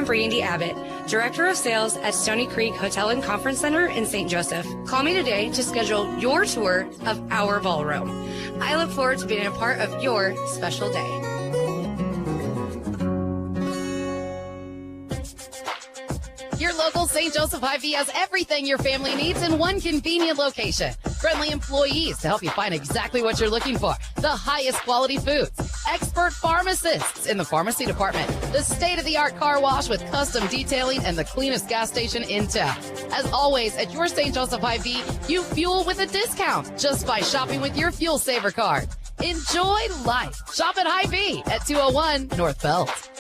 I'm Brandy Abbott, Director of Sales at Stony Creek Hotel and Conference Center in St. Joseph. Call me today to schedule your tour of our ballroom. I look forward to being a part of your special day. Your local St. Joseph Hy-Vee has everything your family needs in one convenient location. Friendly employees to help you find exactly what you're looking for. The highest quality foods. Expert pharmacists in the pharmacy department. The state-of-the-art car wash with custom detailing and the cleanest gas station in town. As always, at your St. Joseph Hy-Vee, you fuel with a discount just by shopping with your Fuel Saver card. Enjoy life. Shop at Hy-Vee at 201 North Belt.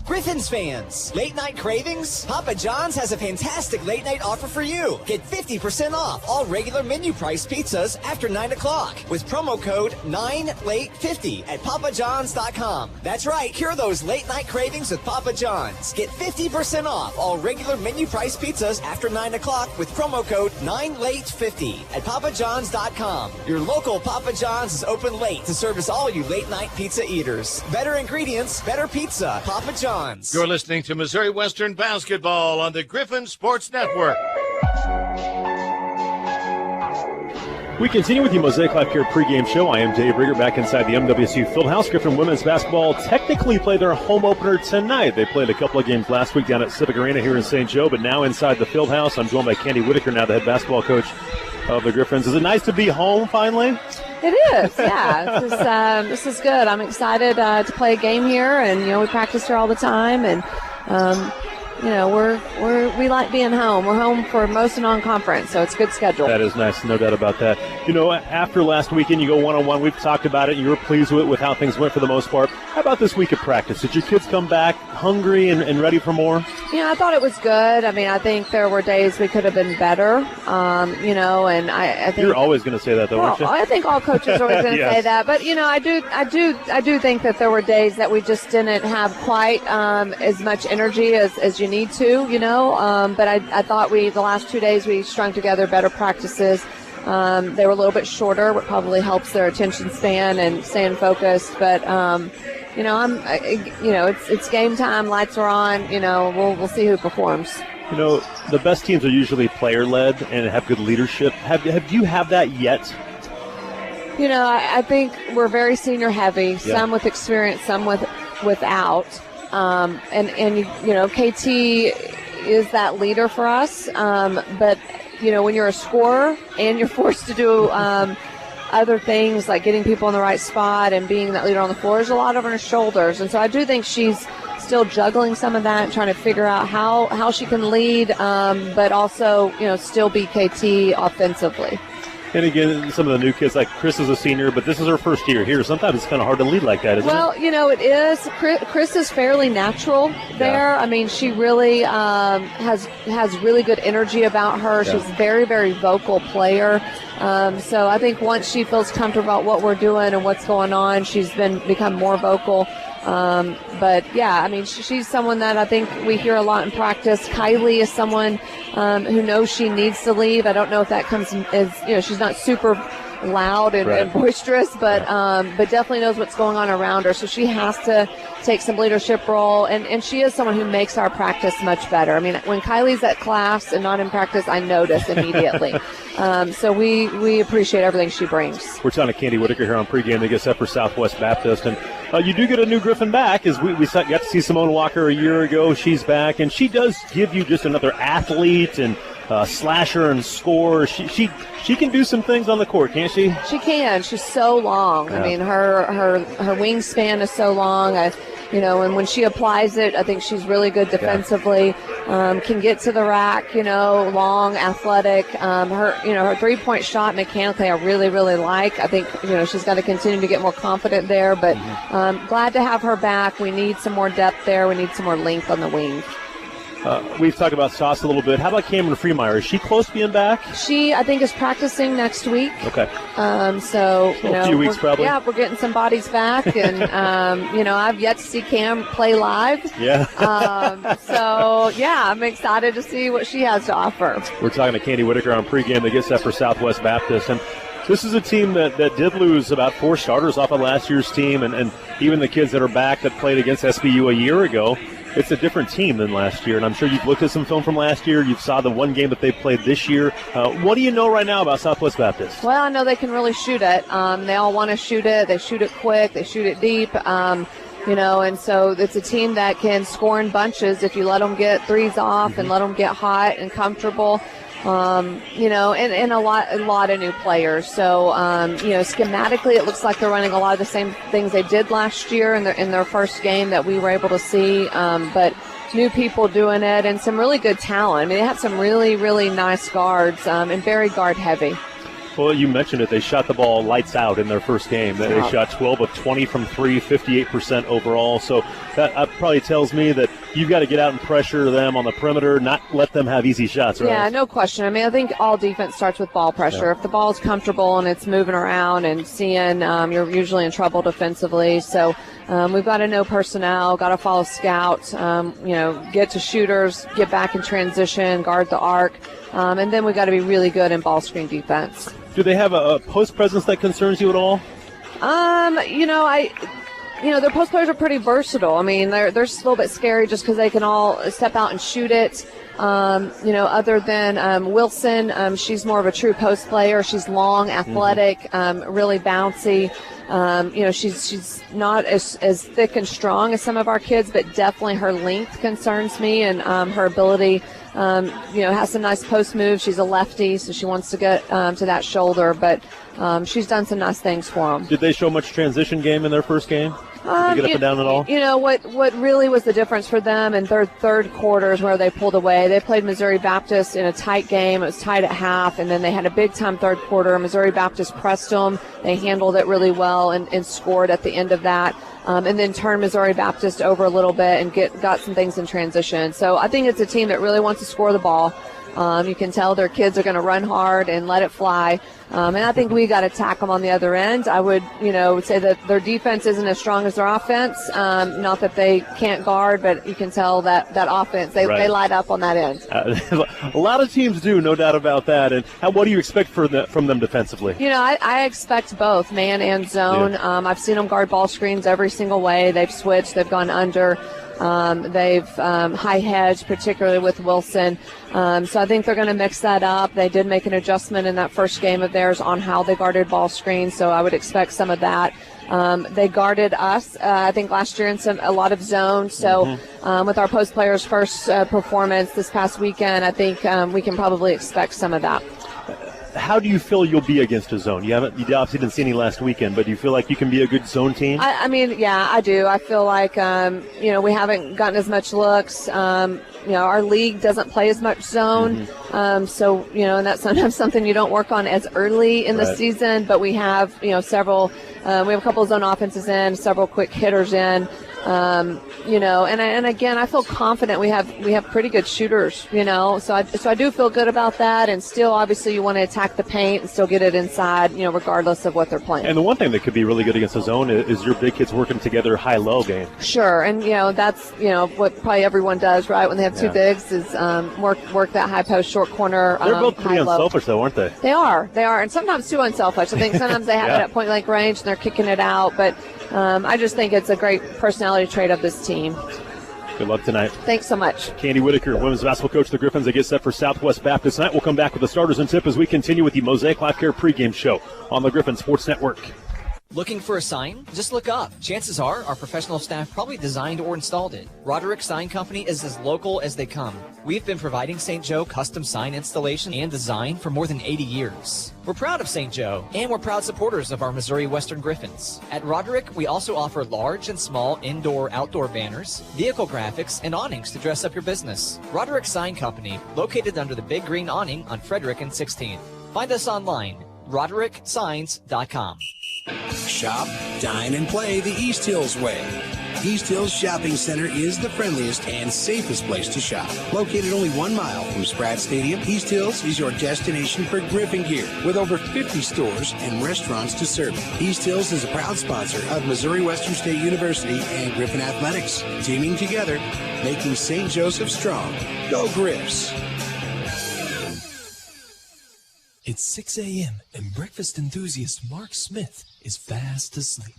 Griffons fans, late night cravings? Papa John's has a fantastic late night offer for you. Get 50% off all regular menu price pizzas after 9 o'clock with promo code 9LATE50 at papajohns.com. That's right, cure those late night cravings with Papa John's. Get 50% off all regular menu price pizzas after 9 o'clock with promo code 9LATE50 at papajohns.com. Your local Papa John's is open late to service all you late night pizza eaters. Better ingredients, better pizza. Papa John's. You're listening to Missouri Western Basketball on the Griffon Sports Network. We continue with the Mosaic Life Care pregame show. I am Dave Rigger back inside the MWSU Fieldhouse. Griffon women's basketball technically play their home opener tonight. They played a couple of games last week down at Civic Arena here in St. Joe, but now inside the Fieldhouse. I'm joined by Candy Whitaker, now the head basketball coach of the Griffons. Is it nice to be home finally? It is, yeah. This is good. I'm excited to play a game here, and we practice here all the time, and we like being home. We're home for most of non-conference, so it's a good schedule. That is nice, no doubt about that. After last weekend, you go one-on-one. We've talked about it, and you were pleased with how things went for the most part. How about this week of practice? Did your kids come back hungry and ready for more? I thought it was good. I think there were days we could have been better, and I think you're always going to say that, though, aren't you? I think all coaches are always going to yes. say that. But I do think that there were days that we just didn't have quite as much energy as you need to, But I thought the last 2 days we strung together better practices. They were a little bit shorter, what probably helps their attention span and staying focused. But it's game time. Lights are on. We'll see who performs. The best teams are usually player-led and have good leadership. Have you have that yet? I think we're very senior-heavy. Yeah. Some with experience, some without. KT is that leader for us. But when you're a scorer and you're forced to do other things like getting people in the right spot and being that leader on the floor, there's a lot over her shoulders. And so I do think she's still juggling some of that, trying to figure out how she can lead, but also, still be KT offensively. And again, some of the new kids, like Chris is a senior, but this is her first year here. Sometimes it's kind of hard to lead like that, isn't it? Well, it is. Chris is fairly natural there. Yeah. She really has really good energy about her. Yeah. She's a very, very vocal player. So I think once she feels comfortable about what we're doing and what's going on, she's become more vocal. But yeah, she's someone that I think we hear a lot in practice. Kylie is someone who knows she needs to leave. I don't know if that comes as, she's not super loud and boisterous, but definitely knows what's going on around her. So she has to take some leadership role, and she is someone who makes our practice much better. When Kylie's at class and not in practice, I notice immediately. So we appreciate everything she brings. We're talking to Candy Whitaker here on pregame. They get set for Southwest Baptist, and you do get a new Griffon back, as we got to see Simone Walker a year ago. She's back, and she does give you just another athlete and slasher and scorer. She can do some things on the court, can't she? She can. She's so long. Yeah. Her wingspan is so long. And when she applies it, I think she's really good defensively. Can get to the rack. Long, athletic. Her 3-point shot mechanically, I really, really like. I think she's got to continue to get more confident there. But glad to have her back. We need some more depth there. We need some more length on the wing. We've talked about Sauce a little bit. How about Cameron Freemeyer? Is she close to being back? She, I think, is practicing next week. Okay. So, a few weeks probably. Yeah, we're getting some bodies back. And, I've yet to see Cam play live. Yeah. I'm excited to see what she has to offer. We're talking to Candy Whitaker on pregame. They get set for Southwest Baptist. And this is a team that did lose about 4 starters off of last year's team. And even the kids that are back that played against SBU a year ago, it's a different team than last year, and I'm sure you've looked at some film from last year. You saw the one game that they played this year. What do you know right now about Southwest Baptist? Well, I know they can really shoot it. They all want to shoot it. They shoot it quick. They shoot it deep. And so it's a team that can score in bunches if you let them get threes off and let them get hot and comfortable. And a lot of new players. So, schematically, it looks like they're running a lot of the same things they did last year in their first game that we were able to see. But new people doing it and some really good talent. I mean, they have some really, really nice guards and very guard heavy. Well, you mentioned it. They shot the ball lights out in their first game. They shot 12 of 20 from 3, 58% overall. So that probably tells me that you've got to get out and pressure them on the perimeter, not let them have easy shots, right? Yeah, no question. I mean, I think all defense starts with ball pressure. Yeah. If the ball is comfortable and it's moving around and seeing, you're usually in trouble defensively. So we've got to know personnel, got to follow scouts, get to shooters, get back in transition, guard the arc. And then we've got to be really good in ball screen defense. Do they have a post presence that concerns you at all? Their post players are pretty versatile. I mean, they're just a little bit scary just because they can all step out and shoot it. Other than Wilson, she's more of a true post player. She's long, athletic, really bouncy. She's not as thick and strong as some of our kids, but definitely her length concerns me and her ability. Has some nice post moves. She's a lefty, so she wants to get to that shoulder, but she's done some nice things for them. Did they show much transition game in their first game? Did they get up and down at all? What really was the difference for them in their third quarters where they pulled away, they played Missouri Baptist in a tight game. It was tight at half, and then they had a big-time third quarter. Missouri Baptist pressed them. They handled it really well and scored at the end of that. And then turned Missouri Baptist over a little bit and got some things in transition. So I think it's a team that really wants to score the ball. You can tell their kids are going to run hard and let it fly. And I think we got to attack them on the other end. I would, say that their defense isn't as strong as their offense. Not that they can't guard, but you can tell that offense, they light up on that end. A lot of teams do, no doubt about that. And what do you expect from them defensively? I expect both man and zone. Yeah. I've seen them guard ball screens every single way. They've switched. They've gone under. They've high hedged, particularly with Wilson. So I think they're going to mix that up. They did make an adjustment in that first game of theirs on how they guarded ball screens, so I would expect some of that. They guarded us, I think, last year in a lot of zones. So with our post players' first performance this past weekend, I think we can probably expect some of that. How do you feel you'll be against a zone? You obviously didn't see any last weekend, but do you feel like you can be a good zone team? I do. I feel like, we haven't gotten as much looks. Our league doesn't play as much zone. So, and that's sometimes something you don't work on as early in the season, but we have, several, we have a couple of zone offenses in, several quick hitters in. And again, I feel confident we have pretty good shooters, so I do feel good about that. And still, obviously, you want to attack the paint and still get it inside, regardless of what they're playing. And the one thing that could be really good against the zone is your big kids working together high-low game. Sure. And, that's, what probably everyone does, right? When they have two bigs is work that high post, short corner. They're both pretty unselfish, though, aren't they? They are. And sometimes too unselfish. I think sometimes they have it at point-blank range and they're kicking it out. But I just think it's a great personality trait of this team. Good luck tonight. Thanks so much. Candy Whitaker, women's basketball coach of the Griffons. They get set for Southwest Baptist tonight. We'll come back with the starters and tip as we continue with the Mosaic Life Care pregame show on the Griffon Sports Network. Looking for a sign? Just look up. Chances are our professional staff probably designed or installed it. Roderick Sign Company is as local as they come. We've been providing St. Joe custom sign installation and design for more than 80 years. We're proud of St. Joe, and we're proud supporters of our Missouri Western Griffons. At Roderick, we also offer large and small indoor-outdoor banners, vehicle graphics, and awnings to dress up your business. Roderick Sign Company, located under the big green awning on Frederick and 16th. Find us online, rodericksigns.com. Shop, dine, and play the East Hills way. East Hills Shopping Center is the friendliest and safest place to shop. Located only 1 mile from Spratt Stadium, East Hills is your destination for Griffon gear with over 50 stores and restaurants to serve. East Hills is a proud sponsor of Missouri Western State University and Griffon Athletics, teaming together, making St. Joseph strong. Go Griffs! It's 6 a.m. and breakfast enthusiast Mark Smith is fast asleep.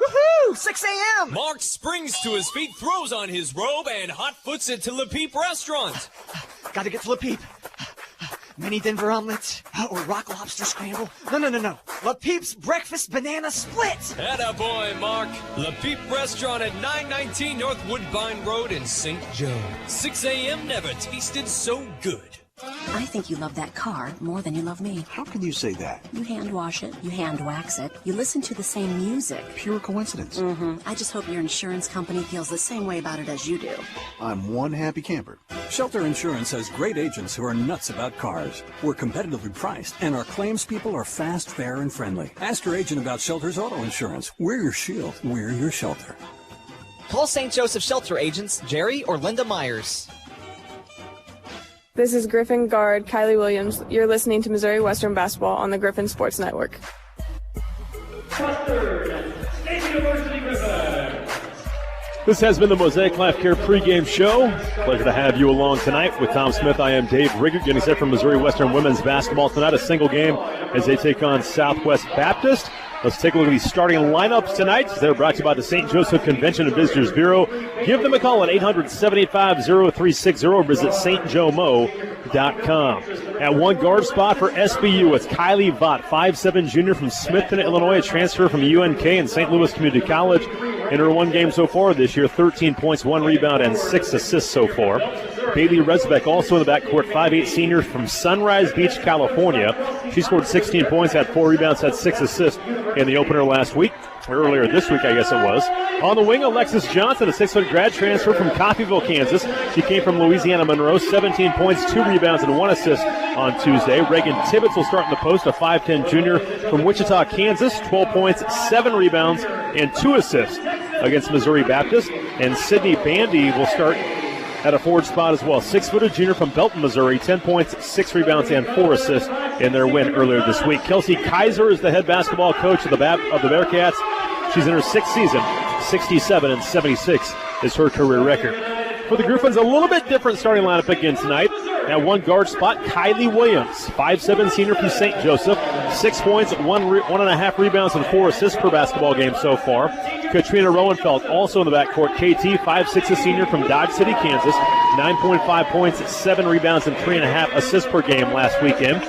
Woohoo! 6 a.m. Mark springs to his feet, throws on his robe, and hot foots it to Le Peep Restaurant. Gotta get to Le Peep. Mini Denver omelets or rock lobster scramble. No. Le Peep's breakfast banana split. Attaboy, Mark. Le Peep Restaurant at 919 North Woodbine Road in St. Joe. 6 a.m. never tasted so good. I think you love that car more than you love me. How can you say that? You hand wash it, you hand wax it, you listen to the same music. Pure coincidence. I just hope your insurance company feels the same way about it as you do. I'm one happy camper. Shelter Insurance has great agents who are nuts about cars. We're competitively priced, and our claims people are fast, fair, and friendly. Ask your agent about Shelter's auto insurance. We're your shield. We're your shelter. Call St. Joseph Shelter agents Jerry or Linda Myers. This is Griffon guard Kylie Williams. You're listening to Missouri Western Basketball on the Griffon Sports Network. This has been the Mosaic Life Care pregame show. Pleasure to have you along tonight with Tom Smith. I am Dave Rigger, getting set from Missouri Western women's basketball tonight. A single game as they take on Southwest Baptist. Let's take a look at these starting lineups tonight. They're brought to you by the St. Joseph Convention and Visitors Bureau. Give them a call at 800-785-0360 or visit stjomo.com. At one guard spot for SBU, it's Kylie Vaught, 5'7" junior from Smithton, Illinois, a transfer from UNK and St. Louis Community College. In her one game so far this year, 13 points, 1 rebound, and 6 assists so far. Bailey Resbeck also in the backcourt, 5'8" senior from Sunrise Beach, California. She scored 16 points, had 4 rebounds, had 6 assists in the opener last week. Earlier this week, I guess it was. On the wing, Alexis Johnson, a 6-foot grad transfer from Coffeyville, Kansas. She came from Louisiana Monroe, 17 points, 2 rebounds, and 1 assist on Tuesday. Reagan Tibbetts will start in the post, a 5'10" junior from Wichita, Kansas, 12 points, 7 rebounds, and 2 assists against Missouri Baptist. And Sydney Bandy will start at a forward spot as well. 6-foot junior from Belton, Missouri, 10 points, 6 rebounds, and 4 assists in their win earlier this week. Kelsey Kaiser is the head basketball coach of the Bearcats. She's in her 6th season. 67-76 is her career record. For the Griffons, a little bit different starting lineup again tonight. At one guard spot, Kylie Williams, 5'7" senior from St. Joseph, 6 points, 1.5 rebounds, and 4 assists per basketball game so far. Katrina Roenfeld also in the backcourt. KT, 5'6", a senior from Dodge City, Kansas, 9.5 points, 7 rebounds, and 3.5 assists per game last weekend.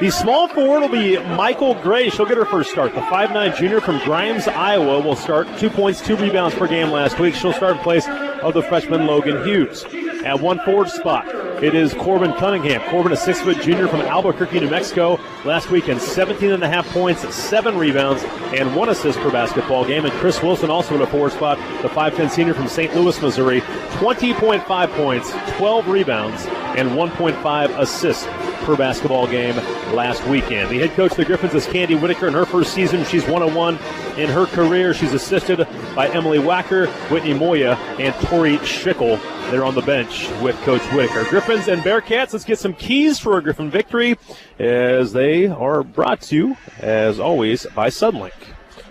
The small forward will be Michael Gray. She'll get her first start. The 5'9" junior from Grimes, Iowa will start. 2 points, 2 rebounds per game last week. She'll start in place of the freshman Logan Hughes. At one forward spot, it is Corbin Cunningham. Corbin, a 6-foot junior from Albuquerque, New Mexico. Last weekend, 17.5 points, 7 rebounds, and 1 assist per basketball game. And Chris Wilson also in a forward spot, the 5'10" senior from St. Louis, Missouri. 20.5 points, 12 rebounds, and 1.5 assists per basketball game last weekend. The head coach of the Griffons is Candy Whitaker. In her first season, she's 101 in her career. She's assisted by Emily Wacker, Whitney Moya, and Tori Schickel. They're on the bench with Coach Whitaker. Griffons and Bearcats, let's get some keys for a Griffon victory as they are brought to you, as always, by Sudlink.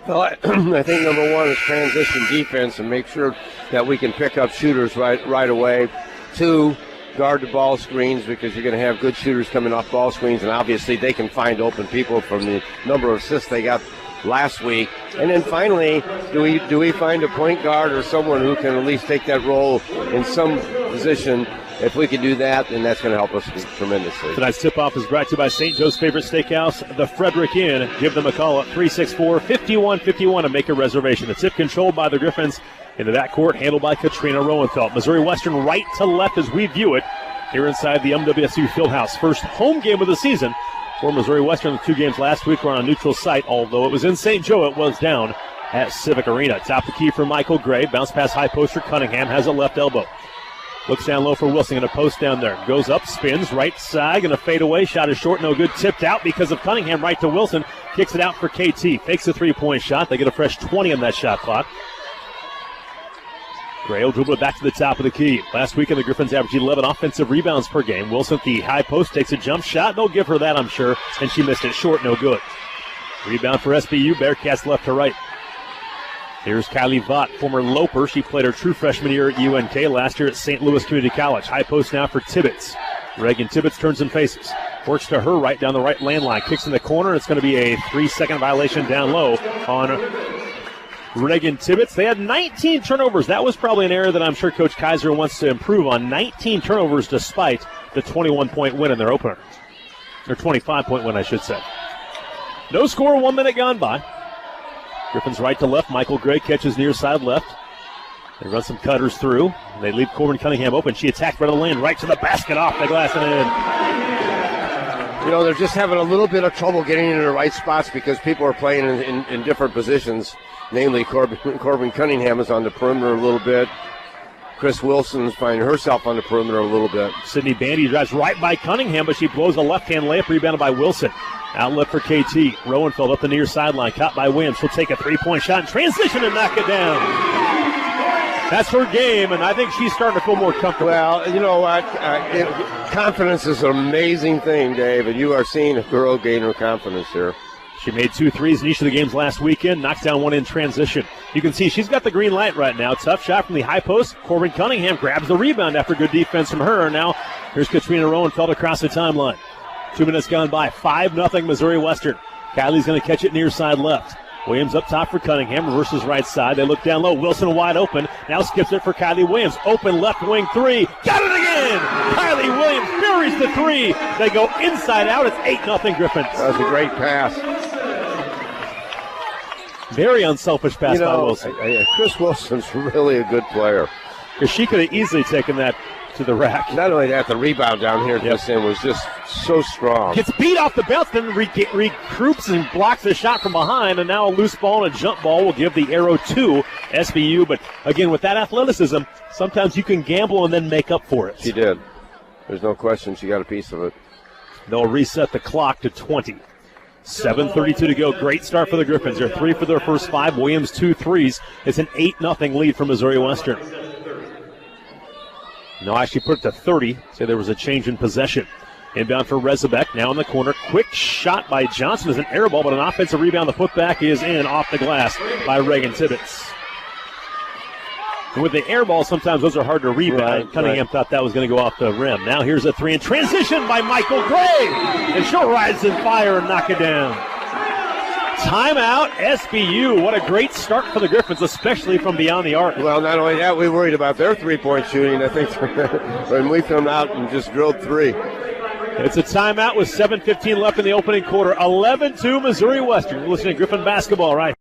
Well, I think number one is transition defense and make sure that we can pick up shooters right away. 2, guard the ball screens because you're going to have good shooters coming off ball screens, and obviously they can find open people from the number of assists they got last week. And then finally, do we find a point guard or someone who can at least take that role in some position? If we can do that, then that's going to help us tremendously. Tonight's tip-off is brought to you by St. Joe's favorite steakhouse, the Frederick Inn. Give them a call at 364-5151 and make a reservation. The tip controlled by the Griffons. In the backcourt, handled by Katrina Roenfeld. Missouri Western right to left as we view it here inside the MWSU Fieldhouse. First home game of the season for Missouri Western. The 2 games last week were on a neutral site. Although it was in St. Joe, it was down at Civic Arena. Top the key for Michael Gray. Bounce pass high poster. Cunningham has a left elbow. Looks down low for Wilson and a post down there. Goes up, spins, right side, and a fadeaway. Shot is short, no good. Tipped out because of Cunningham. Right to Wilson. Kicks it out for KT. Fakes a 3-point shot. They get a fresh 20 on that shot clock. Gray will dribble it back to the top of the key. Last weekend, the Griffons averaged 11 offensive rebounds per game. Wilson at the high post takes a jump shot. They'll give her that, I'm sure. And she missed it short, no good. Rebound for SBU. Bearcats left to right. Here's Kylie Vaught, former Loper. She played her true freshman year at UNK, last year at St. Louis Community College. High post now for Tibbetts. Reagan Tibbetts turns and faces. Works to her right down the right lane line. Kicks in the corner. It's going to be a 3-second violation down low on Reagan Tibbetts. They had 19 turnovers. That was probably an area that I'm sure Coach Kaiser wants to improve on. 19 turnovers despite the 21-point win in their opener. Or 25-point win, I should say. No score, 1 minute gone by. Griffons right to left. Michael Gray catches near side left. They run some cutters through. They leave Corbin Cunningham open. She attacked right of the lane, right to the basket, off the glass and in. You know, they're just having a little bit of trouble getting into the right spots because people are playing in different positions. Namely, Corbin Cunningham is on the perimeter a little bit. Chris Wilson's finding herself on the perimeter a little bit. Sydney Bandy drives right by Cunningham, but she blows a left-hand layup, rebounded by Wilson. Outlet for KT. Rowenfeld up the near sideline, caught by Williams. She'll take a three-point shot in transition and knock it down. That's her game, and I think she's starting to feel more comfortable. Well, you know what? Confidence is an amazing thing, Dave, and you are seeing a girl gain her confidence here. She made 2 threes in each of the games last weekend, knocks down one in transition. You can see she's got the green light right now. Tough shot from the high post. Corbin Cunningham grabs the rebound after good defense from her. Now here's Katrina Rowenfeld across the timeline. 2 minutes gone by. 5-0 Missouri Western. Kylie's going to catch it near side left. Williams up top for Cunningham, reverses right side. They look down low. Wilson wide open. Now skips it for Kylie Williams. Open left wing three. Got it again! Kylie Williams buries the three. They go inside out. It's 8-0 Griffons. That was a great pass. Very unselfish pass by Wilson. Chris Wilson's really a good player. Because she could have easily taken that to the rack. Not only that, the rebound down here at this end was just so strong. Gets beat off the bounce, then regroups and blocks the shot from behind, and now a loose ball and a jump ball will give the arrow to SBU. But again, with that athleticism, sometimes you can gamble and then make up for it. She did. There's no question she got a piece of it. They'll reset the clock to 20. 7:32 to go. Great start for the Griffons. They're 3 for their first 5. Williams 2 threes. It's an 8-0 lead for Missouri Western. No, actually put it to 30. Say there was a change in possession. Inbound for Rezabek. Now in the corner. Quick shot by Johnson is an air ball, but an offensive rebound. The putback is in off the glass by Reagan Tibbetts. And with the air ball, sometimes those are hard to rebound. Cunningham thought that was going to go off the rim. Now here's a 3 in transition by Michael Gray. And she'll rise in fire and knock it down. Timeout, SBU. What a great start for the Griffons, especially from beyond the arc. Well, not only that, we worried about their three-point shooting. I think when we come out and just drilled 3. It's a timeout with 7:15 left in the opening quarter. 11-2 Missouri Western. You're listening to Griffon basketball, right?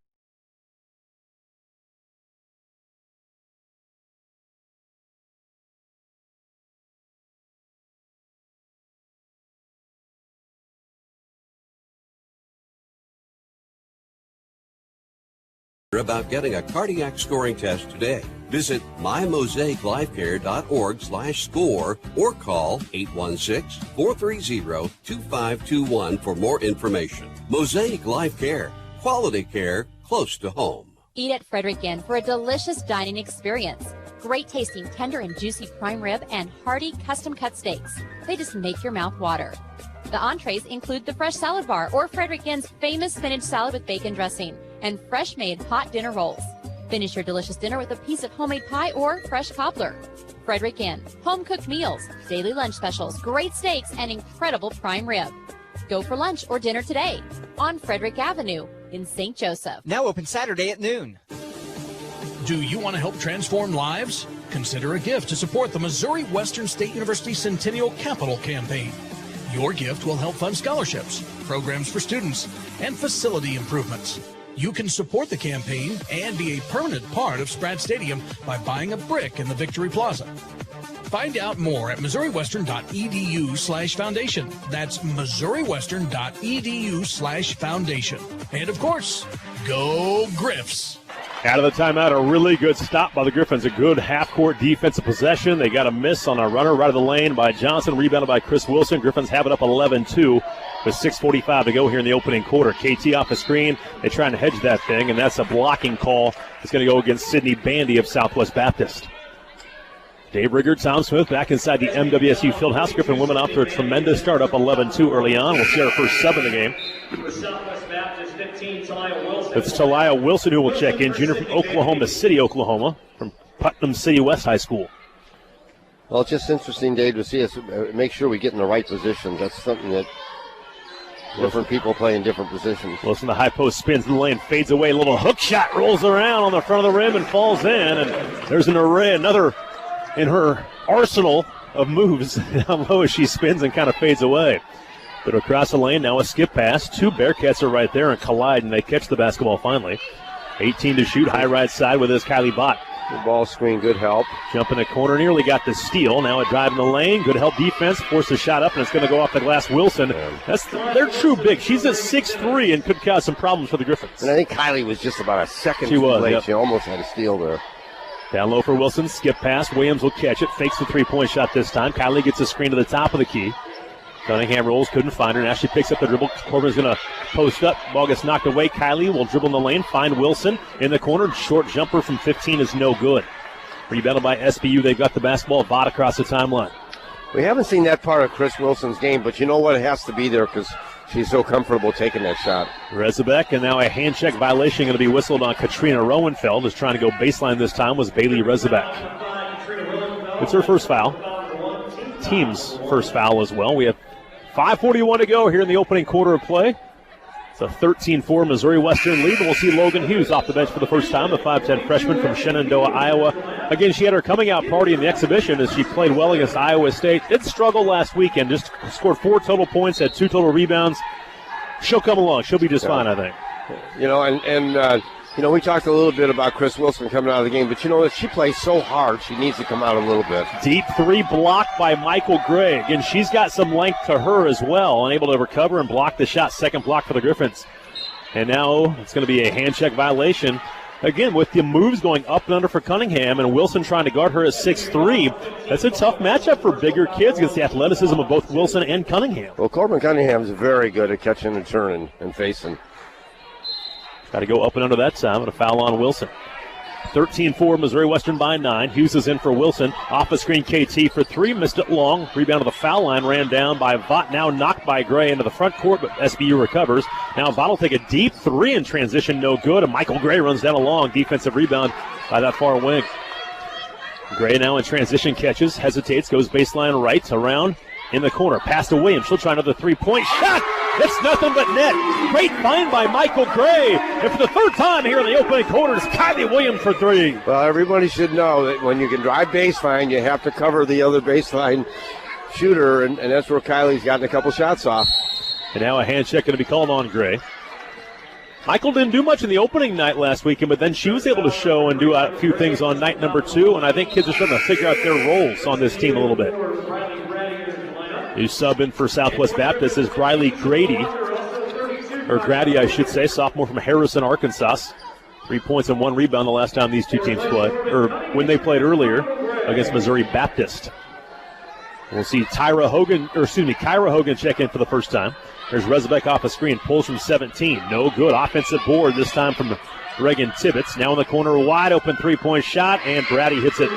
About getting a cardiac scoring test today. Visit mymosaiclifecare.org/score or call 816-430-2521 for more information. Mosaic Life Care, quality care close to home. Eat at Frederick Inn for a delicious dining experience. Great tasting tender and juicy prime rib and hearty custom cut steaks. They just make your mouth water. The entrees include the fresh salad bar or Frederick Inn's famous spinach salad with bacon dressing and fresh-made hot dinner rolls. Finish your delicious dinner with a piece of homemade pie or fresh cobbler. Frederick Inn, home-cooked meals, daily lunch specials, great steaks, and incredible prime rib. Go for lunch or dinner today on Frederick Avenue in St. Joseph. Now open Saturday at noon. Do you want to help transform lives? Consider a gift to support the Missouri Western State University Centennial Capital Campaign. Your gift will help fund scholarships, programs for students, and facility improvements. You can support the campaign and be a permanent part of Spratt Stadium by buying a brick in the Victory Plaza. Find out more at missouriwestern.edu/foundation. That's missouriwestern.edu/foundation. And of course, go Griffs! Out of the timeout, a really good stop by the Griffons. A good half-court defensive possession. They got a miss on a runner right of the lane by Johnson, rebounded by Chris Wilson. Griffons have it up 11-2 with 6:45 to go here in the opening quarter. KT off the screen. They're trying to hedge that thing, and that's a blocking call. It's going to go against Sydney Bandy of Southwest Baptist. Dave Rigger, Tom Smith back inside the MWSU Fieldhouse. Griffon women off to a tremendous start, up 11-2 early on. We'll see our first sub in the game. It's Talia Wilson who will check in, junior from Oklahoma City, Oklahoma, from Putnam City West High School. Well, it's just interesting, Dave, to see us make sure we get in the right positions. That's something that Different people playing different positions. Wilson, the high post, spins in the lane, fades away. A little hook shot rolls around on the front of the rim and falls in. And there's an array, another in her arsenal of moves down low as she spins and kind of fades away. But across the lane, now a skip pass. Two Bearcats are right there and collide, and they catch the basketball finally. 18 to shoot, high right side with this Kylie Bott. Good ball screen, good help. Jump in the corner, nearly got the steal. Now a drive in the lane, good help defense, force a shot up, and it's going to go off the glass. Wilson, they're true big. She's at 6'3" and could cause some problems for the Griffons. And I think Kylie was just about a second too late. Yep. She almost had a steal there. Down low for Wilson, skip pass. Williams will catch it, fakes the three-point shot this time. Kylie gets a screen to the top of the key. Cunningham rolls, couldn't find her. Now she picks up the dribble. Corbin's going to post up. Ball gets knocked away. Kylie will dribble in the lane, find Wilson in the corner. Short jumper from 15 is no good. Rebounded by SBU. They've got the basketball. Vaught across the timeline. We haven't seen that part of Chris Wilson's game, but you know what? It has to be there because she's so comfortable taking that shot. Rezebek, and now a hand check violation going to be whistled on Katrina Rowenfeld. Is trying to go baseline this time was Bailey Rezebek. It's her first foul. Team's first foul as well. We have 5:41 to go here in the opening quarter of play. It's a 13-4 Missouri Western lead, and we'll see Logan Hughes off the bench for the first time, the 5'10 freshman from Shenandoah, Iowa. Again, she had her coming-out party in the exhibition as she played well against Iowa State. Did struggle last weekend, just scored 4 total points, had 2 total rebounds. She'll come along. She'll be just fine, I think. You know, and we talked a little bit about Chris Wilson coming out of the game, but you know that she plays so hard, she needs to come out a little bit. Deep three blocked by Michael Gray. Again, she's got some length to her as well, unable to recover and block the shot. Second block for the Griffons. And now it's going to be a hand check violation. Again, with the moves going up and under for Cunningham and Wilson trying to guard her at 6'3", that's a tough matchup for bigger kids against the athleticism of both Wilson and Cunningham. Well, Corbin Cunningham's very good at catching and turning and facing. Got to go up and under that time, and a foul on Wilson. 13-4, Missouri Western by 9. Hughes is in for Wilson. Off the screen, KT for 3. Missed it long. Rebound to the foul line. Ran down by Vaught. Now knocked by Gray into the front court, but SBU recovers. Now Vaught will take a deep 3 in transition. No good. And Michael Gray runs down a long defensive rebound by that far wing. Gray now in transition catches. Hesitates. Goes baseline right. Around in the corner. Pass to Williams. She'll try another 3-point shot. It's nothing but net. Great find by Michael Gray. And for the third time here in the opening quarter, it's Kylie Williams for 3. Well, everybody should know that when you can drive baseline, you have to cover the other baseline shooter, and that's where Kylie's gotten a couple shots off. And now a hand check going to be called on Gray. Michael didn't do much in the opening night last weekend, but then she was able to show and do a few things on night number 2, and I think kids are starting to figure out their roles on this team a little bit. New sub in for Southwest Baptist is Briley Grady, or Grady, I should say, sophomore from Harrison, Arkansas. 3 points and 1 rebound the last time these two teams played, or when they played earlier against Missouri Baptist. We'll see Kyra Hogan check in for the first time. There's Rezebek off a screen, pulls from 17. No good. Offensive board this time from Reagan Tibbetts. Now in the corner, wide open 3-point shot, and Brady hits it.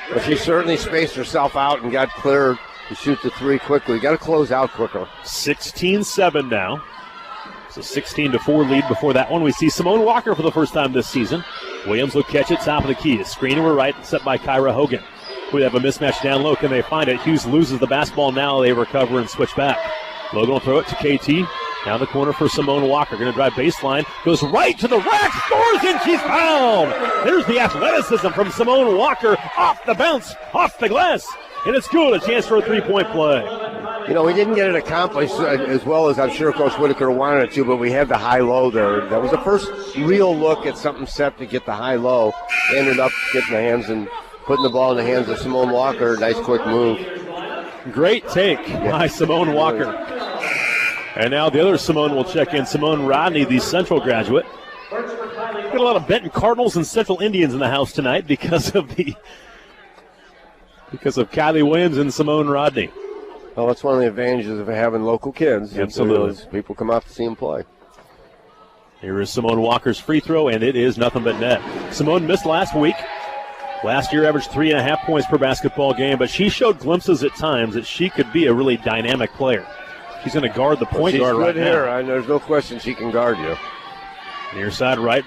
Well, she certainly spaced herself out and got clear to shoot the 3 quickly. Got to close out quicker. 16-7 now. It's a 16-4 lead before that one. We see Simone Walker for the first time this season. Williams will catch it, top of the key. Screen to her right, set by Kyra Hogan. We have a mismatch down low. Can they find it? Hughes loses the basketball. Now they recover and switch back. Logan will throw it to KT. Down the corner for Simone Walker. Going to drive baseline. Goes right to the rack. Scores, and she's fouled. There's the athleticism from Simone Walker. Off the bounce. Off the glass. And it's good. A chance for a 3-point play. You know, we didn't get it accomplished as well as I'm sure Coach Whitaker wanted it to, but we had the high-low there. That was the first real look at something set to get the high-low. Ended up getting the hands and putting the ball in the hands of Simone Walker. Nice quick move. Great take by Simone Walker. And now the other Simone will check in. Simone Rodney, the Central graduate. Got a lot of Benton Cardinals and Central Indians in the house tonight because of Kylie Williams and Simone Rodney. Well, that's one of the advantages of having local kids. Absolutely. People come out to see them play. Here is Simone Walker's free throw, and it is nothing but net. Simone missed last week. Last year averaged 3.5 points per basketball game, but she showed glimpses at times that she could be a really dynamic player. She's going to guard the point guard right now. She's good here. There's no question she can guard you. Near side right.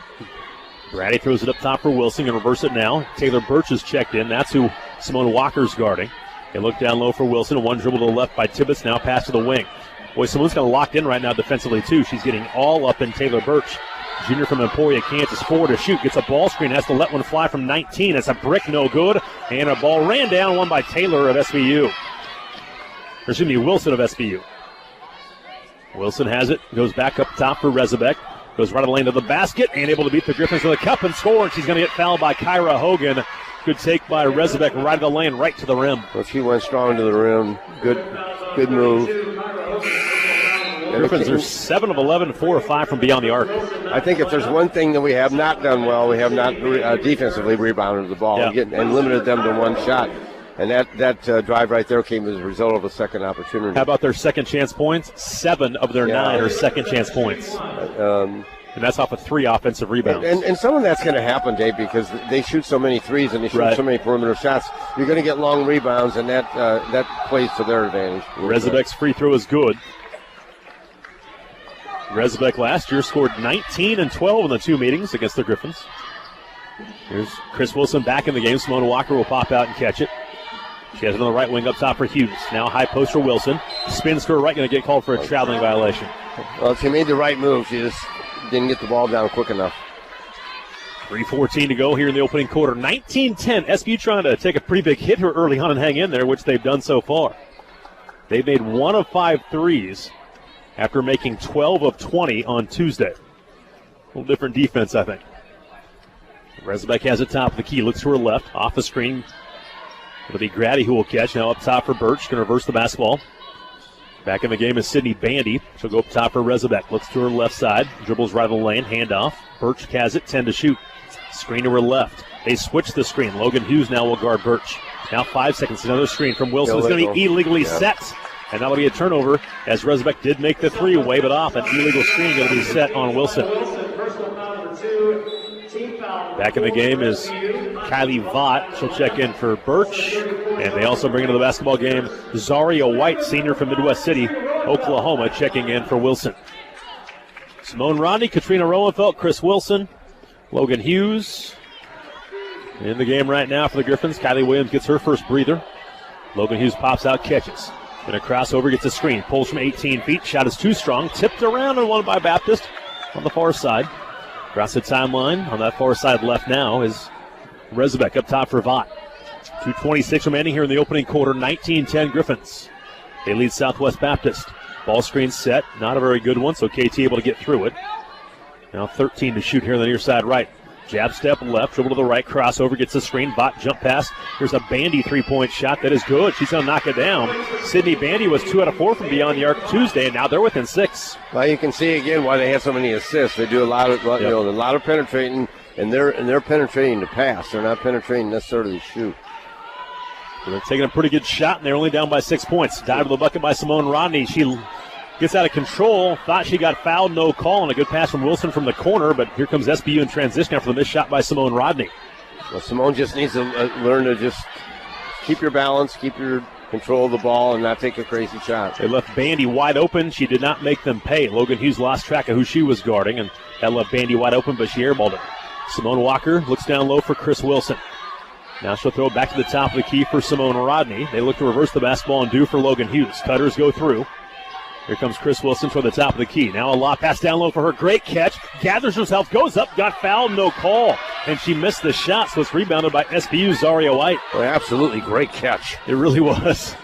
Brady throws it up top for Wilson and reverse it now. Taylor Birch is checked in. That's who Simone Walker's guarding. They look down low for Wilson. One dribble to the left by Tibbetts. Now pass to the wing. Boy, Simone's kind of locked in right now defensively, too. She's getting all up in Taylor Birch. Junior from Emporia, Kansas, forward to shoot. Gets a ball screen. Has to let one fly from 19. It's a brick, no good. And a ball ran down, one by Taylor of SBU. Wilson of SBU. Wilson has it. Goes back up top for Rezabek. Goes right of the lane to the basket. And able to beat the Griffons to the cup and score. And she's going to get fouled by Kyra Hogan. Good take by Rezabek right of the lane, right to the rim. Well, she went strong to the rim. Good move. Griffons are 7 of 11, 4 of 5 from beyond the arc. I think if there's one thing that we have not done well, we have not defensively rebounded the ball and limited them to one shot. And that drive right there came as a result of a second opportunity. How about their second chance points? 7 of their 9 are second chance points. And that's off of 3 offensive rebounds. And some of that's going to happen, Dave, because they shoot so many threes and they shoot so many perimeter shots. You're going to get long rebounds, and that plays to their advantage. Rezabek's free throw is good. Rezabek last year scored 19 and 12 in the 2 meetings against the Griffons. Here's Chris Wilson back in the game. Simone Walker will pop out and catch it. She has it on the right wing up top for Hughes. Now high post for Wilson. Spins to her right, going to get called for a traveling violation. Well, she made the right move. She just didn't get the ball down quick enough. 3:14 to go here in the opening quarter. 19-10. SBU trying to take a pretty big hit here early on and hang in there, which they've done so far. They've made 1 of 5 threes after making 12 of 20 on Tuesday. A little different defense, I think. Rezabek has it top of the key. Looks to her left. Off the screen. It'll be Grady who will catch. Now up top for Birch. Going to reverse the basketball. Back in the game is Sydney Bandy. She'll go up top for Rezabek. Looks to her left side. Dribbles right of the lane. Handoff. Birch has it. 10 to shoot. Screen to her left. They switch the screen. Logan Hughes now will guard Birch. Now 5 seconds. Another screen from Wilson. It's going to be illegally set. And that'll be a turnover as Rezabek did make the 3. Wave it off. An illegal screen going to be set on Wilson. Back in the game is Kylie Vaught. She'll check in for Birch. And they also bring into the basketball game Zaria White, senior from Midwest City, Oklahoma, checking in for Wilson. Simone Rodney, Katrina Roenfeld, Chris Wilson, Logan Hughes. In the game right now for the Griffons. Kylie Williams gets her first breather. Logan Hughes pops out, catches. Then a crossover, gets a screen. Pulls from 18 feet. Shot is too strong. Tipped around and won by Baptist on the far side. Across the timeline on that far side left now is Rezabek up top for Vaught. 2:26 remaining here in the opening quarter. 19-10 Griffons. They lead Southwest Baptist. Ball screen set. Not a very good one, so KT able to get through it. Now 13 to shoot here on the near side right. Jab step left, dribble to the right, crossover, gets the screen, Vaught jump pass. Here's a Bandy three-point shot that is good. She's going to knock it down. Sydney Bandy was 2 out of 4 from beyond the arc Tuesday, and now they're within 6. Well, you can see again why they have so many assists. They do a lot of, a lot of penetrating, and they're penetrating to pass. They're not penetrating necessarily to shoot. So they're taking a pretty good shot, and they're only down by 6 points. Dive to the bucket by Simone Rodney. She gets out of control. Thought she got fouled, no call, and a good pass from Wilson from the corner, but here comes SBU in transition after the missed shot by Simone Rodney. Well, Simone just needs to learn to just keep your balance, keep your control of the ball, and not take a crazy shot. They left Bandy wide open. She did not make them pay. Logan Hughes lost track of who she was guarding, and that left Bandy wide open, but she airballed it. Simone Walker looks down low for Chris Wilson. Now she'll throw it back to the top of the key for Simone Rodney. They look to reverse the basketball and do for Logan Hughes. Cutters go through. Here comes Chris Wilson for the top of the key. Now a lob pass down low for her. Great catch. Gathers herself, goes up, got fouled, no call. And she missed the shot, so it's rebounded by SBU Zaria White. Well, absolutely great catch. It really was.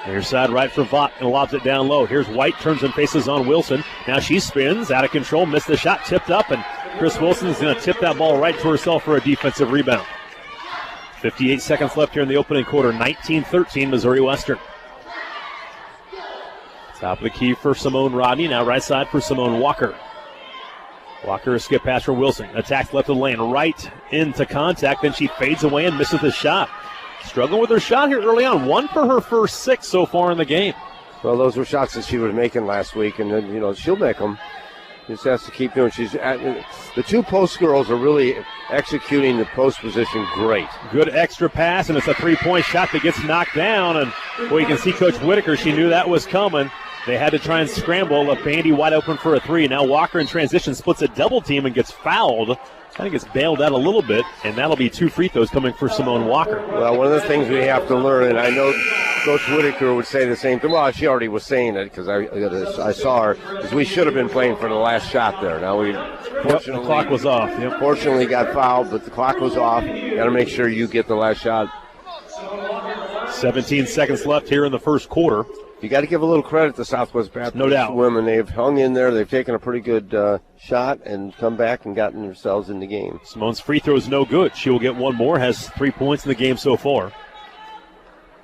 Near side right for Vaught and lobs it down low. Here's White, turns and faces on Wilson. Now she spins, out of control, missed the shot, tipped up, and Chris Wilson's going to tip that ball right to herself for a defensive rebound. 58 seconds left here in the opening quarter. 19-13 Missouri Western. Top of the key for Simone Rodney. Now right side for Simone Walker. Walker a skip pass for Wilson. Attacks left of the lane. Right into contact. Then she fades away and misses the shot. Struggling with her shot here early on. 1 for her first 6 so far in the game. Well, those were shots that she was making last week. And then, she'll make them. Just has to keep doing. The 2 post girls are really executing the post position great. Good extra pass, and it's a 3-point shot that gets knocked down. And, boy, you can see Coach Whitaker. She knew that was coming. They had to try and scramble. A Bandy wide open for a three. Now Walker in transition splits a double team and gets fouled. I think it's bailed out a little bit, and that'll be 2 free throws coming for Simone Walker. Well, one of the things we have to learn, and I know Coach Whitaker would say the same thing. Well, she already was saying it because I saw her, is we should have been playing for the last shot there. Now we fortunately, the clock was off. Yep. Fortunately got fouled, but the clock was off. You got to make sure you get the last shot. 17 seconds left here in the first quarter. You got to give a little credit to Southwest Baptist. No doubt. Women, they've hung in there. They've taken a pretty good shot and come back and gotten themselves in the game. Simone's free throw is no good. She will get one more, has 3 points in the game so far.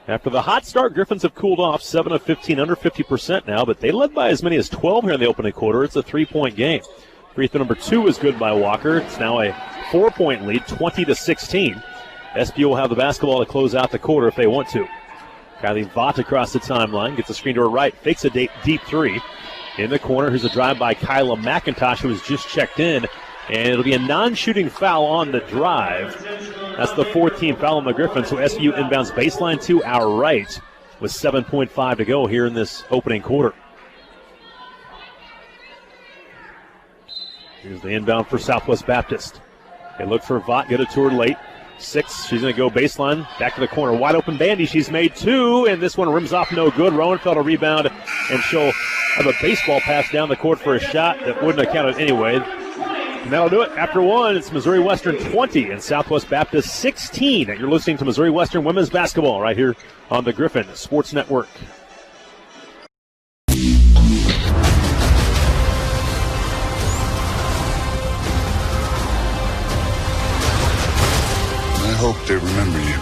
After the hot start, Griffons have cooled off 7 of 15, under 50% now, but they led by as many as 12 here in the opening quarter. It's a 3-point game. Free throw number 2 is good by Walker. It's now a 4-point lead, 20-16. SBU will have the basketball to close out the quarter if they want to. Kylie Vaught across the timeline, gets a screen to her right, fakes a deep three. In the corner, here's a drive by Kyla McIntosh, who has just checked in, and it'll be a non-shooting foul on the drive. That's the 4th team foul on the Griffons, so SBU inbounds baseline to our right with 7.5 to go here in this opening quarter. Here's the inbound for Southwest Baptist. They look for Vaught, get it to her late. 6, she's going to go baseline, back to the corner. Wide open Bandy, she's made 2, and this one rims off no good. Rowenfeld a rebound, and she'll have a baseball pass down the court for a shot that wouldn't have counted anyway. And that'll do it. After 1, it's Missouri Western 20 and Southwest Baptist 16. And you're listening to Missouri Western women's basketball right here on the Griffon Sports Network. I hope they remember you.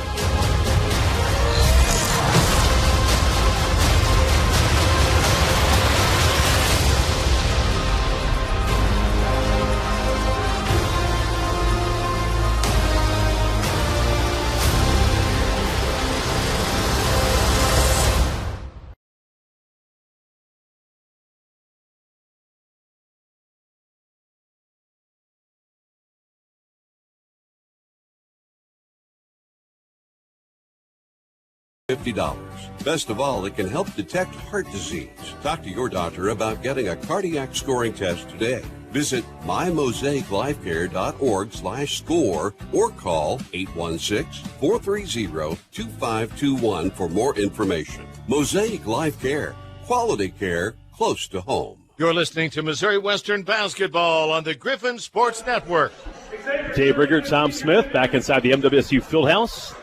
$50. Best of all, it can help detect heart disease. Talk to your doctor about getting a cardiac scoring test today. Visit mymosaiclifecare.org/score or call 816-430-2521 for more information. Mosaic Life Care. Quality care close to home. You're listening to Missouri Western Basketball on the Griffon Sports Network. Dave Rigger, Tom Smith back inside the MWSU Fieldhouse.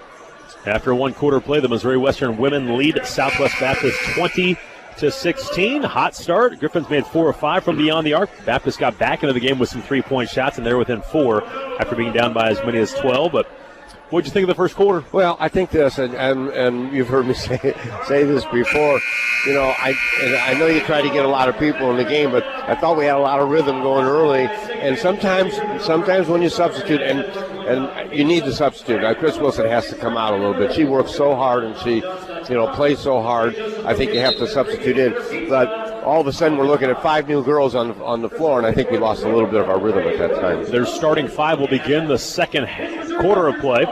After 1 quarter play, the Missouri Western women lead Southwest Baptist 20-16. Hot start. Griffons made 4 of 5 from beyond the arc. Baptist got back into the game with some 3-point shots, and they're within 4 after being down by as many as 12. But what'd you think of the first quarter? Well, I think this, and you've heard me say this before. You know, I know you try to get a lot of people in the game, but I thought we had a lot of rhythm going early. And sometimes when you substitute, and you need to substitute. Chris Wilson has to come out a little bit. She works so hard and she, plays so hard. I think you have to substitute in. But all of a sudden we're looking at 5 new girls on the floor, and I think we lost a little bit of our rhythm at that time. Their starting 5 will begin the second quarter of play.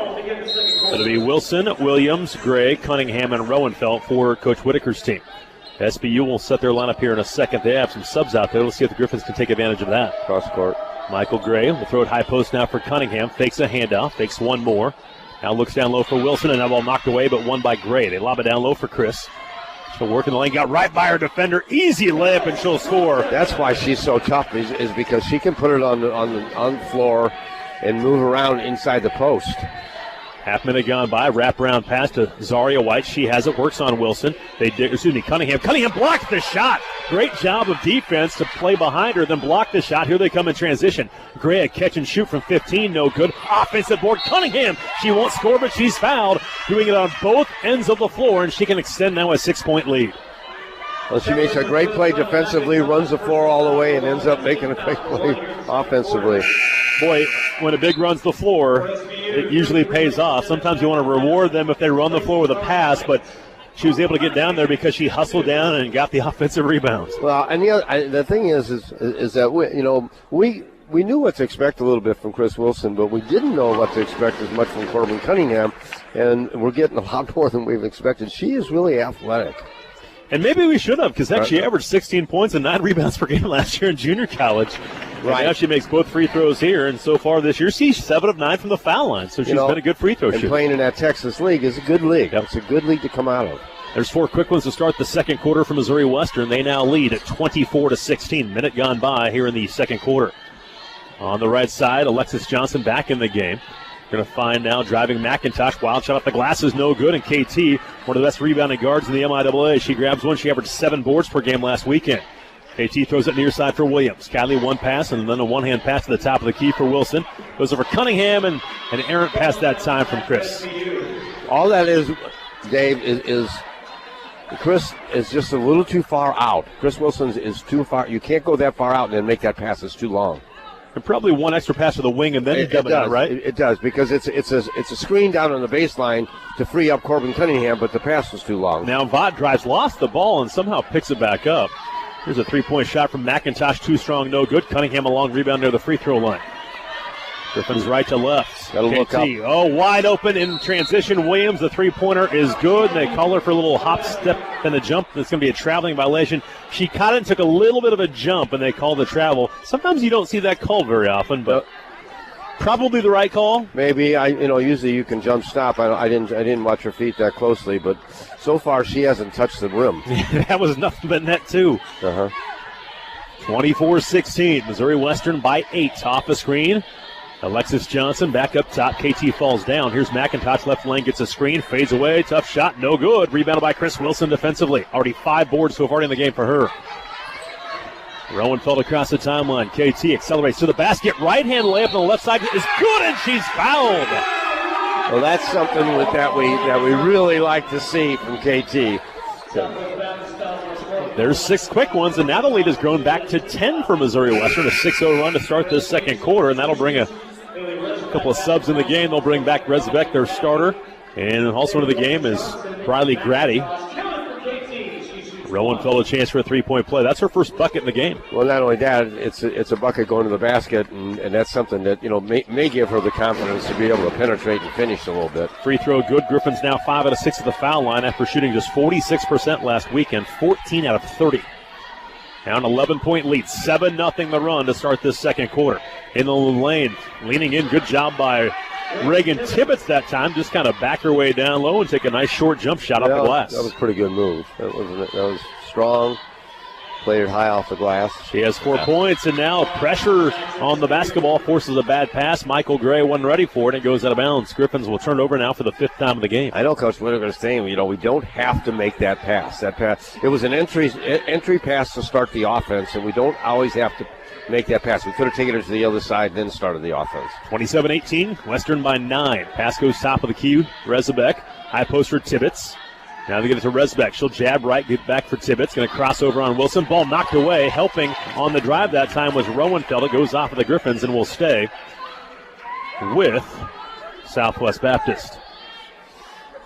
It'll be Wilson, Williams, Gray, Cunningham, and Rowenfeld for Coach Whitaker's team. SBU will set their lineup here in a second. They have some subs out there. Let's see if the Griffons can take advantage of that. Cross court. Michael Gray will throw it high post now for Cunningham. Fakes a handoff. Fakes one more. Now looks down low for Wilson, and that ball knocked away, but won by Gray. They lob it down low for Chris. She'll work in the lane. Got right by her defender. Easy layup, and she'll score. That's why she's so tough, is because she can put it on the floor and move around inside the post. Half minute gone by. Wraparound pass to Zaria White. She has it. Works on Wilson. Cunningham. Cunningham blocked the shot. Great job of defense to play behind her, then block the shot. Here they come in transition. Gray, a catch and shoot from 15. No good. Offensive board. Cunningham. She won't score, but she's fouled. Doing it on both ends of the floor, and she can extend now a 6-point lead. Well, she makes a great play defensively, runs the floor all the way, and ends up making a great play offensively. Boy, when a big runs the floor, it usually pays off. Sometimes you want to reward them if they run the floor with a pass, but she was able to get down there because she hustled down and got the offensive rebounds. Well, and the thing is that we knew what to expect a little bit from Chris Wilson, but we didn't know what to expect as much from Corbin Cunningham, and we're getting a lot more than we've expected. She is really athletic. And maybe we should have, because she averaged 16 points and 9 rebounds per game last year in junior college. Right. And now she makes both free throws here, and so far this year she's 7 of 9 from the foul line. So she's been a good free throw shooter. And playing in that Texas league is a good league. Yep. It's a good league to come out of. There's 4 quick ones to start the second quarter for Missouri Western. They now lead at 24-16. Minute gone by here in the second quarter. On the right side, Alexis Johnson back in the game. Going to find now driving McIntosh. Wild shot off the glass is no good. And KT, one of the best rebounding guards in the MIAA. She grabs one. She averaged 7 boards per game last weekend. KT throws it near side for Williams. Kylie one pass and then a one-hand pass to the top of the key for Wilson. Goes over Cunningham and an errant pass that time from Chris. All that is, Dave, is Chris is just a little too far out. Chris Wilson is too far. You can't go that far out and then make that pass. It's too long. And probably one extra pass to the wing and then it does, right? It does, because it's a screen down on the baseline to free up Corbin Cunningham, but the pass was too long. Now Vaught drives, lost the ball, and somehow picks it back up. Here's a three-point shot from McIntosh, too strong, no good. Cunningham a long rebound near the free throw line. Griffons right to left. Got to look up. Oh, wide open in transition. Williams, the three-pointer is good. They call her for a little hop, step, and a jump. That's going to be a traveling violation. She caught it and took a little bit of a jump, and they call the travel. Sometimes you don't see that called very often, but probably the right call. Maybe. Usually you can jump stop. I didn't watch her feet that closely, but so far she hasn't touched the rim. That was nothing but net, too. 24-16. Missouri Western by 8 off the screen. Alexis Johnson back up top. KT falls down. Here's McIntosh. Left lane gets a screen. Fades away. Tough shot. No good. Rebounded by Chris Wilson defensively. Already 5 boards so far in the game for her. Rowan fell across the timeline. KT accelerates to the basket. Right-hand layup on the left side is good, and she's fouled. Well, that's something that we really like to see from KT. There's 6 quick ones, and now the lead has grown back to 10 for Missouri Western. A 6-0 run to start this second quarter, and that'll bring a couple of subs in the game. They'll bring back Rezbeck, their starter, and also into the game is Briley Grady. Rowan fell a chance for a 3-point play. That's her first bucket in the game. Well, not only that, it's a bucket going to the basket, and that's something that may give her the confidence to be able to penetrate and finish a little bit. Free throw good. Griffons now 5 out of 6 at the foul line after shooting just 46% last weekend, 14 out of 30. Now an 11-point lead, 7-0 the run to start this second quarter. In the lane, leaning in, good job by Reagan Tibbetts that time. Just kind of back her way down low and take a nice short jump shot off the glass. That was a pretty good move. That was strong. Played it high off the glass. She has 4 points, and now pressure on the basketball forces a bad pass. Michael Gray wasn't ready for it. It goes out of bounds. Griffons will turn it over now for the 5th time of the game. I know Coach Whittaker is saying, we don't have to make that pass. That pass, it was an entry pass to start the offense, and we don't always have to make that pass. We could have taken it to the other side and then started the offense. 27-18, Western by 9. Pass goes top of the key. Rezbeck, high post for Tibbetts. Now they get it to Rezbeck. She'll jab right, get back for Tibbetts. Going to cross over on Wilson. Ball knocked away. Helping on the drive that time was Rowenfeld. It goes off of the Griffons and will stay with Southwest Baptist.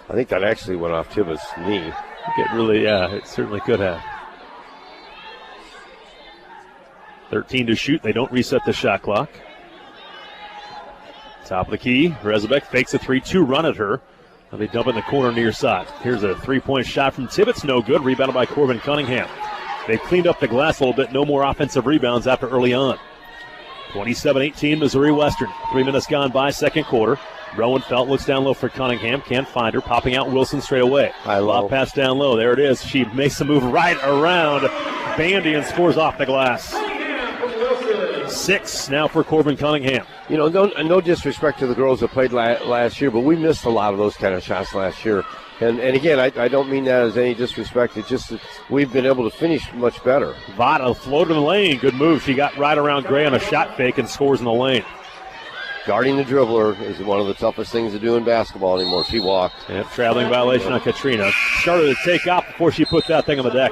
I think that actually went off Tibbetts' knee. It certainly could have. 13 to shoot. They don't reset the shot clock. Top of the key. Rezbeck fakes a 3-2 run at her. They dump in the corner near side. Here's a 3-point shot from Tibbetts. No good. Rebounded by Corbin Cunningham. They cleaned up the glass a little bit. No more offensive rebounds after early on. 27-18 Missouri Western. 3 minutes gone by, second quarter. Rowenfeld looks down low for Cunningham. Can't find her. Popping out Wilson straight away. Lob pass down low. There it is. She makes the move right around Bandy and scores off the glass. 6 now for Corbin Cunningham. No disrespect to the girls that played last year, but we missed a lot of those kind of shots last year. And again, I don't mean that as any disrespect. It's just that we've been able to finish much better. Vada floated in the lane. Good move. She got right around Gray on a shot fake and scores in the lane. Guarding the dribbler is one of the toughest things to do in basketball anymore. She walked. Traveling violation on Katrina. Started to take off before she put that thing on the deck.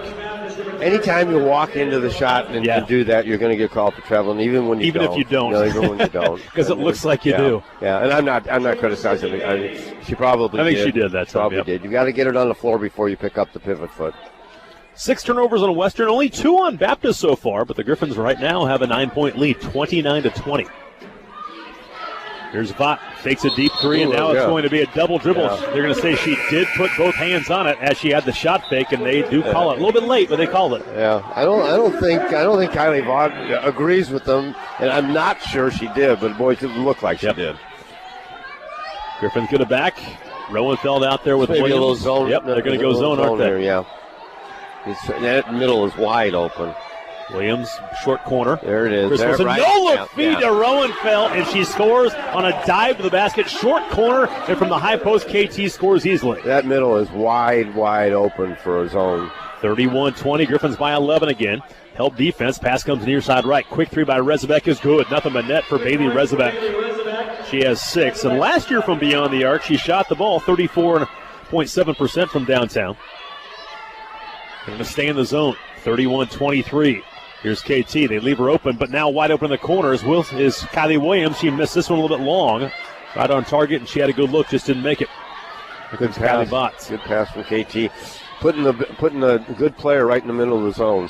Anytime you walk into the shot and do that, you're going to get called for traveling, even when you don't. Even if you don't. Even when you don't. Because it looks like you do. Yeah, and I'm not criticizing it. She probably did. I think she did that time. Probably did. You got to get it on the floor before you pick up the pivot foot. 6 turnovers on Western, only 2 on Baptist so far, but the Griffons right now have a 9-point lead, 29-20. Here's Vaught, takes a deep three, and now it's going to be a double dribble. Yeah. They're going to say she did put both hands on it as she had the shot fake, and they do call it a little bit late, but they called it. Yeah, I don't think Kylie Vaught agrees with them, and I'm not sure she did, but boy, it didn't look like she did. Griffin's going to back. Rowenfeld out there with Maybe Williams. a little zone. Yep, they're going to go zone, aren't they? There, yeah. That middle is wide open. Williams, short corner. There it is. Chris There, Wilson, right. no-look feed to Rowenfeld, and she scores on a dive to the basket. Short corner, and from the high post, KT scores easily. That middle is wide open for a zone. 31-20, Griffons by 11 again. Help defense, pass comes near side right. Quick three by Rezabek is good. Nothing but net for Bailey Rezabek. She has 6, and last year from beyond the arc, she shot the ball 34.7% from downtown. They're going to stay in the zone, 31-23. Here's KT. They leave her open, but now wide open in the corner is Kylie Williams. She missed this one a little bit long. Right on target, and she had a good look, just didn't make it. Good pass. Good pass from KT. Putting the good player right in the middle of the zone.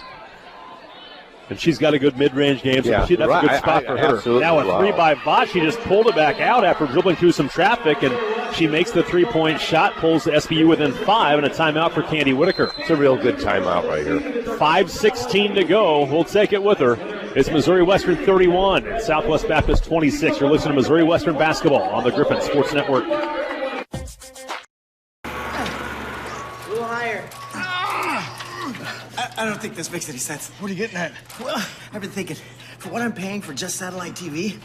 And she's got a good mid-range game, so that's a good spot for her. Now a three by Vaught. She just pulled it back out after dribbling through some traffic, and she makes the three-point shot, pulls the SBU within 5, and a timeout for Candy Whitaker. It's a real good timeout right here. 5:16 to go. We'll take it with her. It's Missouri Western 31 and Southwest Baptist 26. You're listening to Missouri Western basketball on the Griffon Sports Network. A little higher. I don't think this makes any sense. What are you getting at? Well, I've been thinking, for what I'm paying for just satellite TV,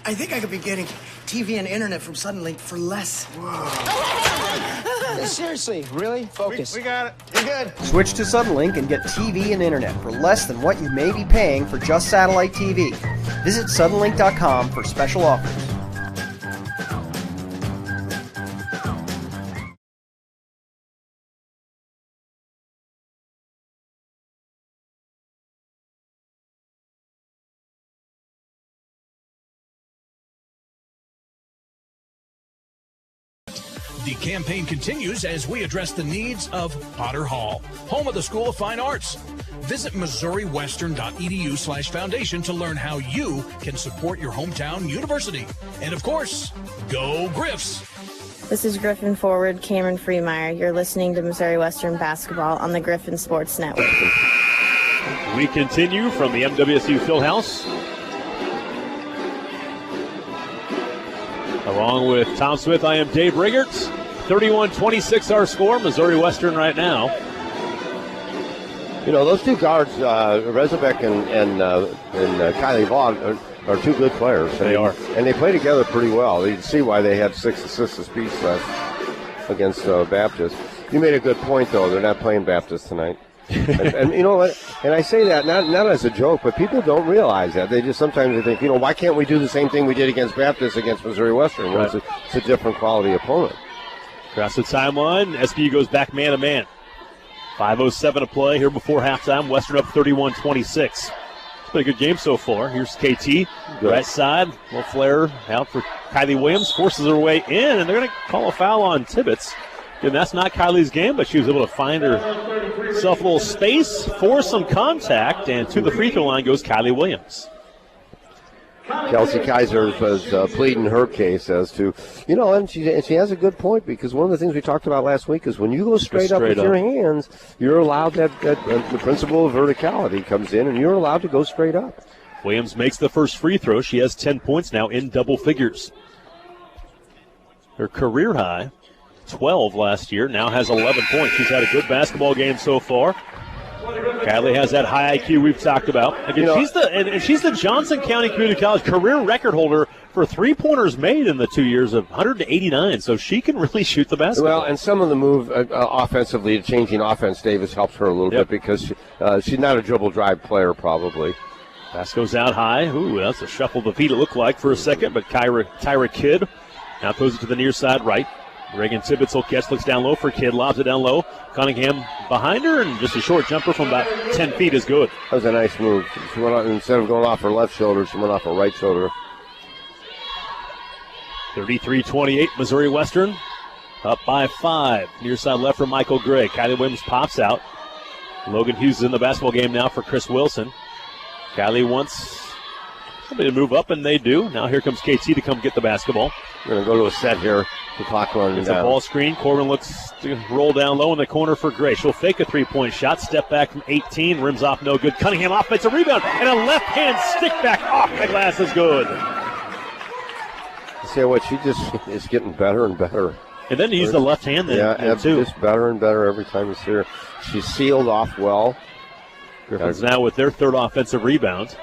I think I could be getting TV and internet from Suddenlink for less. Seriously, really? Focus. We got it. You're good. Switch to Suddenlink and get TV and internet for less than what you may be paying for just satellite TV. Visit Suddenlink.com for special offers. The campaign continues as we address the needs of Potter Hall, home of the School of Fine Arts. Visit MissouriWestern.edu/foundation to learn how you can support your hometown university. And of course, go Griffs! This is Griffon forward Cameron Freemeyer. You're listening to Missouri Western basketball on the Griffon Sports Network. We continue from the MWSU Fieldhouse. Along with Tom Smith, I am Dave Riggert. 31-26 our score. Missouri Western right now. You know, those two guards, Rezabek and Kylie Vaught, are two good players. They are. And they play together pretty well. You can see why they had 6 assists apiece against Baptist. You made a good point, though. They're not playing Baptist tonight. and you know what? And I say that not as a joke, but people don't realize that. They just sometimes they think, you know, why can't we do the same thing we did against Baptist against Missouri Western? Well, right. It's a different quality opponent. Across the timeline, SBU goes back man-to-man. 5:07 to play here before halftime. Western up 31-26. It's been a good game so far. Here's KT, Good. Right side. Little flare out for Kylie Williams. Forces her way in, and they're going to call a foul on Tibbetts. And that's not Kylie's game, but she was able to find herself a little space, force some contact, and to the free throw line goes Kylie Williams. Kelsey Kaiser was pleading her case as to, you know, and she has a good point, because one of the things we talked about last week is when you go straight up with your hands, you're allowed that the principle of verticality comes in, and you're allowed to go straight up. Williams makes the first free throw. She has 10 points now in double figures. Her career high, 12 last year, now has 11 points. She's had a good basketball game so far. Kylie has that high IQ we've talked about. Again, she's the Johnson County Community College career record holder for three-pointers made in the 2 years of 189, so she can really shoot the basketball. Well, and some of the move offensively, changing offense, Davis helps her a little bit, because she's not a dribble drive player probably. Pass goes out high. Ooh, that's a shuffle of the feet it looked like for a second, but Tyra Kidd now throws it to the near side right. Reagan Tibbetts will catch, looks down low for Kidd, lobs it down low. Cunningham behind her, and just a short jumper from about 10 feet is good. That was a nice move. She went off, instead of going off her left shoulder, she went off her right shoulder. 33-28, Missouri Western up by 5. Near side left for Michael Gray. Kylie Williams pops out. Logan Hughes is in the basketball game now for Chris Wilson. Kylie wants Somebody to move up, and they do. Now here comes KT to come get the basketball. We're going to go to a set here. The clock running It's down. a ball screen. Corbin looks to roll down low in the corner for Gray. She'll fake a three-point shot. Step back from 18. Rims off no good. Cunningham offensive rebound. And a left-hand stick back off the glass is good. See what, she just is getting better and better. And then use the left hand then, too. Just better and better every time you see her. She's sealed off well. Griffons now with their third offensive rebound.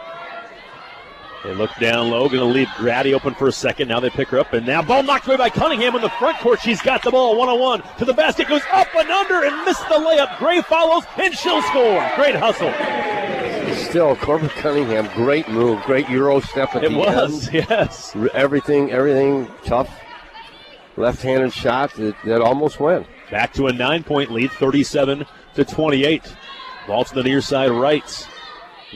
They look down low, going to leave Grady open for a second. Now they pick her up, and now ball knocked away by Cunningham in the front court. She's got the ball, 1-on-1 to the basket, goes up and under and missed the layup. Gray follows, and she'll score. Great hustle. Still, Corbin Cunningham, great move, great Euro step at the end. It was, yes. Everything tough. Left-handed shot that almost went. Back to a 9-point lead, 37-28. Ball to the near side right.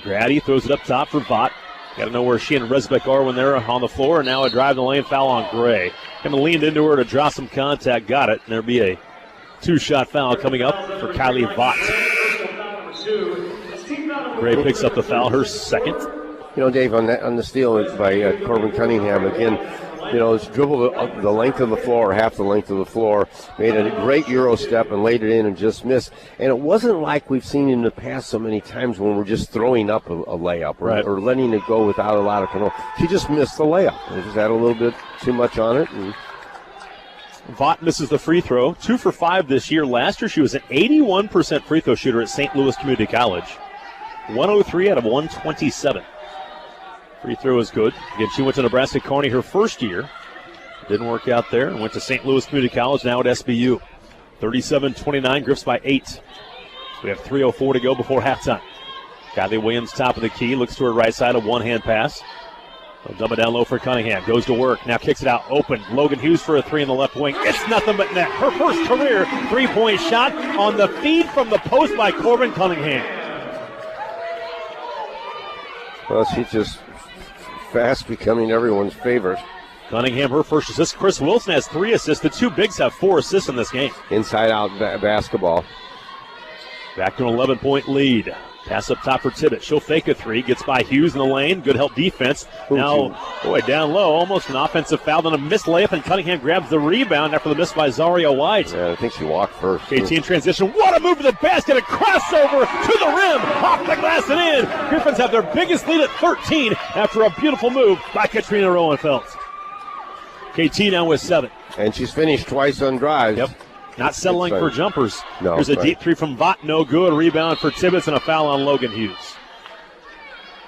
Grady throws it up top for Vaught. Got to know where she and Resbeck are when they're on the floor. And now a drive the lane foul on Gray. Kind of leaned into her to draw some contact. Got it. And there'll be a two-shot foul coming up for Kylie Vaught. Gray picks up the foul, her second. You know, Dave, on the steal by Corbin Cunningham, again, you know, it's dribbled the length of the floor, half the length of the floor, made a great Euro step and laid it in and just missed. And it wasn't like we've seen in the past so many times when we're just throwing up a layup or letting it go without a lot of control. She just missed the layup. It just had a little bit too much on it. And Vaught misses the free throw, 2 for 5 this year. Last year she was an 81% free throw shooter at St. Louis Community College. 103 out of 127. Free throw is good. Again, she went to Nebraska Kearney her first year. Didn't work out there and went to St. Louis Community College, now at SBU. 37-29, Griffs by 8. We have 3:04 to go before halftime. Kylie Williams, top of the key, looks to her right side, a one-hand pass. They'll dump it down low for Cunningham. Goes to work, now kicks it out open. Logan Hughes for a three in the left wing. It's nothing but net. Her first career three-point shot on the feed from the post by Corbin Cunningham. Well, she's just fast becoming everyone's favorite. Cunningham, her first assist. Chris Wilson has 3 assists. The two bigs have 4 assists in this game. Inside-out basketball. Back to an 11-point lead. Pass up top for Tibbet. She'll fake a three. Gets by Hughes in the lane. Good help defense. Now, boy, down low. Almost an offensive foul. Then a missed layup, and Cunningham grabs the rebound after the miss by Zaria White. Yeah, I think she walked first. KT in transition. What a move to the basket. A crossover to the rim. Off the glass and in. Griffons have their biggest lead at 13 after a beautiful move by Katrina Roenfeld. KT now with 7. And she's finished twice on drives. Yep. Not settling for jumpers. No, There's a deep three from Vaught, no good. Rebound for Tibbetts and a foul on Logan Hughes.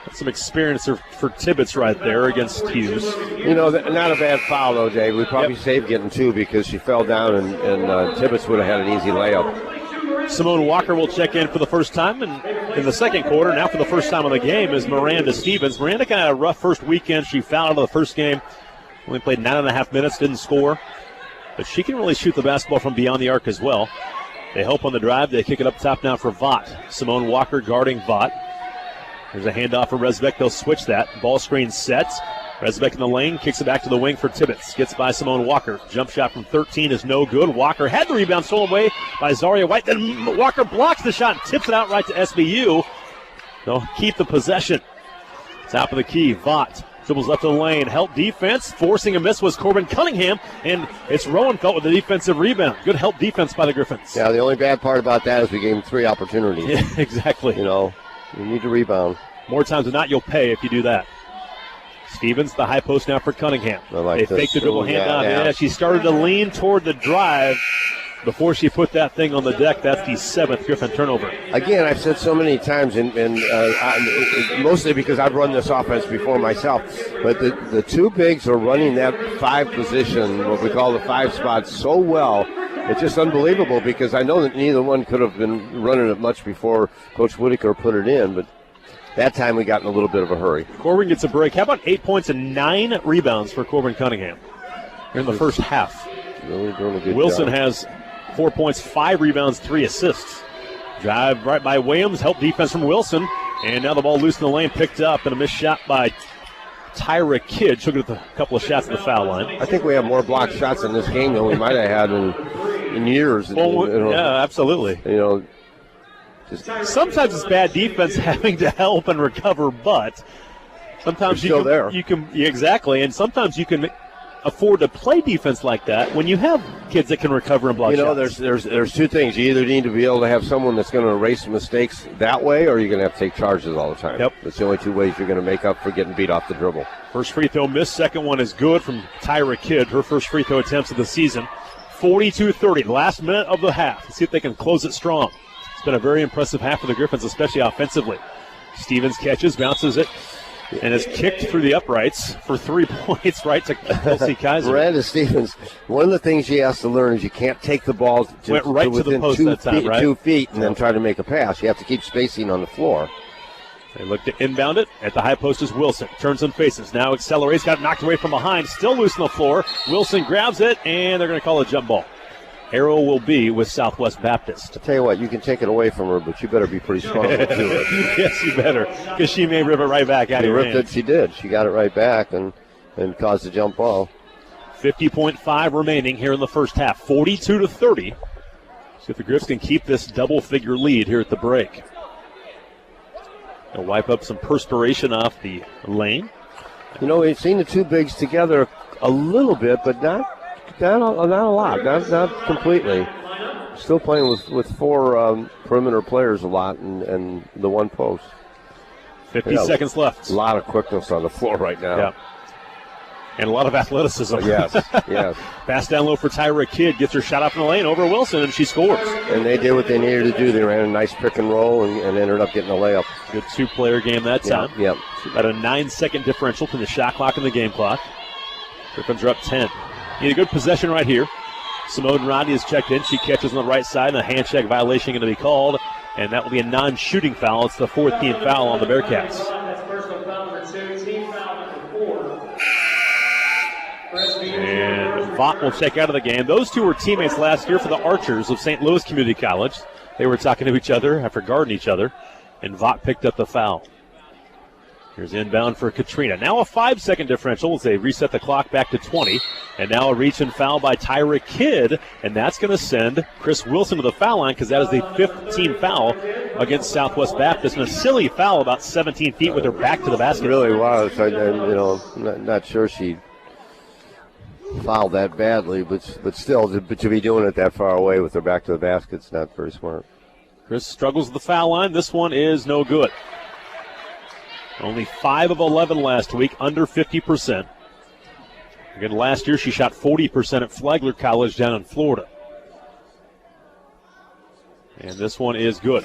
That's some experience for Tibbetts right there against Hughes. You know, not a bad foul, though, Dave. We probably saved getting 2 because she fell down and Tibbetts would have had an easy layup. Simone Walker will check in for the first time in the second quarter. Now for the first time in the game is Miranda Stevens. Miranda kind of had a rough first weekend. She fouled out of the first game. Only played 9.5 minutes, didn't score. But she can really shoot the basketball from beyond the arc as well. They help on the drive. They kick it up top now for Vaught. Simone Walker guarding Vaught. There's a handoff for Resbeck. They'll switch that. Ball screen sets. Resbeck in the lane. Kicks it back to the wing for Tibbetts. Gets by Simone Walker. Jump shot from 13 is no good. Walker had the rebound stolen away by Zaria White. Then Walker blocks the shot and tips it out right to SBU. They'll keep the possession. Top of the key. Vaught. Dribbles left of the lane. Help defense. Forcing a miss was Corbin Cunningham. And it's Roenfeld with the defensive rebound. Good help defense by the Griffons. Yeah, the only bad part about that is we gave them 3 opportunities. Yeah, exactly. You know, you need to rebound. More times than not, you'll pay if you do that. Stevens, the high post now for Cunningham. They fake the dribble handoff. Yeah, she started to lean toward the drive before she put that thing on the deck. That's the 7th Griffon turnover. Again, I've said so many times, and mostly because I've run this offense before myself, but the 2 bigs are running that 5 position, what we call the 5 spot, so well. It's just unbelievable because I know that neither one could have been running it much before Coach Whitaker put it in, but that time we got in a little bit of a hurry. Corbin gets a break. How about 8 points and 9 rebounds for Corbin Cunningham here in the first half? Really doing a good Wilson job. has 4 points, 5 rebounds, 3 assists. Drive right by Williams, help defense from Wilson, and now the ball loose in the lane, picked up, and a missed shot by Tyra Kidd. She'll get a couple of shots at the foul line. I think we have more blocked shots in this game than we might have had in years. Well, yeah, absolutely. You know, sometimes it's bad defense having to help and recover, but Sometimes there. You can exactly, and sometimes you can afford to play defense like that when you have kids that can recover and block shots. There's two things. You either need to be able to have someone that's going to erase mistakes that way, or you're going to have to take charges all the time. Yep. That's the only two ways you're going to make up for getting beat off the dribble. First free throw missed. Second one is good from Tyra Kidd. Her first free throw attempts of the season. 42-30, the last minute of the half. Let's see if they can close it strong. It's been a very impressive half for the Griffons, especially offensively. Stevens catches, bounces it, and is kicked through the uprights for 3 points right to Kelsey Kaiser. Miranda Stevens, one of the things she has to learn is you can't take the ball to within the post 2 feet and then try to make a pass. You have to keep spacing on the floor. They look to inbound it. At the high post is Wilson. Turns and faces. Now accelerates. Got knocked away from behind. Still loose on the floor. Wilson grabs it, and they're going to call a jump ball. Arrow will be with Southwest Baptist. I'll tell you what, you can take it away from her, but you better be pretty strong to do it. Yes, you better, because she may rip it right back out of your hands. She did. She got it right back and caused a jump ball. 50.5 remaining here in the first half. 42-30. See if the Griffs can keep this double-figure lead here at the break. They'll wipe up some perspiration off the lane. You know, we've seen the two bigs together a little bit, but not a lot. Not completely. Still playing with four perimeter players a lot and the one post. 50 seconds left. A lot of quickness on the floor right now. Yeah. And a lot of athleticism. Yes. Pass down low for Tyra Kidd. Gets her shot up in the lane over Wilson, and she scores. And they did what they needed to do. They ran a nice pick and roll and ended up getting a layup. Good two-player game that time. Yep. About a 9-second differential between the shot clock and the game clock. Griffons are up 10. Need a good possession right here. Simone Rodney is checked in. She catches on the right side, and a hand check violation going to be called, and that will be a non-shooting foul. It's the fourth team foul on the Bearcats. And Vaught will check out of the game. Those two were teammates last year for the Archers of St. Louis Community College. They were talking to each other after guarding each other, and Vaught picked up the foul. Here's inbound for Katrina. Now a 5-second differential as they reset the clock back to 20. And now a reach and foul by Tyra Kidd, and that's going to send Chris Wilson to the foul line because that is the fifth team foul against Southwest Baptist. And a silly foul about 17 feet with her back to the basket. It really was. I'm not sure she fouled that badly, but still, to be doing it that far away with her back to the basket's not very smart. Chris struggles with the foul line. This one is no good. Only 5 of 11 last week, under 50%. Again, last year she shot 40% at Flagler College down in Florida. And this one is good.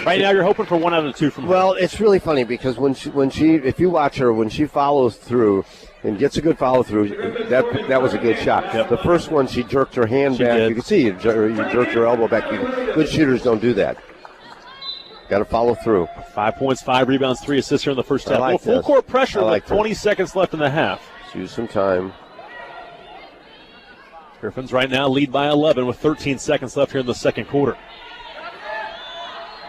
Right now you're hoping for 1 out of 2 from her. Well, it's really funny because when she if you watch her, when she follows through and gets a good follow through, that was a good shot. Yep. The first one, she jerked her hand back. Did. You can see you jerked your elbow back. Good shooters don't do that. Got to follow through. 5 points, 5 rebounds, 3 assists here in the first half. Like full court pressure with 20 seconds left in the half. Let's use some time. Griffons right now lead by 11 with 13 seconds left here in the second quarter.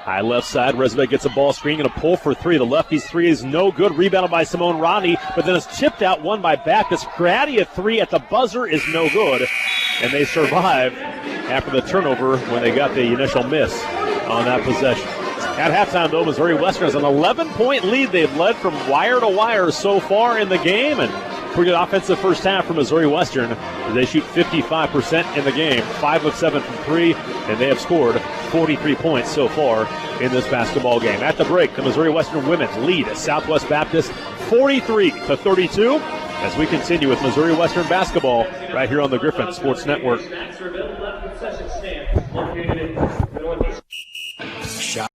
High left side, Resnick gets a ball screen, going to pull for 3. The lefty's 3 is no good. Rebounded by Simone Rodney, but then it's chipped out, won by Baptist. Grady a 3 at the buzzer is no good, and they survive after the turnover when they got the initial miss on that possession. At halftime, though, Missouri Western has an 11-point lead. They've led from wire to wire so far in the game, and pretty good offensive first half for Missouri Western. They shoot 55% in the game, 5 of 7 from 3, and they have scored 43 points so far in this basketball game. At the break, the Missouri Western women lead at Southwest Baptist 43-32 as we continue with Missouri Western basketball right here on the Griffon Sports Network. Shot.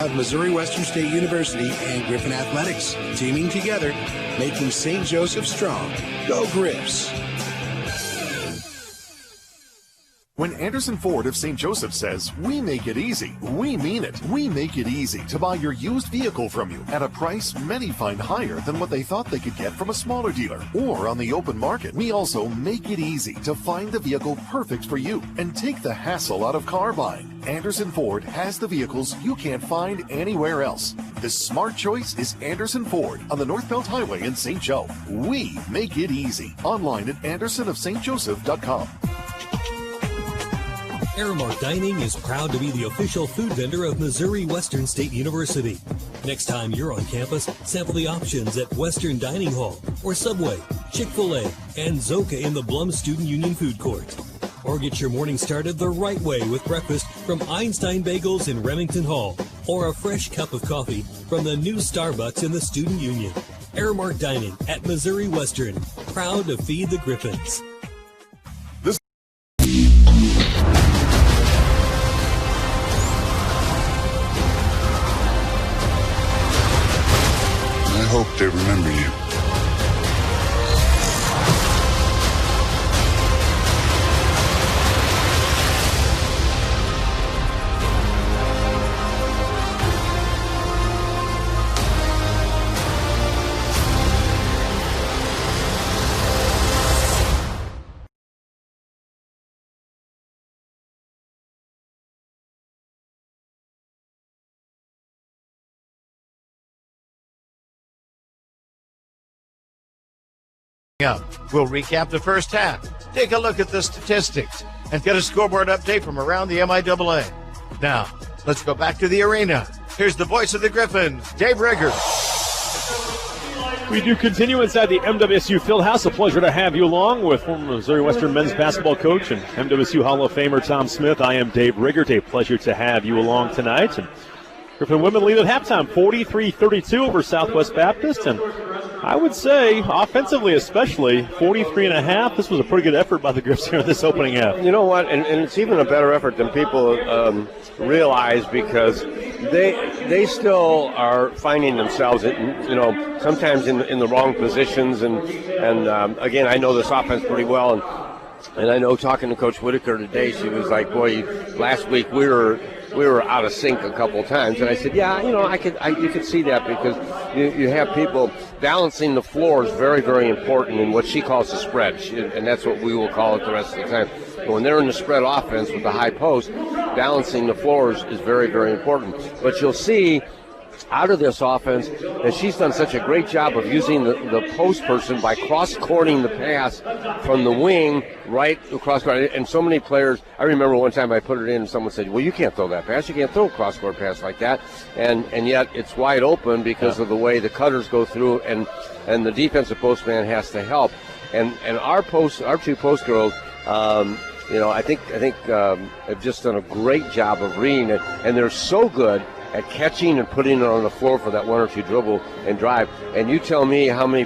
Of Missouri Western State University and Griffon Athletics, teaming together, making St. Joseph strong. Go Griffs! When Anderson Ford of St. Joseph says, we make it easy, we mean it. We make it easy to buy your used vehicle from you at a price many find higher than what they thought they could get from a smaller dealer or on the open market. We also make it easy to find the vehicle perfect for you and take the hassle out of car buying. Anderson Ford has the vehicles you can't find anywhere else. The smart choice is Anderson Ford on the North Belt Highway in St. Joe. We make it easy. Online at andersonofstjoseph.com. Aramark Dining is proud to be the official food vendor of Missouri Western State University. Next time you're on campus, sample the options at Western Dining Hall or Subway, Chick-fil-A, and Zoka in the Blum Student Union Food Court. Or get your morning started the right way with breakfast from Einstein Bagels in Remington Hall, or a fresh cup of coffee from the new Starbucks in the Student Union. Aramark Dining at Missouri Western, proud to feed the Griffons. I hope they remember you. We'll recap the first half, take a look at the statistics, and get a scoreboard update from around the MIAA. Now, let's go back to the arena. Here's the voice of the Griffons, Dave Rigger. We do continue inside the MWSU Fieldhouse. A pleasure to have you along with former Missouri Western men's basketball coach and MWSU Hall of Famer Tom Smith. I am Dave Rigger. A pleasure to have you along tonight. And Griffon women lead at halftime, 43-32 over Southwest Baptist. And I would say, offensively especially, 43.5. This was a pretty good effort by the Griffs here in this opening half. You know what? And it's even a better effort than people realize, because they still are finding themselves, sometimes in the wrong positions. And again, I know this offense pretty well. And I know, talking to Coach Whitaker today, she was like, boy, last week we were out of sync a couple times. And I said, yeah, you could see that, because you have people balancing the floor is very, very important in what she calls the spread, and that's what we will call it the rest of the time. But when they're in the spread offense with the high post, balancing the floors is very, very important. But you'll see out of this offense that she's done such a great job of using the post person by cross-courting the pass from the wing right across court. And so many players, I remember one time I put it in and someone said, well, you can't throw that pass. You can't throw a cross-court pass like that. And yet it's wide open because of the way the cutters go through, and the defensive postman has to help. And our two post girls, I think have just done a great job of reading it, and they're so good at catching and putting it on the floor for that one or two dribble and drive. And you tell me how many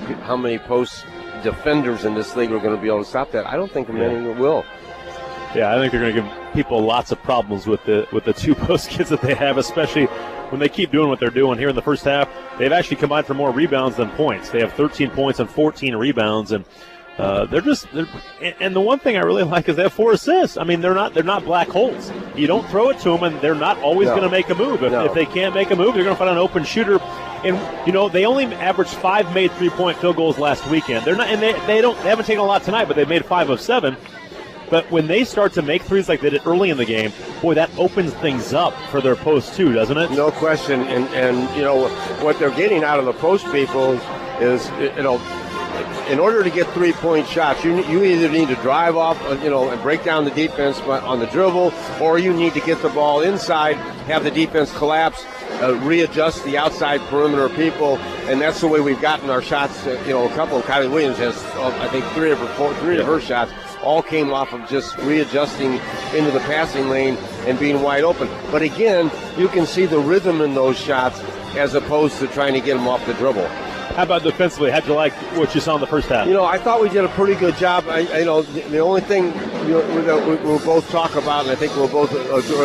post defenders in this league are going to be able to stop that. I don't think many will. Yeah, I think they're going to give people lots of problems with the two post kids that they have, especially when they keep doing what they're doing here in the first half. They've actually combined for more rebounds than points. They have 13 points and 14 rebounds, and and the one thing I really like is they have 4 assists. I mean, they're not black holes. You don't throw it to them, and they're not always going to make a move. If they can't make a move, they're going to find an open shooter. And they only averaged 5 made 3-point field goals last weekend. They're not, and they haven't taken a lot tonight, but they've made 5 of 7. But when they start to make threes like they did early in the game, boy, that opens things up for their post too, doesn't it? No question. And what they're getting out of the post people is in order to get 3-point shots, you either need to drive off, and break down the defense on the dribble, or you need to get the ball inside, have the defense collapse, readjust the outside perimeter people, and that's the way we've gotten our shots. A couple of Kylie Williams has, I think, three of her shots all came off of just readjusting into the passing lane and being wide open. But again, you can see the rhythm in those shots as opposed to trying to get them off the dribble. How about defensively? How'd you like what you saw in the first half? I thought we did a pretty good job. The only thing we'll both talk about, and I think we're both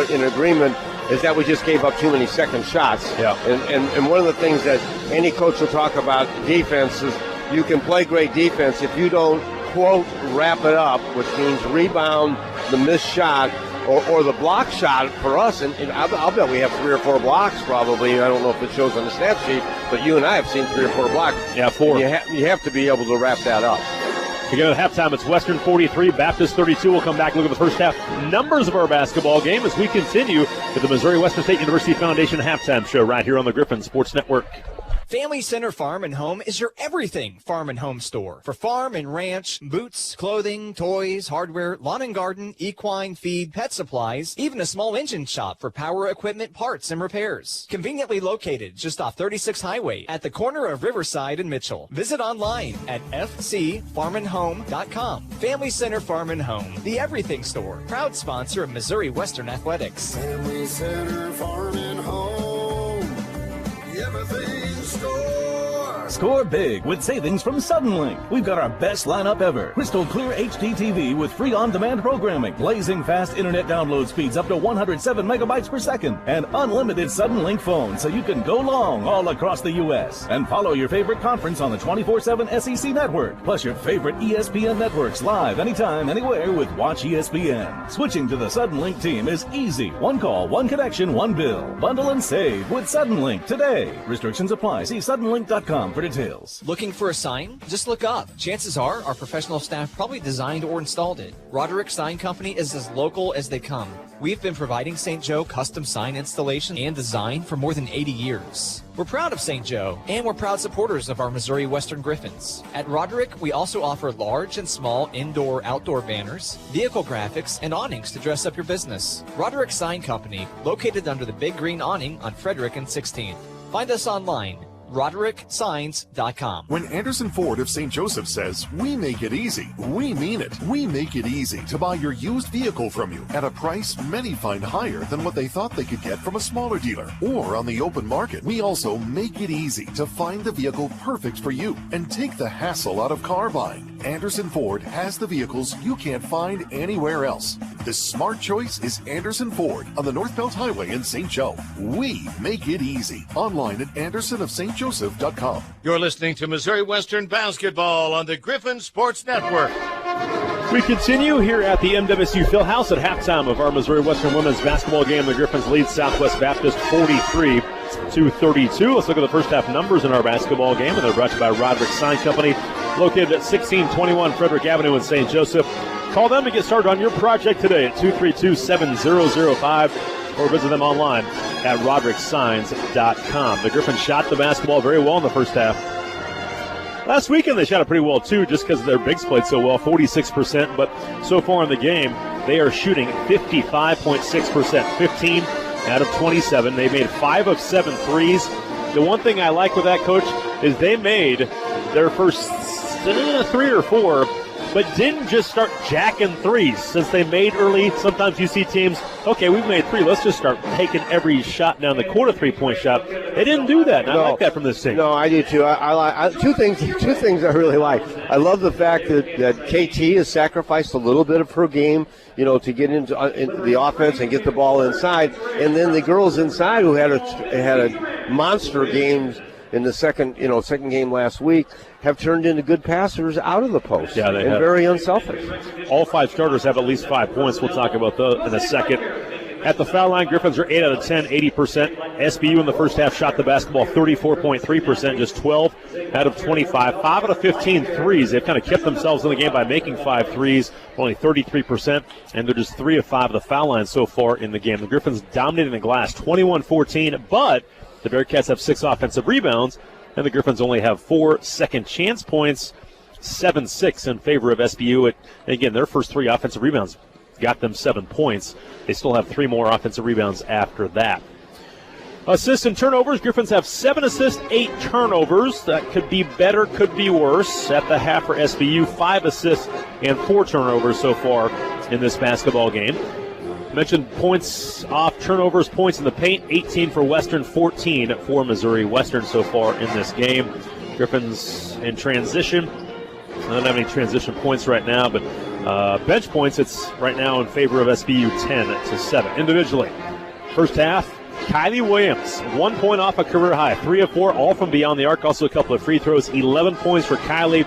in agreement, is that we just gave up too many second shots. Yeah. And one of the things that any coach will talk about defense is you can play great defense if you don't, quote, wrap it up, which means rebound, the missed shot or the block shot for us, and I'll bet we have 3 or 4 blocks probably. I don't know if it shows on the stat sheet, but you and I have seen 3 or 4 blocks. Yeah, 4. You have to be able to wrap that up. Together at halftime, it's Western 43, Baptist 32. We'll come back and look at the first half numbers of our basketball game as we continue with the Missouri Western State University Foundation halftime show right here on the Griffon Sports Network. Family Center Farm and Home is your everything farm and home store. For farm and ranch, boots, clothing, toys, hardware, lawn and garden, equine, feed, pet supplies, even a small engine shop for power equipment parts and repairs. Conveniently located just off 36 Highway at the corner of Riverside and Mitchell. Visit online at fcfarmandhome.com. Family Center Farm and Home, the everything store. Proud sponsor of Missouri Western Athletics. Family Center Farm and Home, the everything store. Score big with savings from Suddenlink. We've got our best lineup ever. Crystal clear HD TV with free on-demand programming, blazing fast internet download speeds up to 107 megabytes per second, and unlimited Suddenlink phones so you can go long all across the U.S. and follow your favorite conference on the 24/7 SEC network, plus your favorite ESPN networks live anytime, anywhere with Watch ESPN. Switching to the Suddenlink team is easy. One call, one connection, one bill. Bundle and save with Suddenlink today. Restrictions apply. See suddenlink.com for details. Looking for a sign? Just look up. Chances are our professional staff probably designed or installed it. Roderick Sign Company is as local as they come. We've been providing St. Joe custom sign installation and design for more than 80 years. We're proud of St. Joe, and we're proud supporters of our Missouri Western Griffons. At Roderick, we also offer large and small indoor-outdoor banners, vehicle graphics, and awnings to dress up your business. Roderick Sign Company, located under the big green awning on Frederick and 16th. Find us online, RoderickSigns.com. When Anderson Ford of St. Joseph says, we make it easy, we mean it. We make it easy to buy your used vehicle from you at a price many find higher than what they thought they could get from a smaller dealer or on the open market. We also make it easy to find the vehicle perfect for you and take the hassle out of car buying. Anderson Ford has the vehicles you can't find anywhere else. The smart choice is Anderson Ford on the North Belt Highway in St. Joe. We make it easy. Online at AndersonofStJoseph.com. You're listening to Missouri Western Basketball on the Griffon Sports Network. We continue here at the MWSU Fieldhouse at halftime of our Missouri Western women's basketball game. The Griffons lead Southwest Baptist 43-32. Let's look at the first half numbers in our basketball game, and they're brought to you by Roderick Sign Company, located at 1621 Frederick Avenue in St. Joseph. Call them to get started on your project today at 232-7005 or visit them online at rodericksigns.com. The Griffons shot the basketball very well in the first half. Last weekend they shot it pretty well too, just because their bigs played so well, 46%. But so far in the game, they are shooting 55.6%, 15 out of 27. They made 5 of 7 threes. The one thing I like with that, Coach, is they made their first 3 or 4, but didn't just start jacking threes since they made early. Sometimes you see teams, okay, we've made 3, let's just start taking every shot down the court, a three-point shot. They didn't do that, and I like that from this team. No, I do too. I like two things I really like. I love the fact that KT has sacrificed a little bit of her game, to get into the offense and get the ball inside, and then the girls inside who had a monster game in the second game last week have turned into good passers out of the post. Yeah, they and have. Very unselfish. All 5 starters have at least 5 points. We'll talk about that in a second. At the foul line, Griffons are 8 out of 10, 80%. SBU in the first half shot the basketball 34.3%, just 12 out of 25. 5 out of 15 threes. They've kind of kept themselves in the game by making 5 threes, only 33%, and they're just 3 of 5 of the foul line so far in the game. The Griffons dominating the glass, 21-14, but the Bearcats have 6 offensive rebounds, and the Griffons only have 4 second chance points, 7-6 in favor of SBU. And again, their first 3 offensive rebounds got them 7 points. They still have 3 more offensive rebounds after that. Assists and turnovers. Griffons have 7 assists, 8 turnovers. That could be better, could be worse. At the half for SBU, 5 assists and 4 turnovers so far in this basketball game. Mentioned points off turnovers, points in the paint, 18 for Western, 14 for Missouri Western so far in this game. Griffons in transition. I don't have any transition points right now, but bench points, it's right now in favor of SBU 10-7 individually. First half, Kylie Williams, 1 point off a career high, 3 of 4, all from beyond the arc, also a couple of free throws, 11 points for Kylie.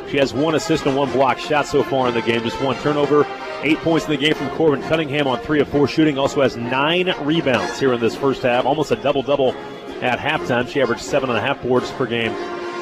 She has 1 assist and 1 block shot so far in the game, just 1 turnover. 8 points in the game from Corbin Cunningham on 3 of 4 shooting. Also has 9 rebounds here in this first half. Almost a double-double at halftime. She averaged 7.5 boards per game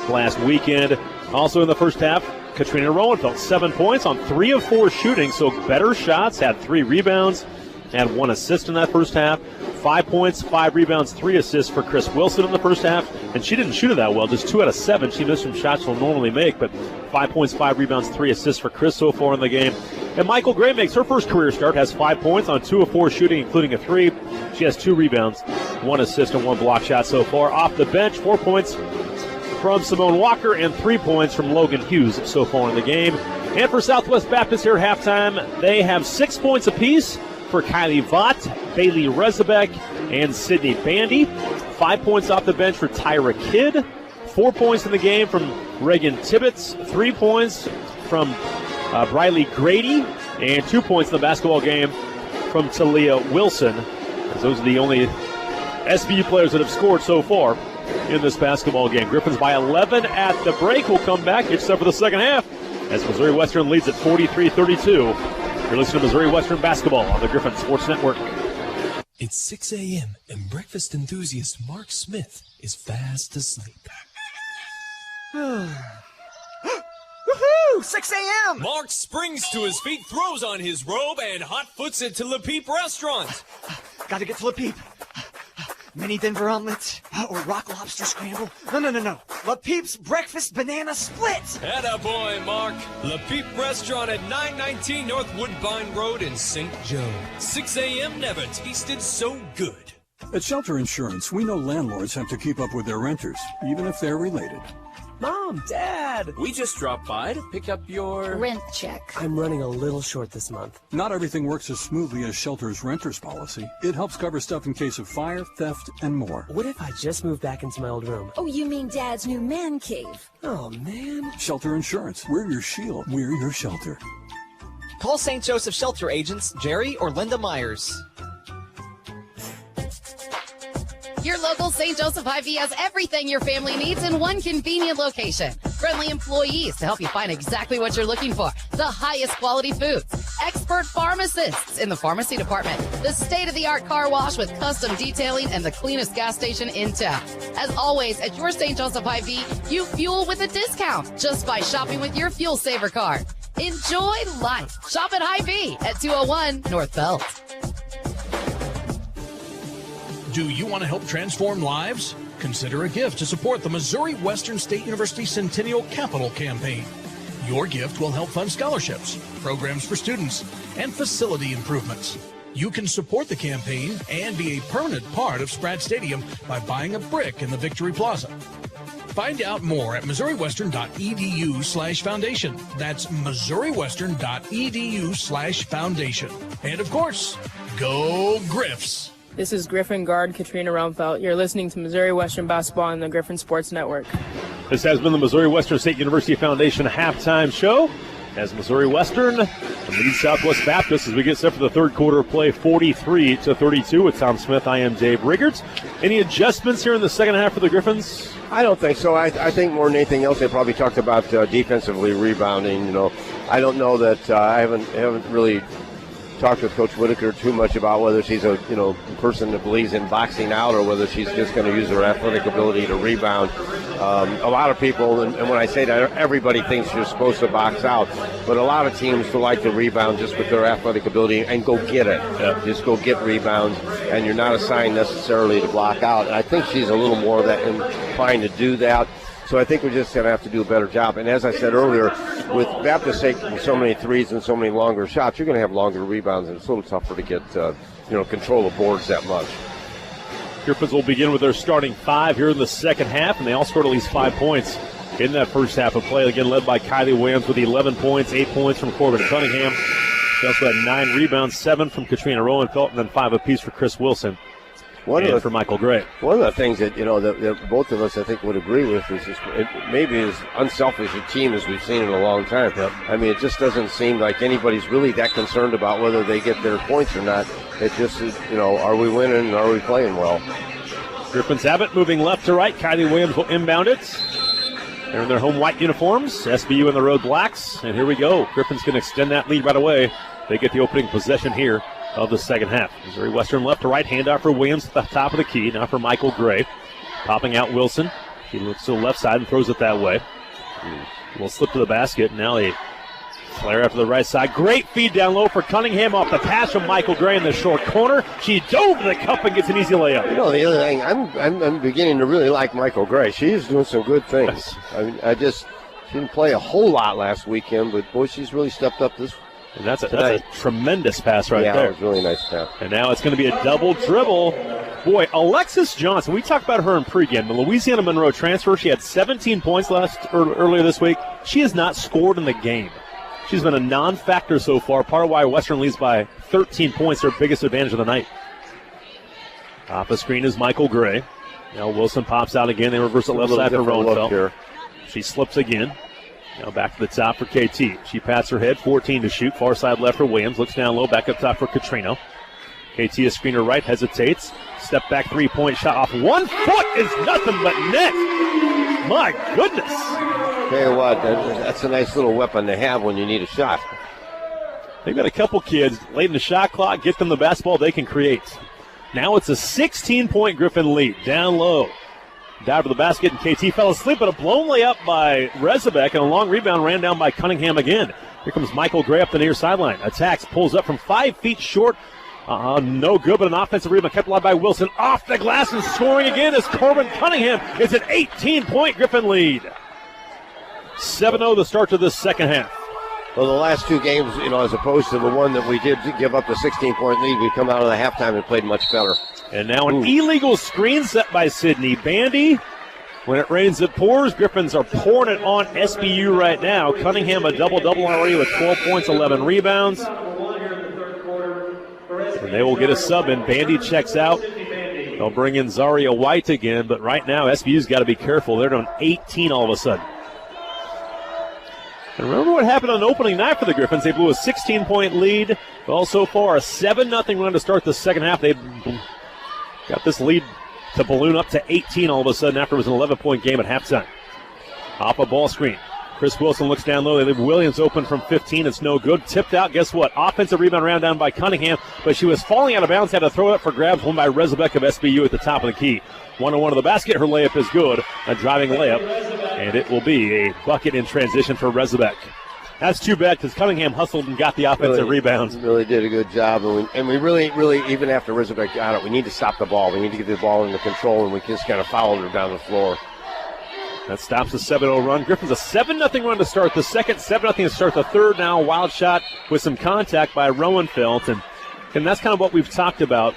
last weekend. Also in the first half, Katrina Roenfeld, 7 points on 3 of 4 shooting, so better shots, had 3 rebounds, had 1 assist in that first half. 5 points, 5 rebounds, 3 assists for Chris Wilson in the first half, and she didn't shoot it that well, just 2 out of 7. She missed some shots she'll normally make, but 5 points, 5 rebounds, 3 assists for Chris so far in the game. And Michael Gray makes her first career start, has 5 points on 2 of 4 shooting, including a 3. She has 2 rebounds, 1 assist, and 1 block shot so far. Off the bench, 4 points from Simone Walker and 3 points from Logan Hughes so far in the game. And for Southwest Baptist here at halftime, they have 6 points apiece for Kylie Vaught, Bailey Rezebek, and Sydney Bandy. 5 points off the bench for Tyra Kidd. 4 points in the game from Reagan Tibbetts. 3 points from Briley Grady. And 2 points in the basketball game from Talia Wilson. As those are the only SBU players that have scored so far in this basketball game. Griffons by 11 at the break. We'll come back except for the second half as Missouri Western leads at 43-32. You're listening to Missouri Western basketball on the Griffon Sports Network. It's 6 a.m. and breakfast enthusiast Mark Smith is fast asleep. Woohoo! 6 a.m. Mark springs to his feet, throws on his robe, and hot-foots it to Le Peep Restaurant. Gotta get to Le Peep. Mini Denver omelets or rock lobster scramble. No. Le Peep's breakfast banana split. Attaboy, Mark. Le Peep Restaurant at 919 North Woodbine Road in St. Joe. 6 a.m. never tasted so good. At Shelter Insurance, we know landlords have to keep up with their renters, even if they're related. Mom, Dad, we just dropped by to pick up your rent check. I'm running a little short this month. Not everything works as smoothly as Shelter's renter's policy. It helps cover stuff in case of fire, theft, and more. What if I just moved back into my old room? Oh, you mean Dad's new man cave? Oh, man. Shelter Insurance. We're your shield. We're your shelter. Call St. Joseph Shelter agents Jerry or Linda Myers. Your local St. Joseph Hy-Vee has everything your family needs in one convenient location. Friendly employees to help you find exactly what you're looking for. The highest quality foods. Expert pharmacists in the pharmacy department. The state-of-the-art car wash with custom detailing and the cleanest gas station in town. As always, at your St. Joseph Hy-Vee, you fuel with a discount just by shopping with your Fuel Saver card. Enjoy life. Shop at Hy-Vee at 201 North Belt. Do you want to help transform lives? Consider a gift to support the Missouri Western State University Centennial Capital Campaign. Your gift will help fund scholarships, programs for students, and facility improvements. You can support the campaign and be a permanent part of Spratt Stadium by buying a brick in the Victory Plaza. Find out more at missouriwestern.edu/foundation. That's missouriwestern.edu/foundation. And of course, go Griffs! This is Griffon guard Katrina Roenfeld. You're listening to Missouri Western Basketball on the Griffon Sports Network. This has been the Missouri Western State University Foundation halftime show as Missouri Western leads Southwest Baptist as we get set for the third quarter of play, 43-32 with Tom Smith. I am Dave Riggert. Any adjustments here in the second half for the Griffons? I don't think so. I think more than anything else, they probably talked about defensively rebounding. You know, I don't know that I haven't really talked with Coach Whitaker too much about whether she's a person that believes in boxing out or whether she's just going to use her athletic ability to rebound. A lot of people, and when I say that, everybody thinks you're supposed to box out, but a lot of teams will like to rebound just with their athletic ability and go get it. Just go get rebounds, and you're not assigned necessarily to block out. And I think she's a little more that inclined to do that. So I think we're just going to have to do a better job. And as I said earlier, with Baptist taking so many threes and so many longer shots, you're going to have longer rebounds, and it's a little tougher to get control of boards that much. Griffons will begin with their starting 5 here in the second half, and they all scored at least 5 points in that first half of play. Again, led by Kylie Williams with 11 points, 8 points from Corbin Cunningham. She also had 9 rebounds, 7 from Katrina Roenfeld, and then 5 apiece for Chris Wilson. For Michael Gray. One of the things that that both of us I think would agree with is just maybe as unselfish a team as we've seen in a long time. Yep. I mean, it just doesn't seem like anybody's really that concerned about whether they get their points or not. It just is, are we winning? Are we playing well? Griffons have it, moving left to right. Kylie Williams will inbound it. They're in their home white uniforms. SBU in the road blacks. And here we go. Griffons can extend that lead right away they get the opening possession here of the second half. Missouri Western left to right, handoff for Williams at the top of the key. Now for Michael Gray. Popping out Wilson. He looks to the left side and throws it that way. Will slip to the basket. Now a flare after the right side. Great feed down low for Cunningham off the pass from Michael Gray in the short corner. She dove to the cup and gets an easy layup. You know, the other thing, I'm beginning to really like Michael Gray. She's doing some good things. I mean, she didn't play a whole lot last weekend, but boy, she's really stepped up this. And that's a tremendous pass right there. Yeah, it was a really nice pass. And now it's going to be a double dribble. Boy, Alexis Johnson, we talked about her in pregame. The Louisiana Monroe transfer, she had 17 points earlier this week. She has not scored in the game. She's been a non-factor so far, part of why Western leads by 13 points, their biggest advantage of the night. Off the screen is Michael Gray. Now Wilson pops out again. They reverse it left side for Roenfeld. She slips again. Now back to the top for KT. She pats her head, 14 to shoot. Far side left for Williams. Looks down low, back up top for Catrino. KT, a screener right, hesitates. Step back three-point shot off 1 foot is nothing but net. My goodness. Tell you what, that's a nice little weapon to have when you need a shot. They've got a couple kids late in the shot clock. Get them the basketball they can create. Now it's a 16-point Griffon lead. Down low. Down to the basket, and KT fell asleep, but a blown layup by Rezabek, and a long rebound ran down by Cunningham again. Here comes Michael Gray up the near sideline. Attacks, pulls up from 5 feet short. No good, but an offensive rebound kept alive by Wilson. Off the glass and scoring again is Corbin Cunningham. It's an 18-point Griffon lead. 7-0 the start to this second half. Well, the last two games, as opposed to the one that we did give up the 16-point lead, we come out of the halftime and played much better. And now an illegal screen set by Sydney Bandy. When it rains, it pours. Griffons are pouring it on SBU right now. Cunningham a double-double already with 12 points, 11 rebounds. And they will get a sub in. Bandy checks out. They'll bring in Zaria White again, but right now SBU's got to be careful. They're down 18 all of a sudden. And remember what happened on opening night for the Griffons. They blew a 16-point lead. Well, so far, a 7-0 run to start the second half. They got this lead to balloon up to 18 all of a sudden after it was an 11-point game at halftime. Off a ball screen. Chris Wilson looks down low. They leave Williams open from 15. It's no good. Tipped out. Guess what? Offensive rebound ran down by Cunningham, but she was falling out of bounds. Had to throw it up for grabs. Won by Rezabek of SBU at the top of the key. 1-on-1 to the basket. Her layup is good. A driving layup. And it will be a bucket in transition for Rezabek. That's too bad because Cunningham hustled and got the offensive rebounds. Really did a good job. And we really, even after Rezabek got it, we need to stop the ball. We need to get the ball into control, and we just kind of fouled her down the floor. That stops the 7-0 run. Griffins a 7-0 run to start the second, 7-0 to start the third. Now a wild shot with some contact by Roenfeld. And that's kind of what we've talked about.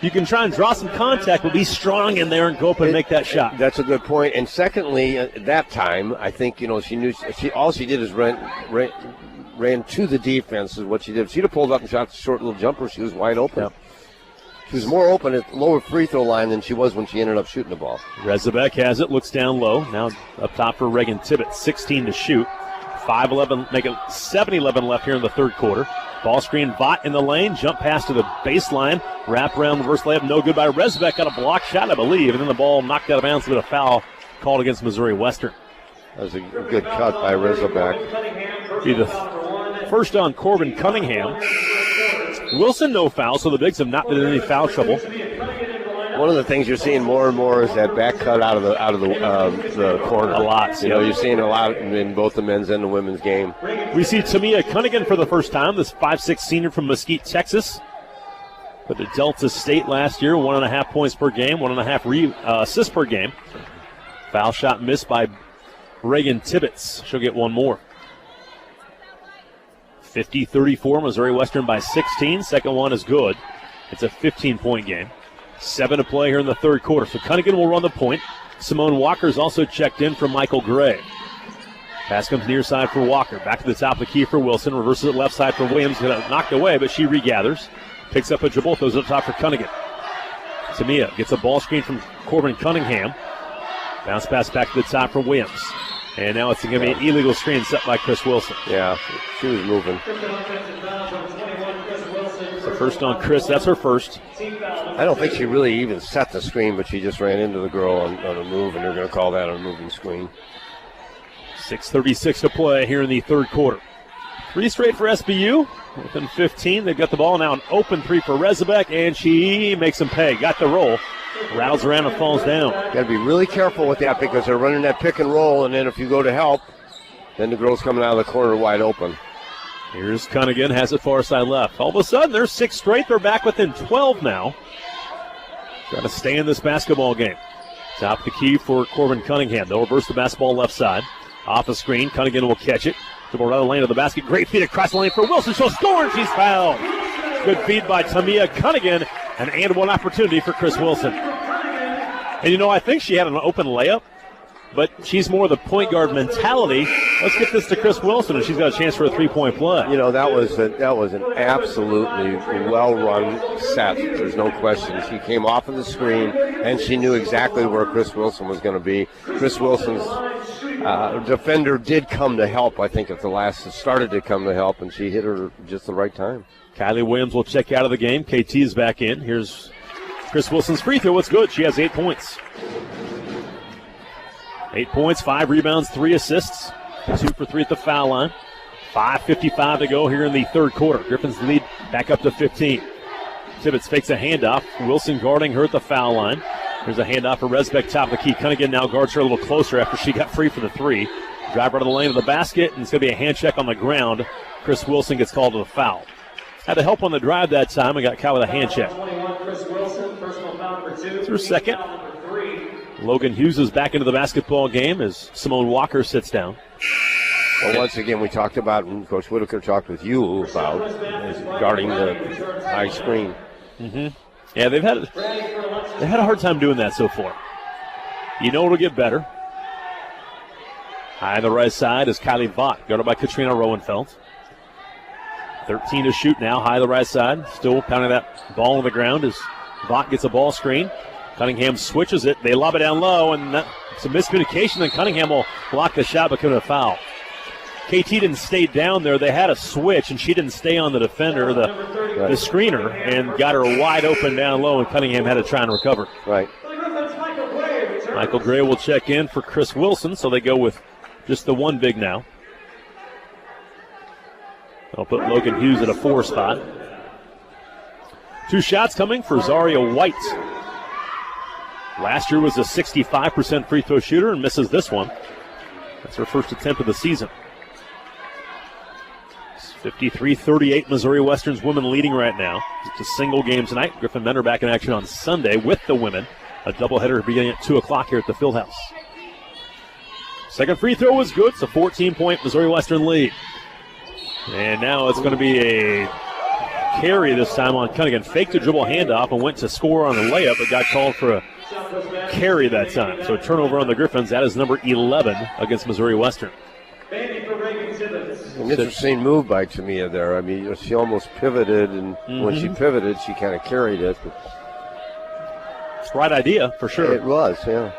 You can try and draw some contact, but be strong in there and go up and make that shot. That's a good point. And secondly, at that time, I think, she knew all she did is ran to the defense is what she did. If she'd have pulled up and shot the short little jumper, she was wide open. Yep. She was more open at the lower free throw line than she was when she ended up shooting the ball. Rezabek has it, looks down low. Now up top for Reagan Tibbett, 16 to shoot. 5-11, make it 7-11 left here in the third quarter. Ball screen, Vaught in the lane, jump pass to the baseline, wrap around reverse layup, no good by Rezabek. Got a block shot, I believe, and then the ball knocked out of bounds with a foul called against Missouri Western. That was a good cut by Rezabek. Be the first on Corbin Cunningham. Wilson, no foul, so the Bigs have not been in any foul trouble. One of the things you're seeing more and more is that back cut out of the corner. A lot. You're seeing a lot in both the men's and the women's game. We see Tamia Cunningham for the first time, this 5'6" senior from Mesquite, Texas. But the Delta State last year, 1.5 points per game, 1.5 assists per game. Foul shot missed by Reagan Tibbetts. She'll get one more. 50-34, Missouri Western by 16. Second one is good. It's a 15-point game. 7 to play here in the third quarter. So Cunningham will run the point. Simone Walker's also checked in from Michael Gray. Pass comes near side for Walker. Back to the top of the key for Wilson. Reverses it left side for Williams. Knocked away, but she regathers. Picks up a dribble. Throws it up top for Cunningham. Tamia gets a ball screen from Corbin Cunningham. Bounce pass back to the top for Williams. And now it's going to be an illegal screen set by Chris Wilson. Yeah, she was moving. So first on Chris, that's her first. I don't think she really even set the screen, but she just ran into the girl on a move, and they're going to call that a moving screen. 6:36 to play here in the third quarter. 3 straight for SBU. Within 15, they've got the ball now. An open 3 for Rezabek, and she makes him pay. Got the roll. Rattles around and falls down. Got to be really careful with that because they're running that pick and roll, and then if you go to help, then the girl's coming out of the corner wide open. Here's Cunningham, has it far side left. All of a sudden, there's 6 straight. They're back within 12 now. Trying to stay in this basketball game. Top of the key for Corbin Cunningham. They'll reverse the basketball left side. Off the screen, Cunningham will catch it. Dribble right of the lane of the basket. Great feed across the lane for Wilson. She'll score, and she's fouled. Good feed by Tamia Cunningham, and one opportunity for Chris Wilson. And, I think she had an open layup, but she's more the point guard mentality. Let's get this to Chris Wilson, and she's got a chance for a 3-point play. That was an absolutely well-run set. There's no question. She came off of the screen, and she knew exactly where Chris Wilson was going to be. Chris Wilson's defender did come to help, I think, at the last. Started to come to help, and she hit her just the right time. Kylie Williams will check out of the game. KT is back in. Here's Chris Wilson's free throw. It's good. She has 8 points. 8 points, 5 rebounds, 3 assists. 2 for 3 at the foul line. 5:55 to go here in the third quarter. Griffons lead back up to 15. Tibbetts fakes a handoff. Wilson guarding her at the foul line. Here's a handoff for Resbeck, top of the key. Cunningham now guards her a little closer after she got free for the 3. Drive out of the lane of the basket, and it's going to be a hand check on the ground. Chris Wilson gets called to the foul. Had to help on the drive that time and got caught with a hand check. It's her second. Logan Hughes is back into the basketball game as Simone Walker sits down. Well, once again, we talked about, and Coach Whitaker talked with you about, is guarding the high screen. Mm-hmm. Yeah, they've had a hard time doing that so far. It'll get better. High on the right side is Kylie Vaught, guarded by Katrina Rowenfeld. 13 to shoot now, high on the right side. Still pounding that ball on the ground as Vaught gets a ball screen. Cunningham switches it. They lob it down low, and it's a miscommunication. Then Cunningham will block the shot, but commit a foul. KT didn't stay down there. They had a switch, and she didn't stay on the defender, the screener, and got her wide open down low, and Cunningham had to try and recover. Right. Michael Gray will check in for Chris Wilson, so they go with just the one big now. They'll put Logan Hughes at a 4 spot. 2 shots coming for Zaria White. Last year was a 65% free throw shooter and misses this one. That's her first attempt of the season. 53-38, Missouri Western's women leading right now. It's a single game tonight. Griffon men are back in action on Sunday with the women. A doubleheader beginning at 2 o'clock here at the Fieldhouse. Second free throw was good. It's a 14-point Missouri Western lead. And now it's going to be a carry this time on Cunningham. Faked a dribble handoff and went to score on the layup, but got called for a carry that time. So a turnover on the Griffons. That is number 11 against Missouri Western. An interesting move by Tamia there. I mean, she almost pivoted, and when she pivoted, she kind of carried it. It's the right idea, for sure. It was, yeah.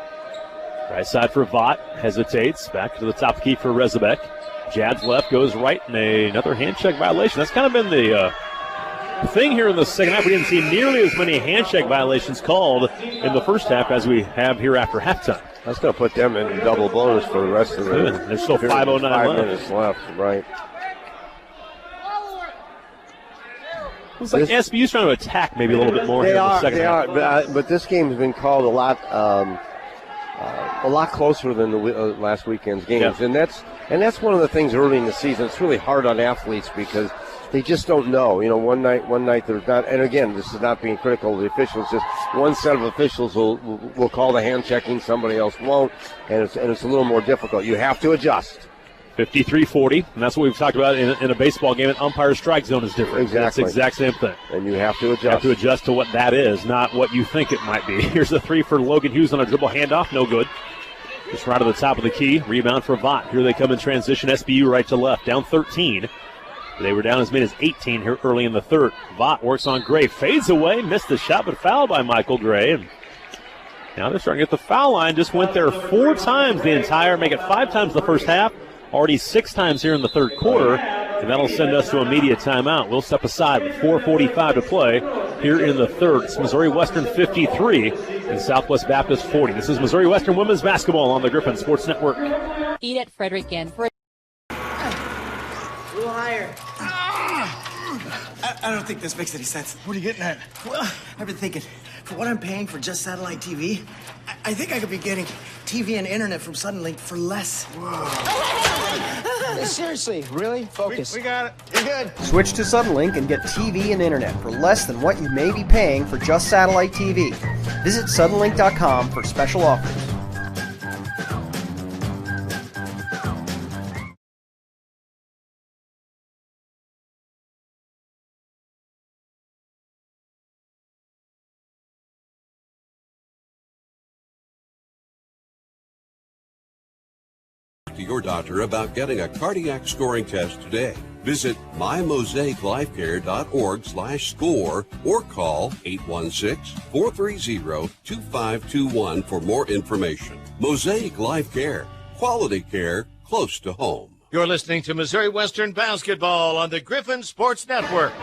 Right side for Vaught. Hesitates. Back to the top key for Rezabek. Jabs left, goes right, and another hand check violation. That's kind of been the thing here in the second half. We didn't see nearly as many hand check violations called in the first half as we have here after halftime. That's going to put them in double bonus for the rest of the game. There's still 5:09 left. 5 minutes left, right. It's like SBU's trying to attack maybe a little bit more here in the second half. But this game's been called a lot closer than the last weekend's games, and that's one of the things early in the season. It's really hard on athletes because they just don't know. One night there's not. And again, this is not being critical of the officials. Just one set of officials will call the hand checking, somebody else won't, and it's a little more difficult. You have to adjust. 53-40, and that's what we've talked about in a baseball game. An umpire strike zone is different. Exactly. That's the exact same thing. And you have to adjust. You have to adjust to what that is, not what you think it might be. Here's the 3 for Logan Hughes on a dribble handoff. No good. Just right to the top of the key. Rebound for Vaught. Here they come in transition. SBU right to left. Down 13. They were down as many as 18 here early in the third. Vaught works on Gray. Fades away. Missed the shot, but fouled by Michael Gray. And now they're starting to get the foul line. Just went there 4 times the entire. Make it 5 times the first half. Already 6 times here in the third quarter. And that'll send us to immediate timeout. We'll step aside with 4:45 to play here in the third. It's Missouri Western 53 and Southwest Baptist 40. This is Missouri Western women's basketball on the Griffon Sports Network. Eat at Frederick Inn for a little higher. here. I don't think this makes any sense. What are you getting at? Well, I've been thinking, for what I'm paying for just satellite TV, I think I could be getting TV and internet from Suddenlink for less. Hey, seriously, really? Focus. We got it. You're good. Switch to Suddenlink and get TV and internet for less than what you may be paying for just satellite TV. Visit suddenlink.com for special offers. To your doctor about getting a cardiac scoring test today. Visit mymosaiclifecare.org/score or call 816-430-2521 for more information. Mosaic Life Care, quality care close to home. You're listening to Missouri Western Basketball on the Griffon Sports Network.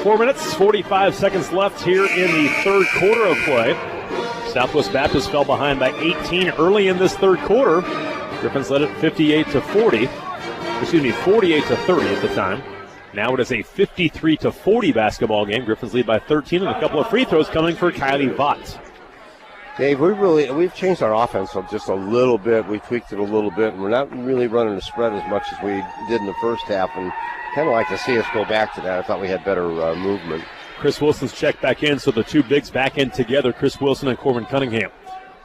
4 minutes, 45 seconds left here in the third quarter of play. Southwest Baptist fell behind by 18 early in this third quarter. Griffons led it 48-30 at the time. Now it is a 53-40 basketball game. Griffons lead by 13 and a couple of free throws coming for Kylie Vaught. Dave, we've changed our offense just a little bit. We tweaked it a little bit, and we're not really running the spread as much as we did in the first half, and kind of like to see us go back to that. I thought we had better movement. Chris Wilson's checked back in, so the two bigs back in together, Chris Wilson and Corbin Cunningham.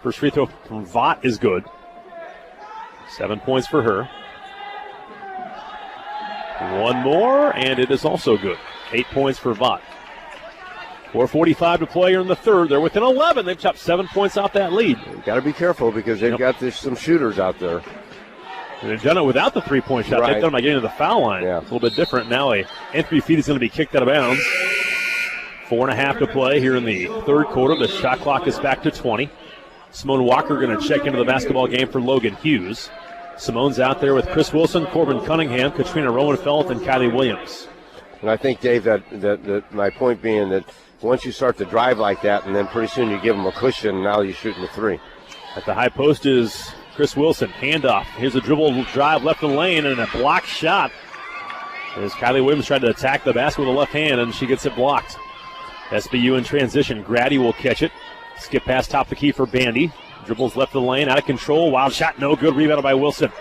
First free throw from Vaught is good. 7 points for her. One more, and it is also good. 8 points for Vaught. 4:45 to play here in the third. They're within 11. They've chopped 7 points off that lead. You've got to be careful because they've got some shooters out there. And they've done it without the three-point shot. Right. They've done it by getting to the foul line. Yeah. It's a little bit different. Now a entry feed is going to be kicked out of bounds. 4.5 to play here in the third quarter. The shot clock is back to 20. Simone Walker going to check into the basketball game for Logan Hughes. Simone's out there with Chris Wilson, Corbin Cunningham, Katrina Rowenfeld, and Kylie Williams. And I think, Dave, that my point being that once you start to drive like that, and then pretty soon you give them a cushion, now you're shooting the three. At the high post is Chris Wilson. Handoff. Here's a dribble drive left in the lane and a blocked shot. As Kylie Williams tried to attack the basket with the left hand, and she gets it blocked. SBU in transition. Grady will catch it. Skip past top the key for Bandy. Dribbles left of the lane, out of control. Wild shot, no good. Rebounded by Wilson.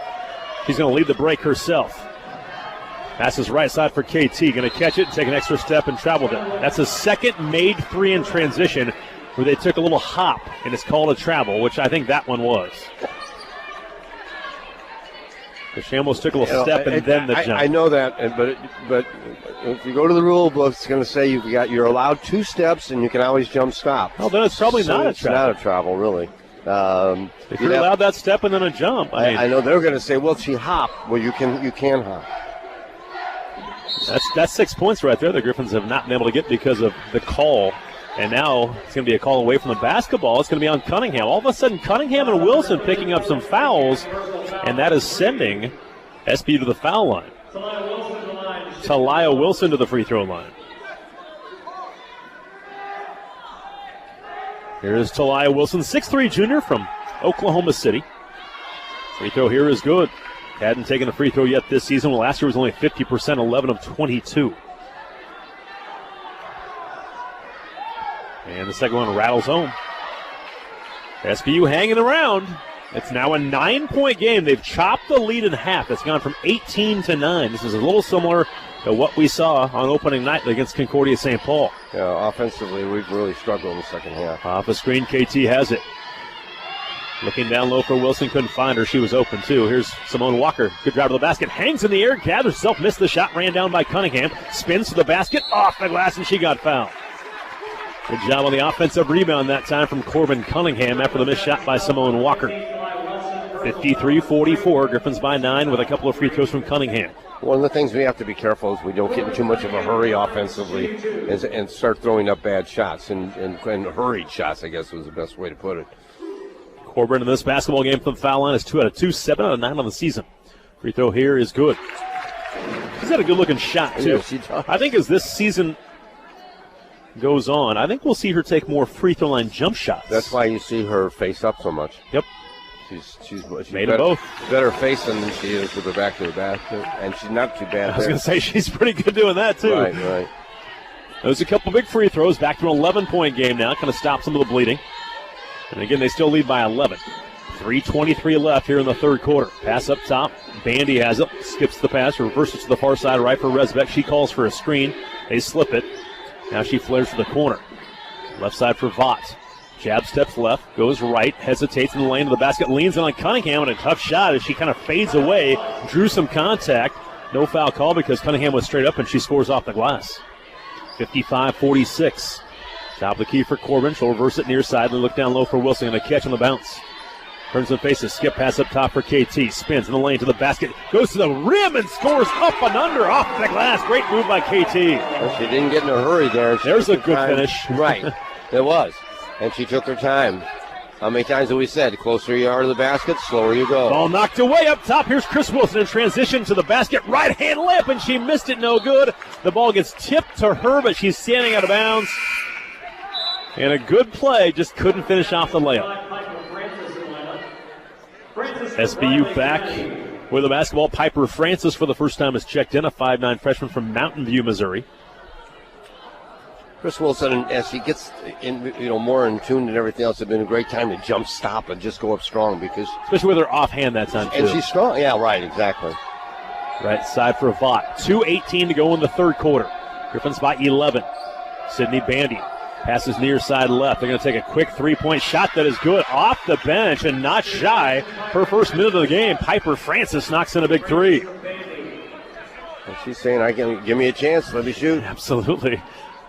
She's going to lead the break herself. Passes right side for KT. Going to catch it, take an extra step, and traveled it. That's a second made three in transition where they took a little hop, and it's called a travel, which I think that one was. She almost took a little step and then the jump. I know that, but if you go to the rule book, it's going to say you're allowed 2 steps and you can always jump stop. Well, then it's probably not a travel. It's not a travel, really. If you're allowed that step and then a jump, I know they're going to say, well, she hopped. Well, you can hop. That's 6 points right there. The Griffons have not been able to get because of the call. And now it's going to be a call away from the basketball. It's going to be on Cunningham. All of a sudden, Cunningham and Wilson picking up some fouls, and that is sending SB to the foul line. Talia Wilson to the free throw line. Here's Talia Wilson, 6'3" junior from Oklahoma City. Free throw here is good. Hadn't taken a free throw yet this season. Well, last year was only 50%, 11 of 22. And the second one rattles home. SBU hanging around. It's now a 9-point game. They've chopped the lead in half. It's gone from 18 to 9. This is a little similar to what we saw on opening night against Concordia St. Paul. Yeah, offensively, we've really struggled in the second half. Off a screen, KT has it. Looking down low for Wilson, couldn't find her. She was open, too. Here's Simone Walker. Good drive to the basket. Hangs in the air, gathers herself, missed the shot, ran down by Cunningham. Spins to the basket, off the glass, and she got fouled. Good job on the offensive rebound that time from Corbin Cunningham after the missed shot by Simone Walker. 53-44, Griffons by 9 with a couple of free throws from Cunningham. One of the things we have to be careful is we don't get in too much of a hurry offensively and start throwing up bad shots and hurried shots, I guess was the best way to put it. Corbin in this basketball game from the foul line is 2 out of 2, 7 out of 9 on the season. Free throw here is good. She's had a good-looking shot, too. Yeah, she does. I think as this season goes on, I think we'll see her take more free throw line jump shots. That's why you see her face up so much. Yep. She's made them both. Better facing than she is with her back to the basket, and she's not too bad. I was going to say she's pretty good doing that too. Right. There's a couple big free throws. Back to an 11-point game now. Kind of stop some of the bleeding. And again, they still lead by 11. 3:23 left here in the third quarter. Pass up top. Bandy has it. Skips the pass. Reverses to the far side right for Resbeck. She calls for a screen. They slip it. Now she flares to the corner. Left side for Vaught. Jab steps left. Goes right. Hesitates in the lane of the basket. Leans in on Cunningham and a tough shot as she kind of fades away. Drew some contact. No foul call because Cunningham was straight up and she scores off the glass. 55-46. Top of the key for Corbin. She'll reverse it near side and look down low for Wilson and a catch on the bounce. Turns and faces. Skip pass up top for KT. Spins in the lane to the basket. Goes to the rim and scores up and under off the glass. Great move by KT. Well, she didn't get in a hurry there. There's a good finish. Right. It was. And she took her time. How many times have we said, the closer you are to the basket, slower you go. Ball knocked away up top. Here's Chris Wilson in transition to the basket. Right-hand layup, and she missed it. No good. The ball gets tipped to her, but she's standing out of bounds. And a good play, just couldn't finish off the layup. SBU back with the basketball. Piper Francis for the first time has checked in, a 5'9" freshman from Mountain View, Missouri. Chris Wilson, as he gets in, more in tune and everything else, it's been a great time to jump, stop, and just go up strong because, especially with her offhand that time too. And she's strong. Yeah, right, exactly. Right side for Vaught. 2:18 to go in the third quarter. Griffons by 11. Sydney Bandy passes near side left. They're going to take a quick three-point shot that is good off the bench and not shy. Her first minute of the game, Piper Francis knocks in a big three. And she's saying, give me a chance, let me shoot. Absolutely.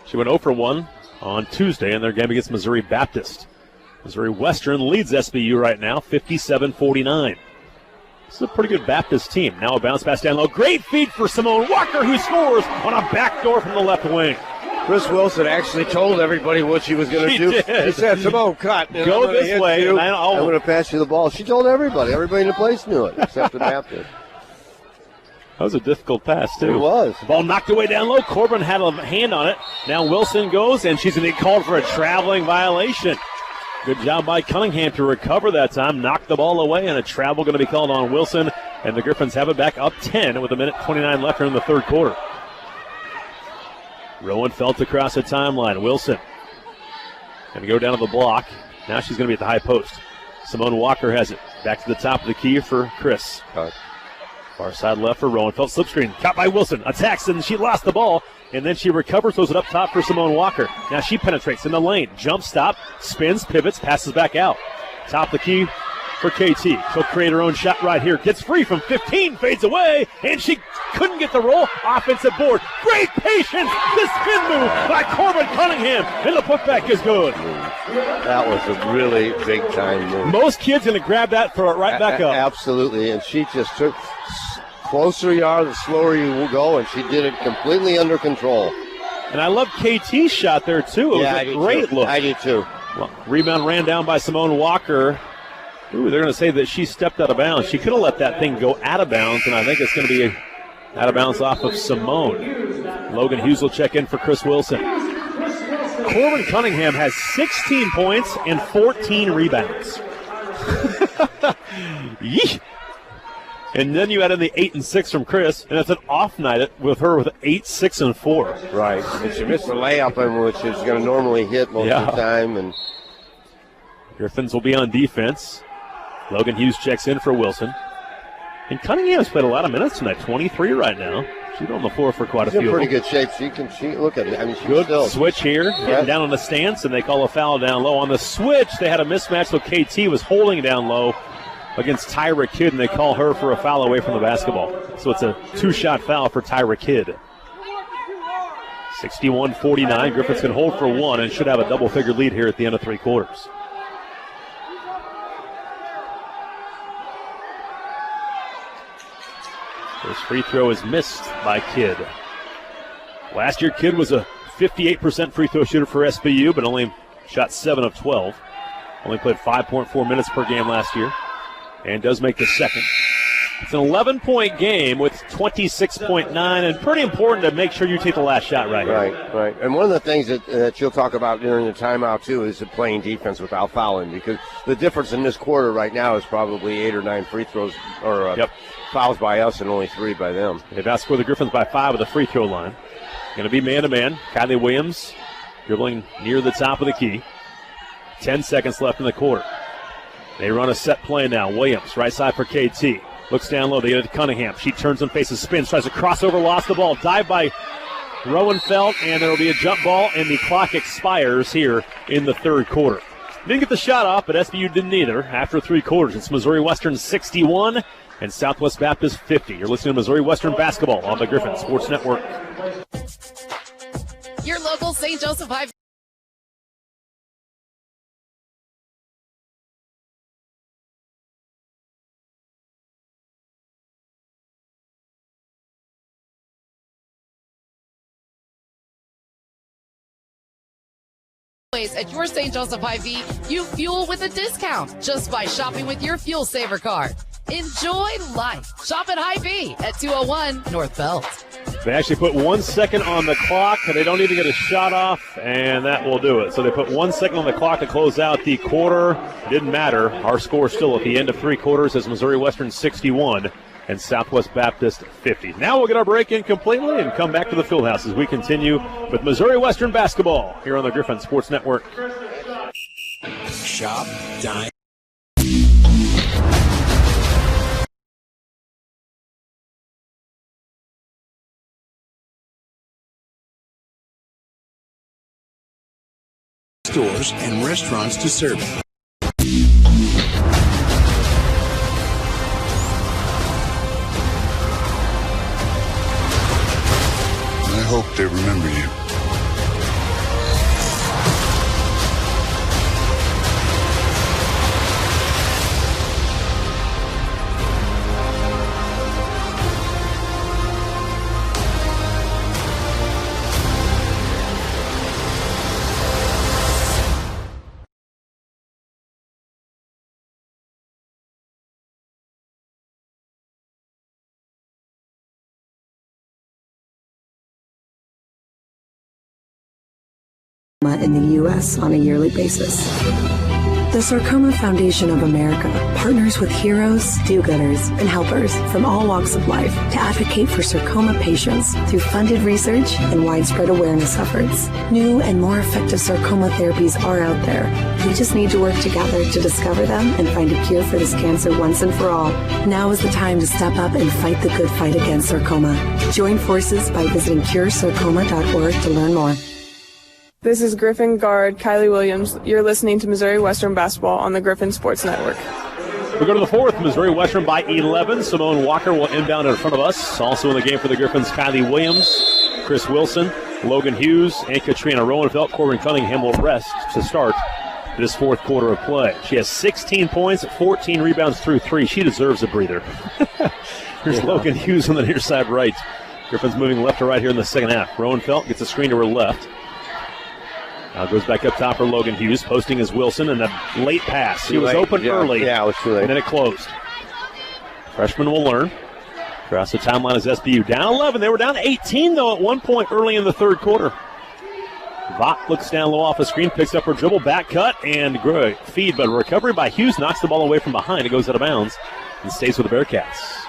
She went 0 for 1 on Tuesday in their game against Missouri Baptist. Missouri Western leads SBU right now, 57-49. This is a pretty good Baptist team. Now a bounce pass down low. Great feed for Simone Walker, who scores on a backdoor from the left wing. Chris Wilson actually told everybody what she was going to do. Did. She said, Simone, cut. Go this way. I'm going to pass you the ball. She told everybody. Everybody in the place knew it, except the Baptist. That was a difficult pass, too. It was. Ball knocked away down low. Corbin had a hand on it. Now Wilson goes, and she's going to get called for a traveling violation. Good job by Cunningham to recover that time. Knocked the ball away, and a travel going to be called on Wilson. And the Griffons have it back up 10 with 1:29 left here in the third quarter. Rowan felt across the timeline. Wilson going to go down to the block. Now she's going to be at the high post. Simone Walker has it. Back to the top of the key for Chris. Far side left for Rowan. Felt slip screen. Caught by Wilson. Attacks, and she lost the ball. And then she recovers, throws it up top for Simone Walker. Now she penetrates in the lane. Jump stop, spins, pivots, passes back out. Top of the key for KT. She'll create her own shot right here. Gets free from 15, fades away, and she couldn't get the roll. Offensive board. Great patience. The spin move by Corbin Cunningham, and the putback is good. That was a really big time move. Most kids going to grab that, throw it right back up. Absolutely, and she just took. Closer you are, the slower you will go, and she did it completely under control. And I love KT's shot there, too. It was a great look. I do, too. Well, rebound ran down by Simone Walker. Ooh, they're going to say that she stepped out of bounds. She could have let that thing go out of bounds, and I think it's going to be out of bounds off of Simone. Logan Hughes will check in for Chris Wilson. Corbin Cunningham has 16 points and 14 rebounds. Yee! And then you add in the 8 and 6 from Chris, and it's an off night with her with 8, 6, and 4. Right, and she missed the layup, which is going to normally hit most of the time. And Griffons will be on defense. Logan Hughes checks in for Wilson. And Cunningham's played a lot of minutes tonight, 23 right now. She's on the floor for quite a few. She's in pretty good shape. She look at it. I mean, she's good still. Switch here, getting down on the stance, and they call a foul down low. On the switch, they had a mismatch, so KT was holding down low against Tyra Kidd, and they call her for a foul away from the basketball. So it's a two-shot foul for Tyra Kidd. 61-49. Griffons can hold for one and should have a double-figure lead here at the end of three quarters. First free throw is missed by Kidd. Last year, Kidd was a 58% free throw shooter for SBU, but only shot 7 of 12. Only played 5.4 minutes per game last year. And does make the second. It's an 11-point game with 26.9, and pretty important to make sure you take the last shot right here. Right. And one of the things that you'll talk about during the timeout, too, is playing defense without fouling, because the difference in this quarter right now is probably 8 or 9 free throws or fouls by us and only 3 by them. They've outscored the Griffons by 5 at the free throw line. Going to be man-to-man. Kylie Williams dribbling near the top of the key. 10 seconds left in the quarter. They run a set play now. Williams, right side for KT. Looks down low. They get it to Cunningham. She turns and faces, spins, tries to cross over, lost the ball. Dive by Rowenfeld, and there will be a jump ball, and the clock expires here in the third quarter. Didn't get the shot off, but SBU didn't either. After 3 quarters, it's Missouri Western 61 and Southwest Baptist 50. You're listening to Missouri Western basketball on the Griffon Sports Network. Your local St. Joseph High at your St. Joseph Hy-Vee, you fuel with a discount just by shopping with your Fuel Saver card. Enjoy life. Shop at Hy-Vee at 201 North Belt. They actually put 1 second on the clock. They don't need to get a shot off, and that will do it. So they put 1 second on the clock to close out the quarter. It didn't matter. Our score still at the end of 3 quarters is Missouri Western 61 and Southwest Baptist 50. Now we'll get our break in completely and come back to the Fieldhouse as we continue with Missouri Western basketball here on the Griffon Sports Network. Shop, dine. Stores and restaurants to serve. I hope they remember you. In the U.S. on a yearly basis. The Sarcoma Foundation of America partners with heroes, do-gooders, and helpers from all walks of life to advocate for sarcoma patients through funded research and widespread awareness efforts. New and more effective sarcoma therapies are out there. We just need to work together to discover them and find a cure for this cancer once and for all. Now is the time to step up and fight the good fight against sarcoma. Join forces by visiting curesarcoma.org to learn more. This is Griffon guard Kylie Williams. You're listening to Missouri Western basketball on the Griffon Sports Network. We go to the fourth. Missouri Western by 11. Simone Walker will inbound in front of us. Also in the game for the Griffons, Kylie Williams, Chris Wilson, Logan Hughes, and Katrina Rowenfeld. Corbin Cunningham will rest to start this fourth quarter of play. She has 16 points, 14 rebounds through 3. She deserves a breather. Here's Logan Hughes on the near side right. Griffons moving left to right here in the second half. Rowenfeld gets a screen to her left. Now goes back up top for Logan Hughes. Posting is Wilson, and a late pass. She was open early. Yeah, it was too late. And then it closed. Freshman will learn. Across the timeline is SBU. Down 11. They were down 18, though, at one point early in the third quarter. Vaught looks down low off a screen, picks up her dribble, back cut, and great feed, but a recovery by Hughes knocks the ball away from behind. It goes out of bounds and stays with the Bearcats.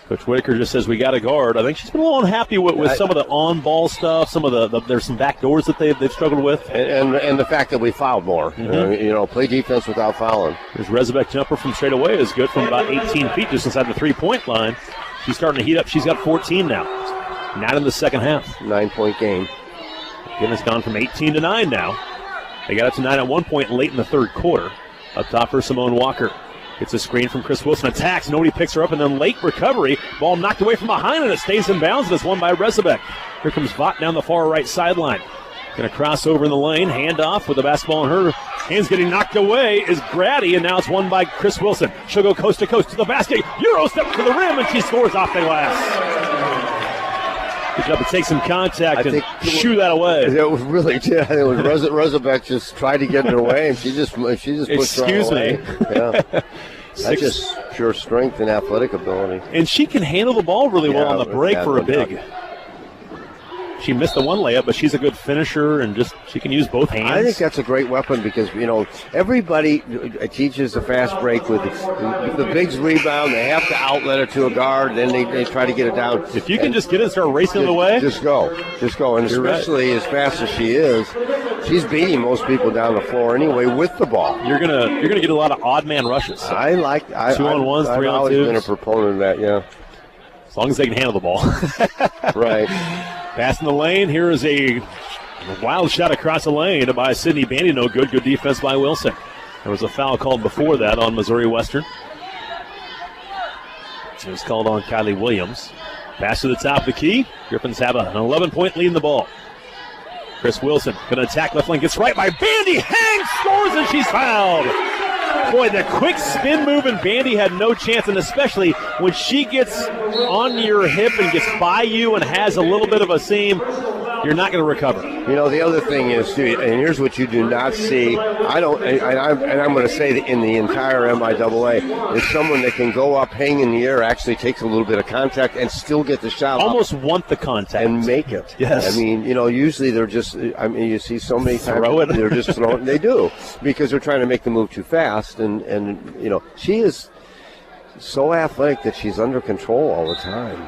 Coach Whitaker just says we got to guard. I think she's been a little unhappy with some of the on-ball stuff. Some of the there's some back doors that they've struggled with, and the fact that we fouled more. Mm-hmm. Play defense without fouling. There's Rezebek jumper from straight away is good from about 18 feet, just inside the 3-point line. She's starting to heat up. She's got 14 now. Not in the second half. 9-point game. Again, it's gone from 18 to 9 now. They got up to 9 at one point late in the third quarter. Up top for Simone Walker. Gets a screen from Chris Wilson. Attacks. Nobody picks her up. And then late recovery. Ball knocked away from behind, and it stays in bounds. And it's won by Rezebek. Here comes Vaught down the far right sideline. Going to cross over in the lane. Hand off with the basketball in her hands. Getting knocked away is Grady. And now it's won by Chris Wilson. She'll go coast to coast to the basket. Euro step to the rim, and she scores off the glass. Good job to take some contact and shoo that away. It was really, yeah, it was Roosevelt just tried to get in her way, and she just pushed Excuse her away. me. Yeah. That's just pure strength and athletic ability. And she can handle the ball really well on the break for a big. She missed the one layup, but she's a good finisher, and she can use both hands. I think that's a great weapon because, everybody teaches a fast break with the bigs rebound. They have to outlet it to a guard, then they try to get it down. If you can just get it and start racing the way. Just go. And You're especially as fast as she is, she's beating most people down the floor anyway with the ball. You're gonna get a lot of odd man rushes. I like 2-on-1s, 3-on-2s. I've always been a proponent of that, yeah. As long as they can handle the ball. Right. Pass in the lane. Here is a wild shot across the lane by Sydney Bandy. No good. Good defense by Wilson. There was a foul called before that on Missouri Western. It was called on Kylie Williams. Pass to the top of the key. Griffons have an 11-point lead in the ball. Chris Wilson going to attack left lane. Gets right by Bandy. Hangs, scores, and she's fouled. Boy, the quick spin move, and Bandy had no chance, and especially when she gets on your hip and gets by you and has a little bit of a seam, you're not going to recover. The other thing is, too, and here's what you do not see. I'm going to say that in the entire MIAA, is someone that can go up, hang in the air, actually takes a little bit of contact, and still get the shot. Almost want the contact and make it. Yes. Usually they're just. You see so many times throw it. They're just throwing. They do because they're trying to make the move too fast, and she is so athletic that she's under control all the time.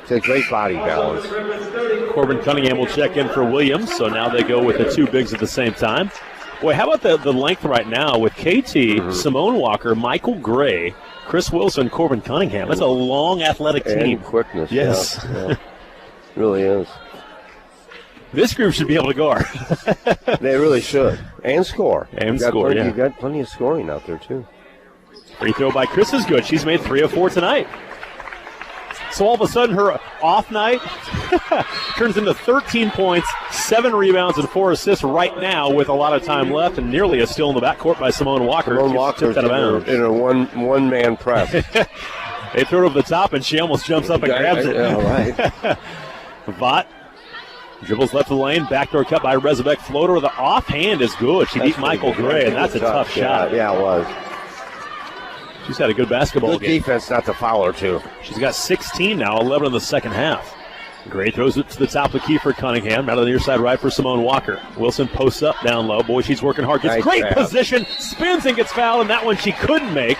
It's a great body balance. Corbin Cunningham will check in for Williams, so now they go with the two bigs at the same time. Boy, how about the length right now with KT, Simone Walker, Michael Gray, Chris Wilson, Corbin Cunningham. That's a long athletic team. And quickness. Yes. Yeah. Really is. This group should be able to guard. They really should. And score. You've got plenty of scoring out there, too. Free throw by Chris is good. She's made 3 of 4 tonight. So all of a sudden, her off night turns into 13 points, 7 rebounds, and 4 assists right now with a lot of time left, and nearly a steal in the backcourt by Simone Walker. Simone Walker's out of bounds. In a one-man press. They throw it over the top, and she almost jumps up and grabs it. Yeah, right. Vaught dribbles left of the lane, backdoor cut by Rezabek. Floater with the offhand is good. She beat Michael Gray, and that's a tough shot. Yeah, it was. She's had a good basketball game. Defense not to foul her, too. She's got 16 now, 11 in the second half. Gray throws it to the top of the key for Cunningham. Out of the near side right for Simone Walker. Wilson posts up down low. Boy, she's working hard. Gets great position. Spins and gets fouled, and that one she couldn't make.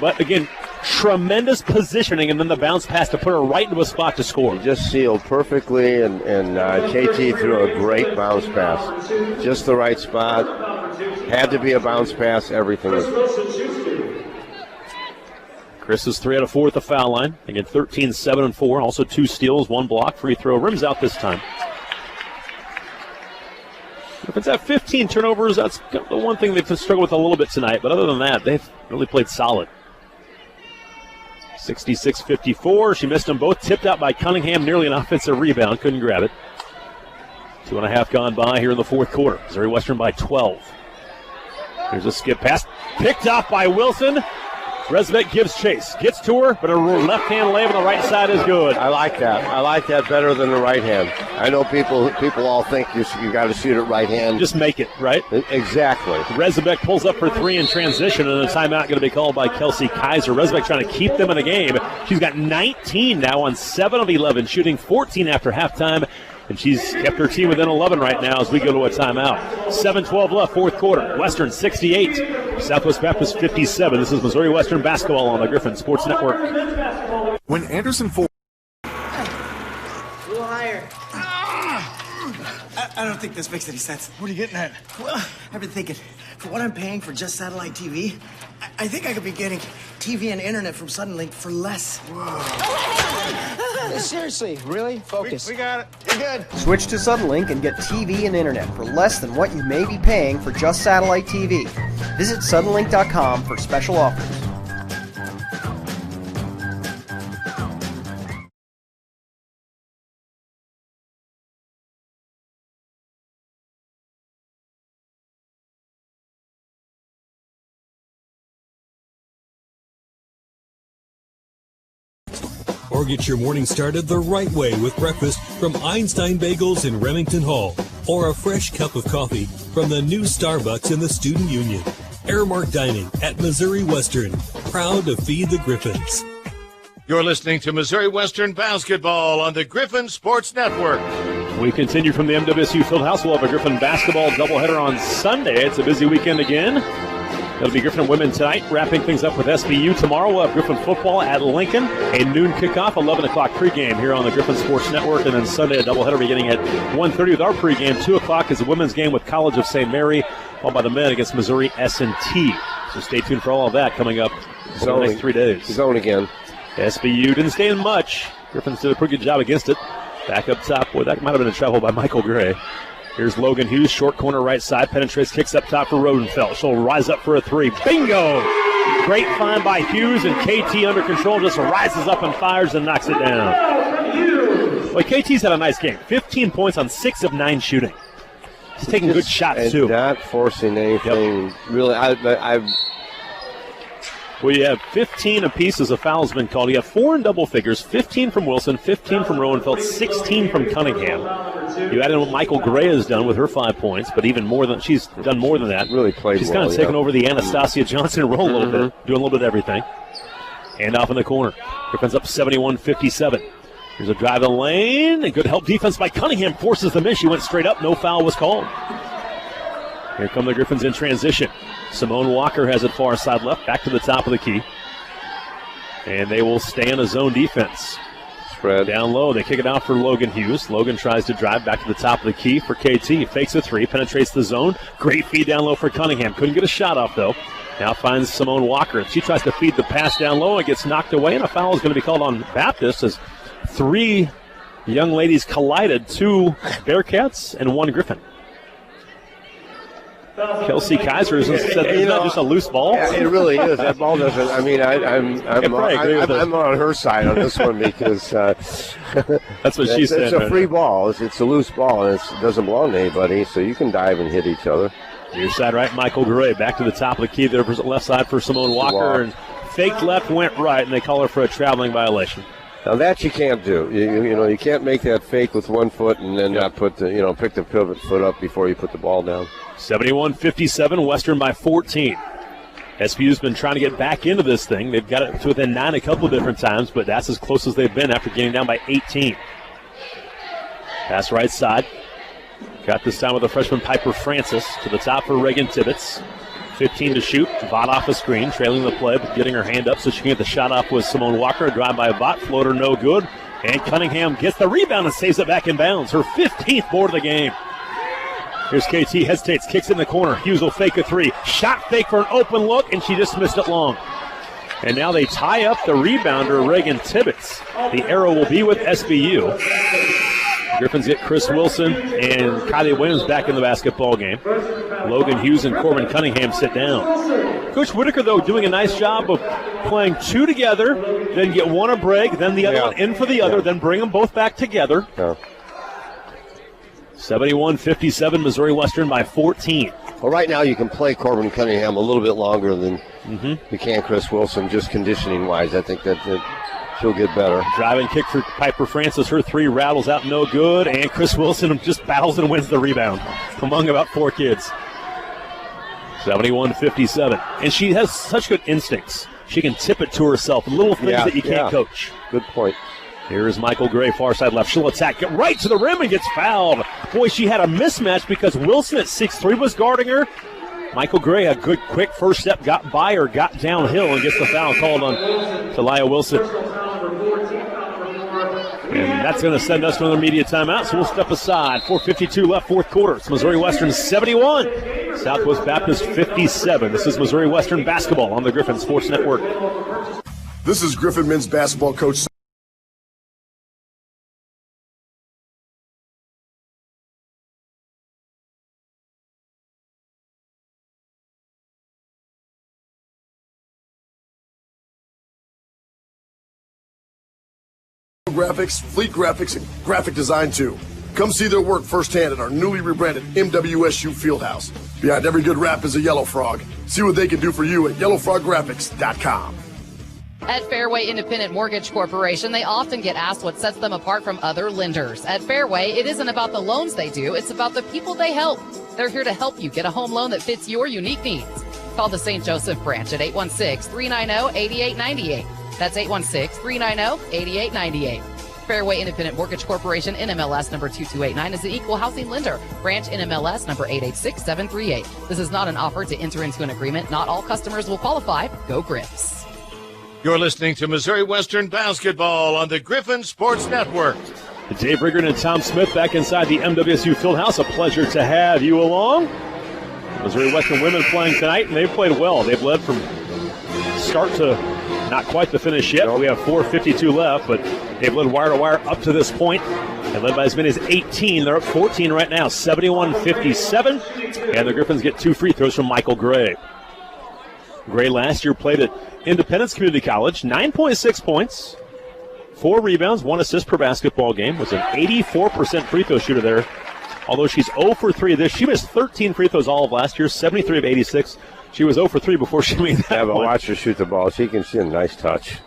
But, again, tremendous positioning, and then the bounce pass to put her right into a spot to score. She just sealed perfectly, and KT threw a great bounce pass. Just the right spot. Had to be a bounce pass. Everything was. Chris is 3 out of 4 at the foul line. Again, 13, 7, and 4. Also 2 steals, 1 block. Free throw. Rims out this time. If it's at 15 turnovers, that's the one thing they've struggled with a little bit tonight. But other than that, they've really played solid. 66-54. She missed them both. Tipped out by Cunningham. Nearly an offensive rebound. Couldn't grab it. 2.5 gone by here in the fourth quarter. Missouri Western by 12. Here's a skip pass. Picked off by Wilson. Rezabek gives chase. Gets to her, but her left-hand layup on the right side is good. I like that. I like that better than the right hand. I know people all think you got to shoot it right hand. Just make it, right? Exactly. Rezabek pulls up for 3 in transition, and a timeout going to be called by Kelsey Kaiser. Rezabek trying to keep them in the game. She's got 19 now on 7 of 11, shooting 14 after halftime. And she's kept her team within 11 right now as we go to a timeout. 7:12 left, fourth quarter. Western 68, Southwest Baptist 57. This is Missouri Western basketball on the Griffon Sports Network. When Anderson Ford. A little higher. I don't think this makes any sense. What are you getting at? Well, I've been thinking, for what I'm paying for just satellite TV, I think I could be getting TV and internet from Suddenlink for less. Seriously, really? Focus. We got it. You're good. Switch to Suddenlink and get TV and internet for less than what you may be paying for just satellite TV. Visit Suddenlink.com for special offers. Or get your morning started the right way with breakfast from Einstein Bagels in Remington Hall. Or a fresh cup of coffee from the new Starbucks in the Student Union. Airmark Dining at Missouri Western. Proud to feed the Griffons. You're listening to Missouri Western Basketball on the Griffon Sports Network. We continue from the MWSU Fieldhouse. We'll have a Griffon basketball doubleheader on Sunday. It's a busy weekend again. It'll be Griffon women tonight, wrapping things up with SBU. Tomorrow we'll have Griffon football at Lincoln. A noon kickoff, 11 o'clock pregame here on the Griffon Sports Network. And then Sunday a doubleheader beginning at 1:30 with our pregame. 2 o'clock is a women's game with College of St. Mary, followed by the men against Missouri S&T. So stay tuned for all of that coming up over the next 3 days. Zone again. SBU didn't stand much. Griffons did a pretty good job against it. Back up top. Boy, that might have been a travel by Michael Gray. Here's Logan Hughes, short corner right side, penetrates, kicks up top for Rodenfeld. She'll rise up for a three. Bingo! Great find by Hughes, and KT under control just rises up and fires and knocks it down. Well, KT's had a nice game. 15 points on 6 of 9 shooting. He's taking good shots, too. Not forcing anything. Really, Well, you have 15 apiece as a foul's been called. You have 4 in double figures, 15 from Wilson, 15 from Rowenfeld, 16 from Cunningham. You add in what Michael Gray has done with her 5 points, but even more than she's done more than that. Really played She's well, kind of taken over the Anastasia Johnson role a little bit, doing a little bit of everything. Hand off in the corner. Griffons up 71-57. Here's a drive in the lane, and good help defense by Cunningham. Forces the miss. She went straight up. No foul was called. Here come the Griffons in transition. Simone Walker has it far side left, back to the top of the key. And they will stay in a zone defense. Spread. Down low, they kick it out for Logan Hughes. Logan tries to drive back to the top of the key for KT. Fakes a three, penetrates the zone. Great feed down low for Cunningham. Couldn't get a shot off, though. Now finds Simone Walker. She tries to feed the pass down low and gets knocked away. And a foul is going to be called on Baptist as 3 young ladies collided. 2 Bearcats and 1 Griffon. Kelsey Kaiser said it's not just a loose ball. Yeah, it really is. That ball doesn't. I mean, I'm on her side on this one because that's what she said. It's a free ball. It's a loose ball, and it doesn't belong to anybody. So you can dive and hit each other. Near side right, Michael Gray back to the top of the key there, left side for Simone Walker, and faked left, went right, and they call her for a traveling violation. Now that you can't do. You can't make that fake with 1 foot and then not put the pick the pivot foot up before you put the ball down. 71-57, Western by 14. SBU's been trying to get back into this thing. They've got it to within 9 a couple of different times, but that's as close as they've been after getting down by 18. Pass right side. Got this time with the freshman Piper Francis to the top for Reagan Tibbetts. 15 to shoot. Vaught off a screen, trailing the play, but getting her hand up so she can get the shot off with Simone Walker. A drive by Vaught, floater no good. And Cunningham gets the rebound and saves it back in bounds. Her 15th board of the game. Here's KT, hesitates, kicks in the corner. Hughes will fake a three. Shot fake for an open look, and she just missed it long. And now they tie up the rebounder, Reagan Tibbetts. The arrow will be with SBU. Griffons get Chris Wilson and Kylie Williams back in the basketball game. Logan Hughes and Corbin Cunningham sit down. Coach Whitaker, though, doing a nice job of playing 2 together, then get one a break, then the other one in for the other, then bring them both back together. 71-57, Missouri Western by 14. Well, right now you can play Corbin Cunningham a little bit longer than you can Chris Wilson, just conditioning-wise. I think that she'll get better. Driving kick for Piper Francis. Her 3 rattles out, no good. And Chris Wilson just battles and wins the rebound among about 4 kids. 71-57. And she has such good instincts. She can tip it to herself. Little things that you can't coach. Good point. Here is Michael Gray, far side left. She'll attack, get right to the rim and gets fouled. Boy, she had a mismatch because Wilson at 6'3" was guarding her. Michael Gray, a good quick first step, got by her, got downhill, and gets the foul called on Talia Wilson. And that's going to send us to another media timeout, so we'll step aside. 4:52 left, fourth quarter. It's Missouri Western 71, Southwest Baptist 57. This is Missouri Western basketball on the Griffon Sports Network. This is Griffon men's basketball coach Graphics, Fleet Graphics, and Graphic Design too. Come see their work firsthand at our newly rebranded MWSU Fieldhouse. Behind every good rap is a yellow frog. See what they can do for you at yellowfroggraphics.com. At Fairway Independent Mortgage Corporation, they often get asked what sets them apart from other lenders. At Fairway, it isn't about the loans they do, it's about the people they help. They're here to help you get a home loan that fits your unique needs. Call the St. Joseph branch at 816-390-8898. That's 816-390-8898. Fairway Independent Mortgage Corporation, NMLS number 2289, is an equal housing lender. Branch NMLS number 886738. This is not an offer to enter into an agreement. Not all customers will qualify. Go Griffs. You're listening to Missouri Western Basketball on the Griffon Sports Network. Dave Riggert and Tom Smith back inside the MWSU Fieldhouse. A pleasure to have you along. Missouri Western women playing tonight, and they've played well. They've led from start to not quite the finish yet. We have 4:52 left, but they've led wire to wire up to this point. They led by as many as 18. They're up 14 right now, 71-57. And the Griffons get 2 free throws from Michael Gray. Gray last year played at Independence Community College, 9.6 points, 4 rebounds, 1 assist per basketball game. Was an 84% free throw shooter there. Although she's 0 for 3 this, she missed 13 free throws all of last year, 73 of 86. She was 0 for 3 before she made that. Yeah, but one. watch her shoot the ball. She can see a nice touch.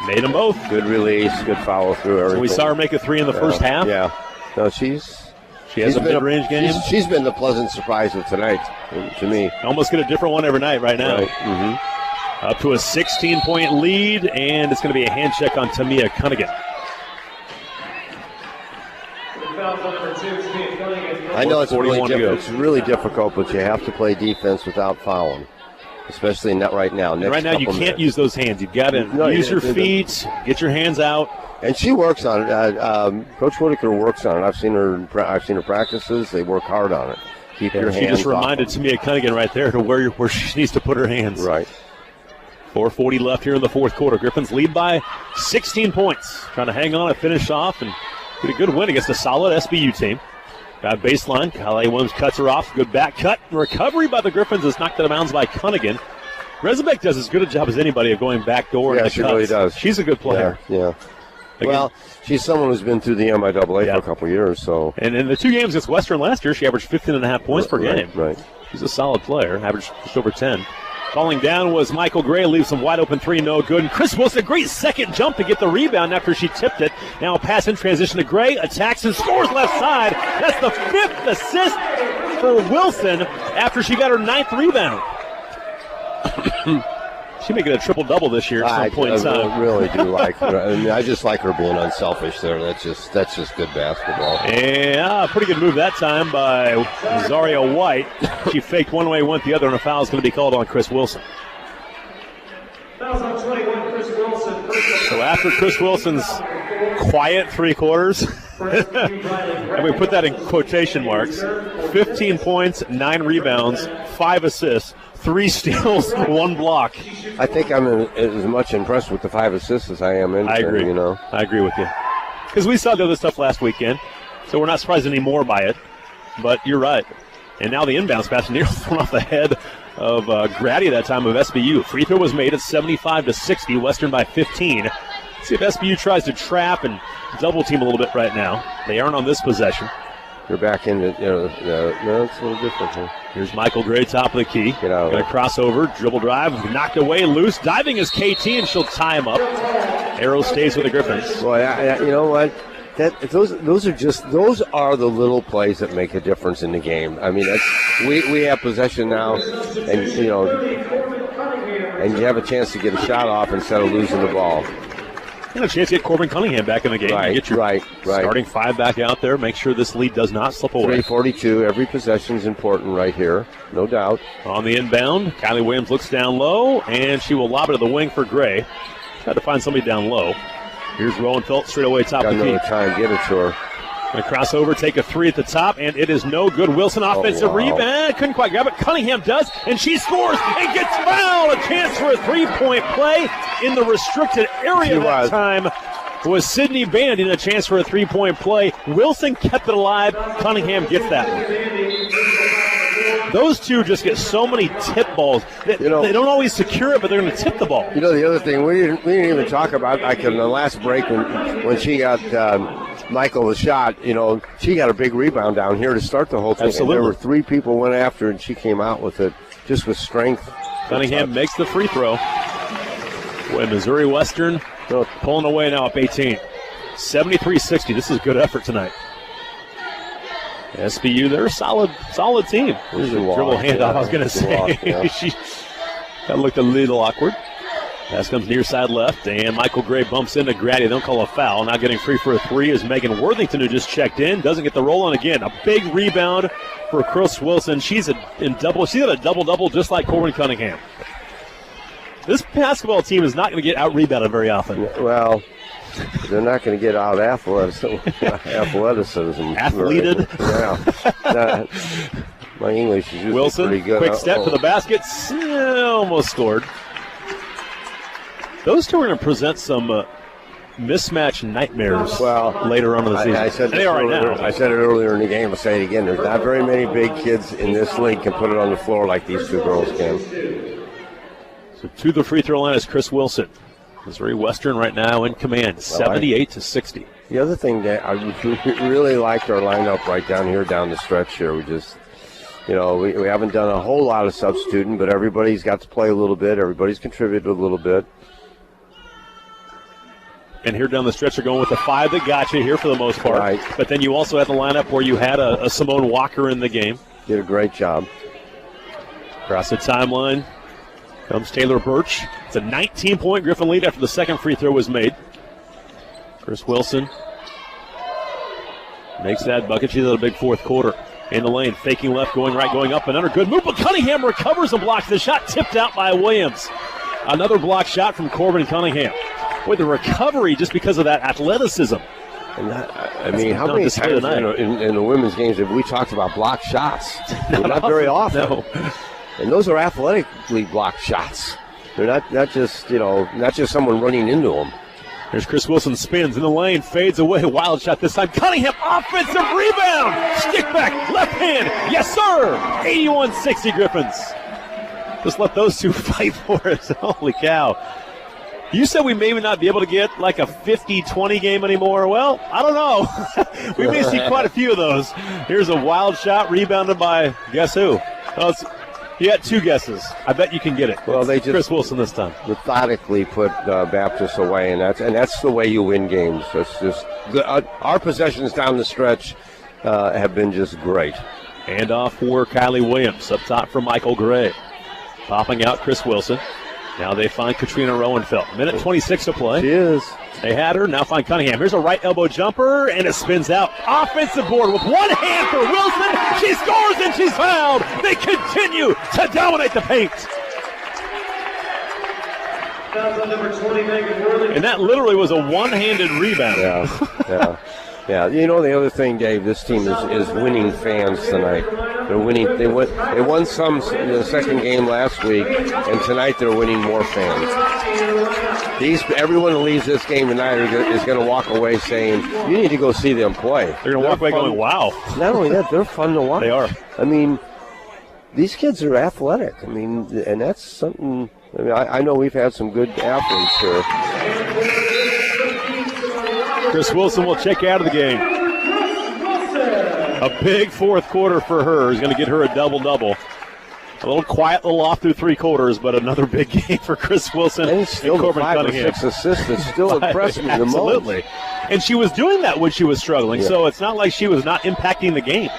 Made them both. Good release, good follow through. Everything. So we saw her make a 3 in the first half. Yeah. No, she has a mid-range game. She's been the pleasant surprise of tonight, to me. Almost get a different one every night right now. Right. Mm-hmm. Up to a 16-point lead, and it's going to be a hand check on Tamia Cunningham. I know it's really difficult, but you have to play defense without fouling, especially not right now. Right now, you can't use those hands. You've got to use your feet, get your hands out. And she works on it. Coach Whitaker works on it. I've seen her practices. They work hard on it. Keep your hands. She just reminded Tamia Cunningham right there to where she needs to put her hands. Right. 4:40 left here in the fourth quarter. Griffons lead by 16 points. Trying to hang on and finish off and get a good win against a solid SBU team. Got baseline. Kylie Williams cuts her off. Good back cut. Recovery by the Griffons is knocked out of bounds by Cunningham. Rezabeck does as good a job as anybody of going back door. Yeah, she really does. She's a good player. Yeah. Again, well, she's someone who's been through the MIAA for a couple of years. So. And in the 2 games against Western last year, she averaged 15.5 points per game. Right. She's a solid player. Averaged just over 10. Falling down was Michael Gray, leaves some wide open 3, no good. And Chris Wilson, a great second jump to get the rebound after she tipped it. Now a pass in transition to Gray, attacks and scores left side. That's the 5th assist for Wilson after she got her 9th rebound. She's making a triple-double this year at some point in time. I really do like her. I mean, I just like her being unselfish there. That's just good basketball. Yeah, pretty good move that time by Zaria White. She faked one way, went the other, and a foul is going to be called on Chris Wilson. So after Chris Wilson's quiet 3 quarters, and we put that in quotation marks, 15 points, 9 rebounds, 5 assists, 3 steals, 1 block. I think I'm as much impressed with the 5 assists as I am in. I agree. I agree with you. Because we saw the other stuff last weekend, so we're not surprised anymore by it. But you're right. And now the inbounds pass nearly thrown off the head of Grady that time of SBU. Free throw was made at 75-60, Western by 15. Let's see if SBU tries to trap and double team a little bit right now. They aren't on this possession. You're back into, no, it's a little different here. Here's Michael Gray, top of the key. Get out. Going to cross over, dribble drive, knocked away, loose. Diving is KT, and she'll tie him up. Arrow stays with the Griffons. Boy, you know what? Those are the little plays that make a difference in the game. I mean, we have possession now, and you have a chance to get a shot off instead of losing the ball. And a chance to get Corbin Cunningham back in the game. Right, get your starting 5 back out there. Make sure this lead does not slip away. 3:42. Every possession is important right here, no doubt. On the inbound, Kylie Williams looks down low, and she will lob it to the wing for Gray. Tried to find somebody down low. Here's Rowenfeld straight away top of the key. Got another time, get it to her. Going to cross over, take a 3 at the top, and it is no good. Wilson offensive rebound. Couldn't quite grab it. Cunningham does, and she scores and gets fouled. A chance for a 3-point play in the restricted area that time was Sydney Bandy. A chance for a 3-point play. Wilson kept it alive. Cunningham gets that one. Those two just get so many tip balls. They don't always secure it, but they're going to tip the ball. You know, the other thing, we didn't even talk about, like in the last break when she got Michael the shot, she got a big rebound down here to start the whole thing. Absolutely. And there were 3 people went after, and she came out with it just with strength. Cunningham makes the free throw. Boy, Missouri Western pulling away now up 18. 73-60. This is a good effort tonight. SBU, they're a solid team. There's a dribble handoff, I was going to say. That looked a little awkward. Pass comes near side left, and Michael Gray bumps into Grady. They don't call a foul. Now getting free for a three is Megan Worthington, who just checked in. Doesn't get the roll on again. A big rebound for Chris Wilson. She's got a double-double just like Corbin Cunningham. This basketball team is not going to get out-rebounded very often. Well, they're not going to get out athleticism. Athleted. Yeah. My English is usually pretty good. Quick step to the basket. Almost scored. Those two are going to present some mismatch nightmares later on in the season. I said it earlier in the game. I'll say it again. There's not very many big kids in this league can put it on the floor like these two girls can. So to the free throw line is Chris Wilson. Missouri Western right now in command, 78-60. The other thing that I really liked our lineup right down here, down the stretch here. We just, we haven't done a whole lot of substituting, but everybody's got to play a little bit. Everybody's contributed a little bit. And here down the stretch, they're going with the five that got you here for the most part. Right. But then you also had the lineup where you had a Simone Walker in the game. Did a great job. Across the timeline comes Taylor Birch. It's a 19-point Griffon lead after the second free throw was made. Chris Wilson makes that bucket. She's at a big fourth quarter. In the lane, faking left, going right, going up and under. Good move, but Cunningham recovers and blocks the shot, tipped out by Williams. Another block shot from Corbin Cunningham. Boy, the recovery just because of that athleticism. And how many times in the women's games have we talked about block shots? Not very often. No. And those are athletically blocked shots. They're not just someone running into them. There's Chris Wilson, spins in the lane, fades away. Wild shot this time. Cunningham, offensive rebound. Stick back, left hand. Yes, sir. 81-60 Griffons. Just let those two fight for it. Holy cow. You said we may not be able to get like a 50-20 game anymore. Well, I don't know. We may see quite a few of those. Here's a wild shot rebounded by guess who? You got two guesses. I bet you can get it. Well, they just Chris Wilson this time methodically put Baptist away, and that's the way you win games. That's just our possessions down the stretch have been just great. Hand off for Kylie Williams up top for Michael Gray, popping out Chris Wilson. Now they find Katrina Rowenfeld. Minute 26 to play. She is. They had her. Now find Cunningham. Here's a right elbow jumper, and it spins out. Offensive board with one hand for Wilson. She scores, and she's fouled. They continue to dominate the paint. And that literally was a one-handed rebound. Yeah. You know, the other thing, Dave, this team is winning fans tonight. They're winning. They won some in the second game last week, and tonight they're winning more fans. Everyone who leaves this game tonight is going to walk away saying, you need to go see them play. They're going to walk away going, wow. Not only that, they're fun to watch. They are. I mean, these kids are athletic. I mean, and that's something. I mean, I know we've had some good athletes here. Chris Wilson will check out of the game. A big fourth quarter for her is going to get her a double-double. A little quiet, little off through three quarters, but another big game for Chris Wilson. And still Corbin 5 Cunningham. or 6 assists that still impressed me the most. Absolutely. And she was doing that when she was struggling, so it's not like she was not impacting the game.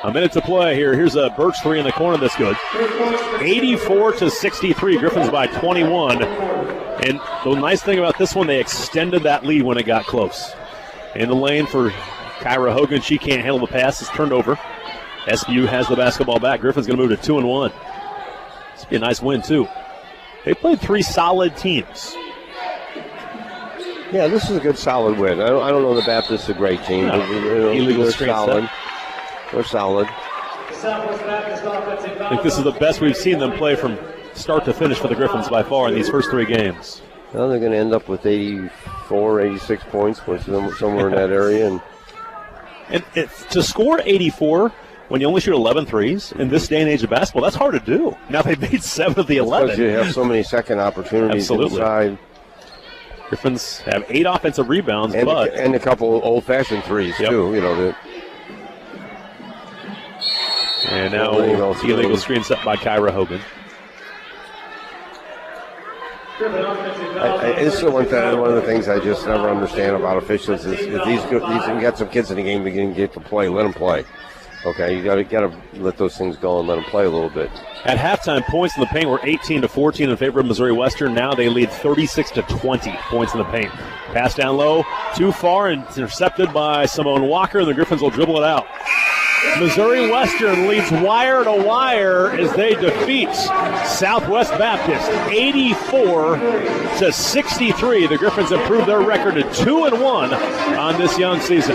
A minute to play here. Here's a Birch three in the corner that's good. 84-63. Griffons by 21. And the nice thing about this one, they extended that lead when it got close. In the lane for Kyra Hogan. She can't handle the pass. It's turned over. SBU has the basketball back. Griffon's going to move to 2-1. This will be a nice win, too. They played three solid teams. Yeah, this is a good, solid win. I don't know the Baptist's a great team. No. But, Illegal they're solid. They're solid. I think this is the best we've seen them play from start to finish for the Griffons by far in these first three games. Well, they're going to end up with 84, 86 points, somewhere in that area. And to score 84 when you only shoot 11 threes in this day and age of basketball, that's hard to do. Now they've made 7 of the 11. Because you have so many second opportunities inside. Griffons have 8 offensive rebounds, and a couple old-fashioned threes, too. You know, and now illegal screen set by Kyra Hogan. This is one of the things I just never understand about officials is if these you got some kids in the game that didn't get to play, let them play. Okay, you got to let those things go and let them play a little bit. At halftime, points in the paint were 18-14 in favor of Missouri Western. Now they lead 36-20 points in the paint. Pass down low, too far, and intercepted by Simone Walker, and the Griffons will dribble it out. Missouri Western leads wire to wire as they defeat Southwest Baptist 84-63. The Griffons improved their record to 2-1 on this young season.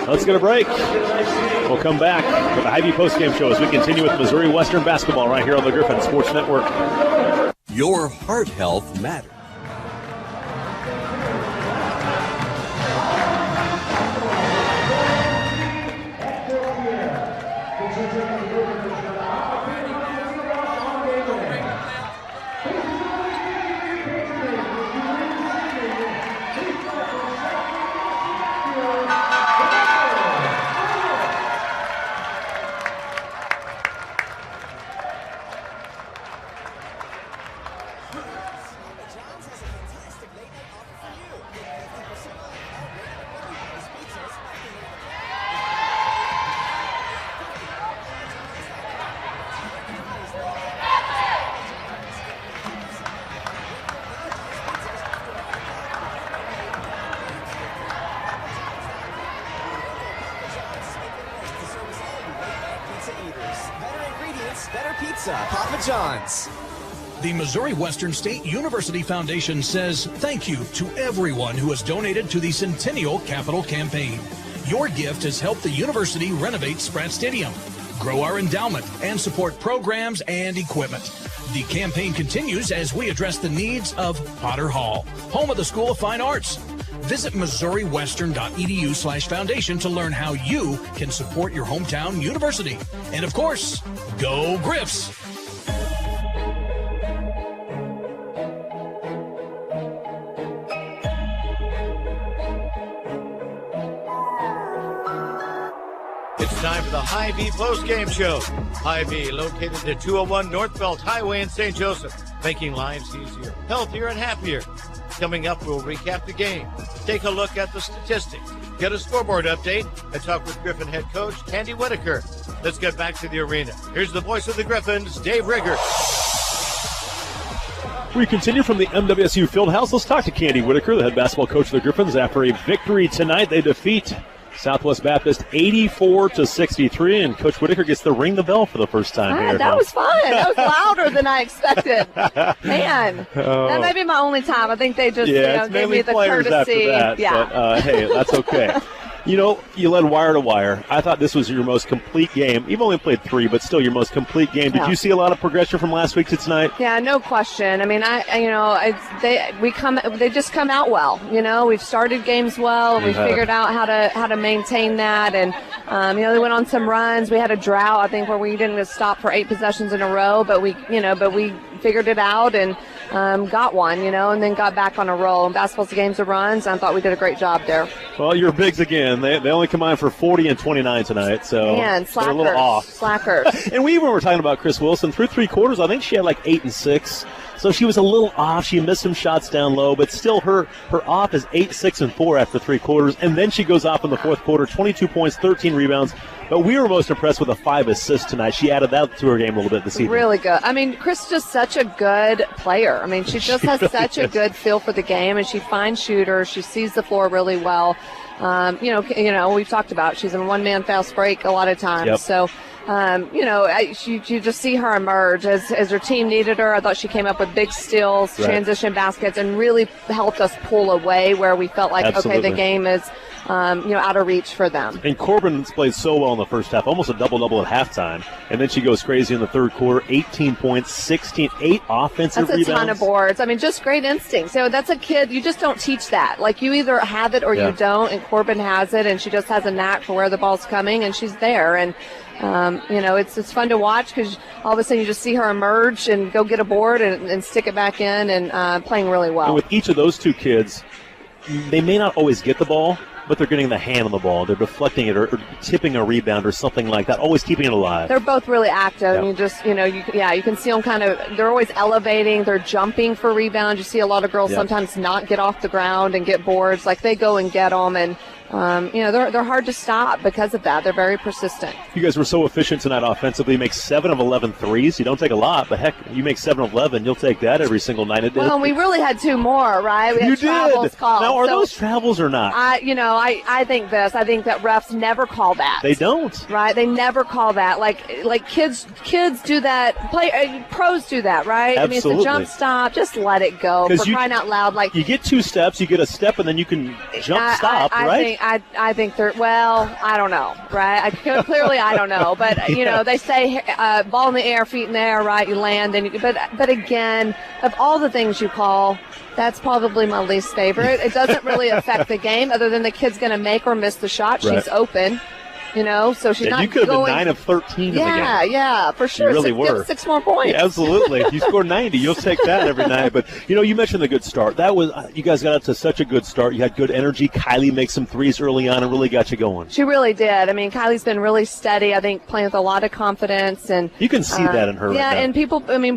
Let's get a break. We'll come back with the Hy-Vee postgame show as we continue with Missouri Western basketball right here on the Griffon Sports Network. Your heart health matters. Papa John's. The Missouri Western State University Foundation says thank you to everyone who has donated to the Centennial Capital Campaign. Your gift has helped the university renovate Spratt Stadium, grow our endowment, and support programs and equipment. The campaign continues as we address the needs of Potter Hall, home of the School of Fine Arts. Visit MissouriWestern.edu/foundation to learn how you can support your hometown university. And of course, go Griffs! It's time for the Hy-Vee postgame show. Hy-Vee, located at 201 Northbelt Highway in St. Joseph, making lives easier, healthier, and happier. Coming up, we'll recap the game, take a look at the statistics, get a scoreboard update, and talk with Griffon head coach Candy Whitaker. Let's get back to the arena. Here's the voice of the Griffons, Dave Rigger. We continue from the MWSU Fieldhouse. Let's talk to Candy Whitaker, the head basketball coach of the Griffons. After a victory tonight, they defeat Southwest Baptist 84-63, and Coach Whitaker gets to ring the bell for the first time here. That was fun. That was louder than I expected. Man, that may be my only time. I think they just gave me the courtesy. After that, yeah. But, hey, that's okay. You led wire to wire. I thought this was your most complete game. You've only played 3, but still your most complete game. Did you see a lot of progression from last week to tonight? Yeah, no question. I mean, they just come out well. We've started games well. We figured out how to maintain that, and they went on some runs. We had a drought, I think, where we didn't stop for 8 possessions in a row, but we figured it out and got one, and then got back on a roll. And basketball's a game of runs. I thought we did a great job there. Well, your bigs again. They only combined for 40 and 29 tonight, so they're a little off. Slackers. And we were talking about Chris Wilson. Through 3 quarters, I think she had like 8 and 6. So she was a little off. She missed some shots down low, but still her off is 8, 6, and 4 after 3 quarters. And then she goes off in the fourth quarter, 22 points, 13 rebounds. But we were most impressed with the 5 assists tonight. She added that to her game a little bit this evening. Really good. I mean, Chris is just such a good player. I mean, she just has really such a good feel for the game, and she finds shooters. She sees the floor really well. We've talked about she's in one-man fast break a lot of times. Yep. So, you just see her emerge as her team needed her. I thought she came up with big steals, transition baskets, and really helped us pull away where we felt like, okay, the game is out of reach for them. And Corbin played so well in the first half, almost a double-double at halftime. And then she goes crazy in the third quarter, 18 points, 8 offensive rebounds. That's a ton of boards. I mean, just great instinct. So that's a kid, you just don't teach that. Like, you either have it or you don't, and Corbin has it, and she just has a knack for where the ball's coming, and she's there. And, it's fun to watch because all of a sudden you just see her emerge and go get a board and stick it back in and playing really well. And with each of those 2 kids, they may not always get the ball, but they're getting the hand on the ball. They're deflecting it or tipping a rebound or something like that, always keeping it alive. They're both really active. Yep. You just, you can see them kind of, they're always elevating. They're jumping for rebounds. You see a lot of girls sometimes not get off the ground and get boards. Like, they go and get them, and they're hard to stop because of that. They're very persistent. You guys were so efficient tonight offensively. You make 7 of 11 threes. You don't take a lot, but heck, you make 7 of 11. You'll take that every single night. Well, we really had 2 more, right? We had you travels did. called. Now, are those travels or not? I think this. I think that refs never call that. They don't. Right? They never call that. Like kids do that. Pros do that, right? Absolutely. I mean, it's a jump stop. Just let it go. For crying out loud. Like, you get 2 steps, you get a step, and then you can stop, right? I think they're, I don't know, right? Clearly, I don't know. But, they say ball in the air, feet in the air, right? You land. But again, of all the things you call, that's probably my least favorite. It doesn't really affect the game other than the kid's going to make or miss the shot. Right. She's open. So she's not you could have going. been 9 of 13 in the game. Yeah, for sure. You really were. 6 more points. Yeah, absolutely. You scored 90. You'll take that every night. But, you mentioned the good start. That was, you guys got up to such a good start. You had good energy. Kylie makes some threes early on and really got you going. She really did. I mean, Kylie's been really steady, I think, playing with a lot of confidence. And you can see that in her. Yeah, right now. and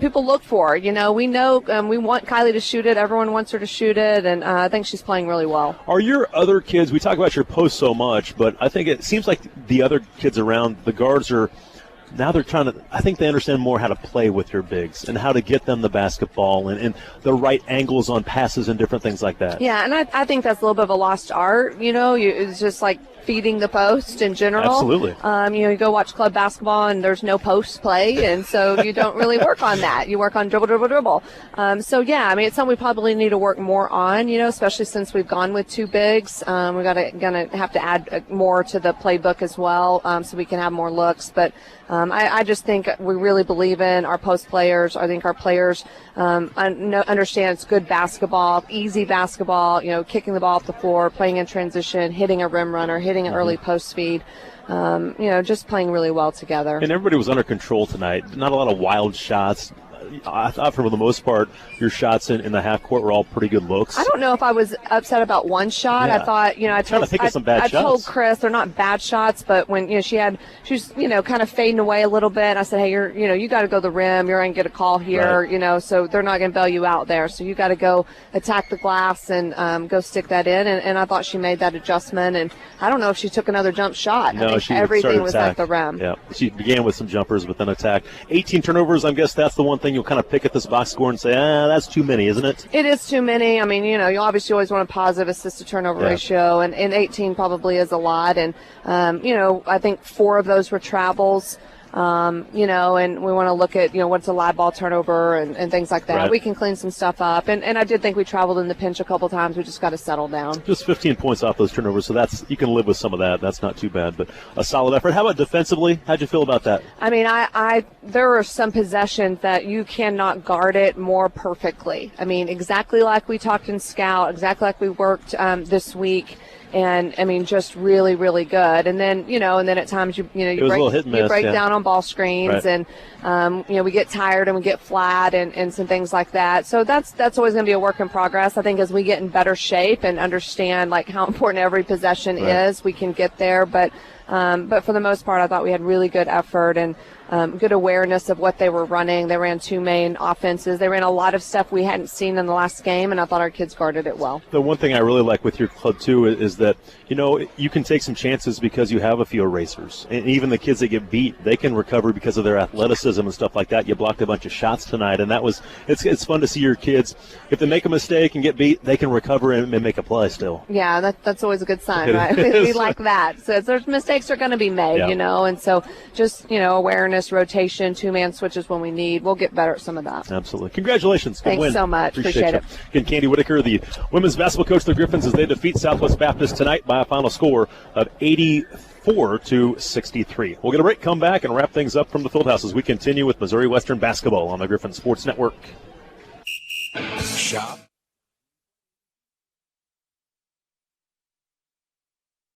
people look for her. We know we want Kylie to shoot it. Everyone wants her to shoot it. And I think she's playing really well. Are your other kids, we talk about your post so much, but I think it seems like the other kids around, the guards are now they're trying to, I think they understand more how to play with your bigs and how to get them the basketball and the right angles on passes and different things like that. Yeah, and I think that's a little bit of a lost art. It's just like feeding the post in general. Absolutely. You go watch club basketball and there's no post play, and so you don't really work on that. You work on dribble. It's something we probably need to work more on, especially since we've gone with 2 bigs. We're gonna have to add more to the playbook as well, so we can have more looks. But I just think we really believe in our post players. I think our players understand it's good basketball, easy basketball, kicking the ball off the floor, playing in transition, hitting a rim runner, hitting an early post feed, just playing really well together. And everybody was under control tonight. Not a lot of wild shots. I thought for the most part your shots in the half court were all pretty good looks. I don't know if I was upset about one shot. Yeah. I thought, I told Chris they're not bad shots, but when she was kind of fading away a little bit. I said, hey, you got to go to the rim. You're going to get a call here, right. So they're not going to bail you out there. So you got to go attack the glass and go stick that in. And I thought she made that adjustment. And I don't know if she took another jump shot. No, everything was at the rim. Yeah, she began with some jumpers, but then attacked. 18 turnovers. I guess that's the one thing you'll kind of pick at this box score and say, that's too many, isn't it? It is too many. I mean, you obviously always want a positive assist to turnover ratio, and 18 probably is a lot. And, I think 4 of those were travels. And we want to look at, what's a live ball turnover and things like that. Right. We can clean some stuff up. And I did think we traveled in the pinch a couple times. We just got to settle down. Just 15 points off those turnovers, so you can live with some of that. That's not too bad, but a solid effort. How about defensively? How'd you feel about that? I mean, there are some possessions that you cannot guard it more perfectly. I mean, exactly like we talked in Scout, exactly like we worked this week. And I mean, just really, really good. And then, at times you break down on ball screens, right. And we get tired and we get flat and some things like that. So that's always going to be a work in progress. I think as we get in better shape and understand like how important every possession is, we can get there. But for the most part, I thought we had really good effort and good awareness of what they were running. They ran 2 main offenses. They ran a lot of stuff we hadn't seen in the last game, and I thought our kids guarded it well. The one thing I really like with your club, too, is that, you can take some chances because you have a few erasers. And even the kids that get beat, they can recover because of their athleticism and stuff like that. You blocked a bunch of shots tonight, and it's fun to see your kids. If they make a mistake and get beat, they can recover and make a play still. Yeah, that's always a good sign, right? We like that. So there's mistakes are going to be made, and so just, awareness, rotation, 2-man switches when we need. We'll get better at some of that. Absolutely. Congratulations. Good Thanks win. so much. Appreciate it. Again, Candy Whitaker, the women's basketball coach of the Griffons, as they defeat Southwest Baptist tonight by a final score of 84-63. We'll get a break, come back, and wrap things up from the Fieldhouse as we continue with Missouri Western basketball on the Griffon Sports Network. Shop,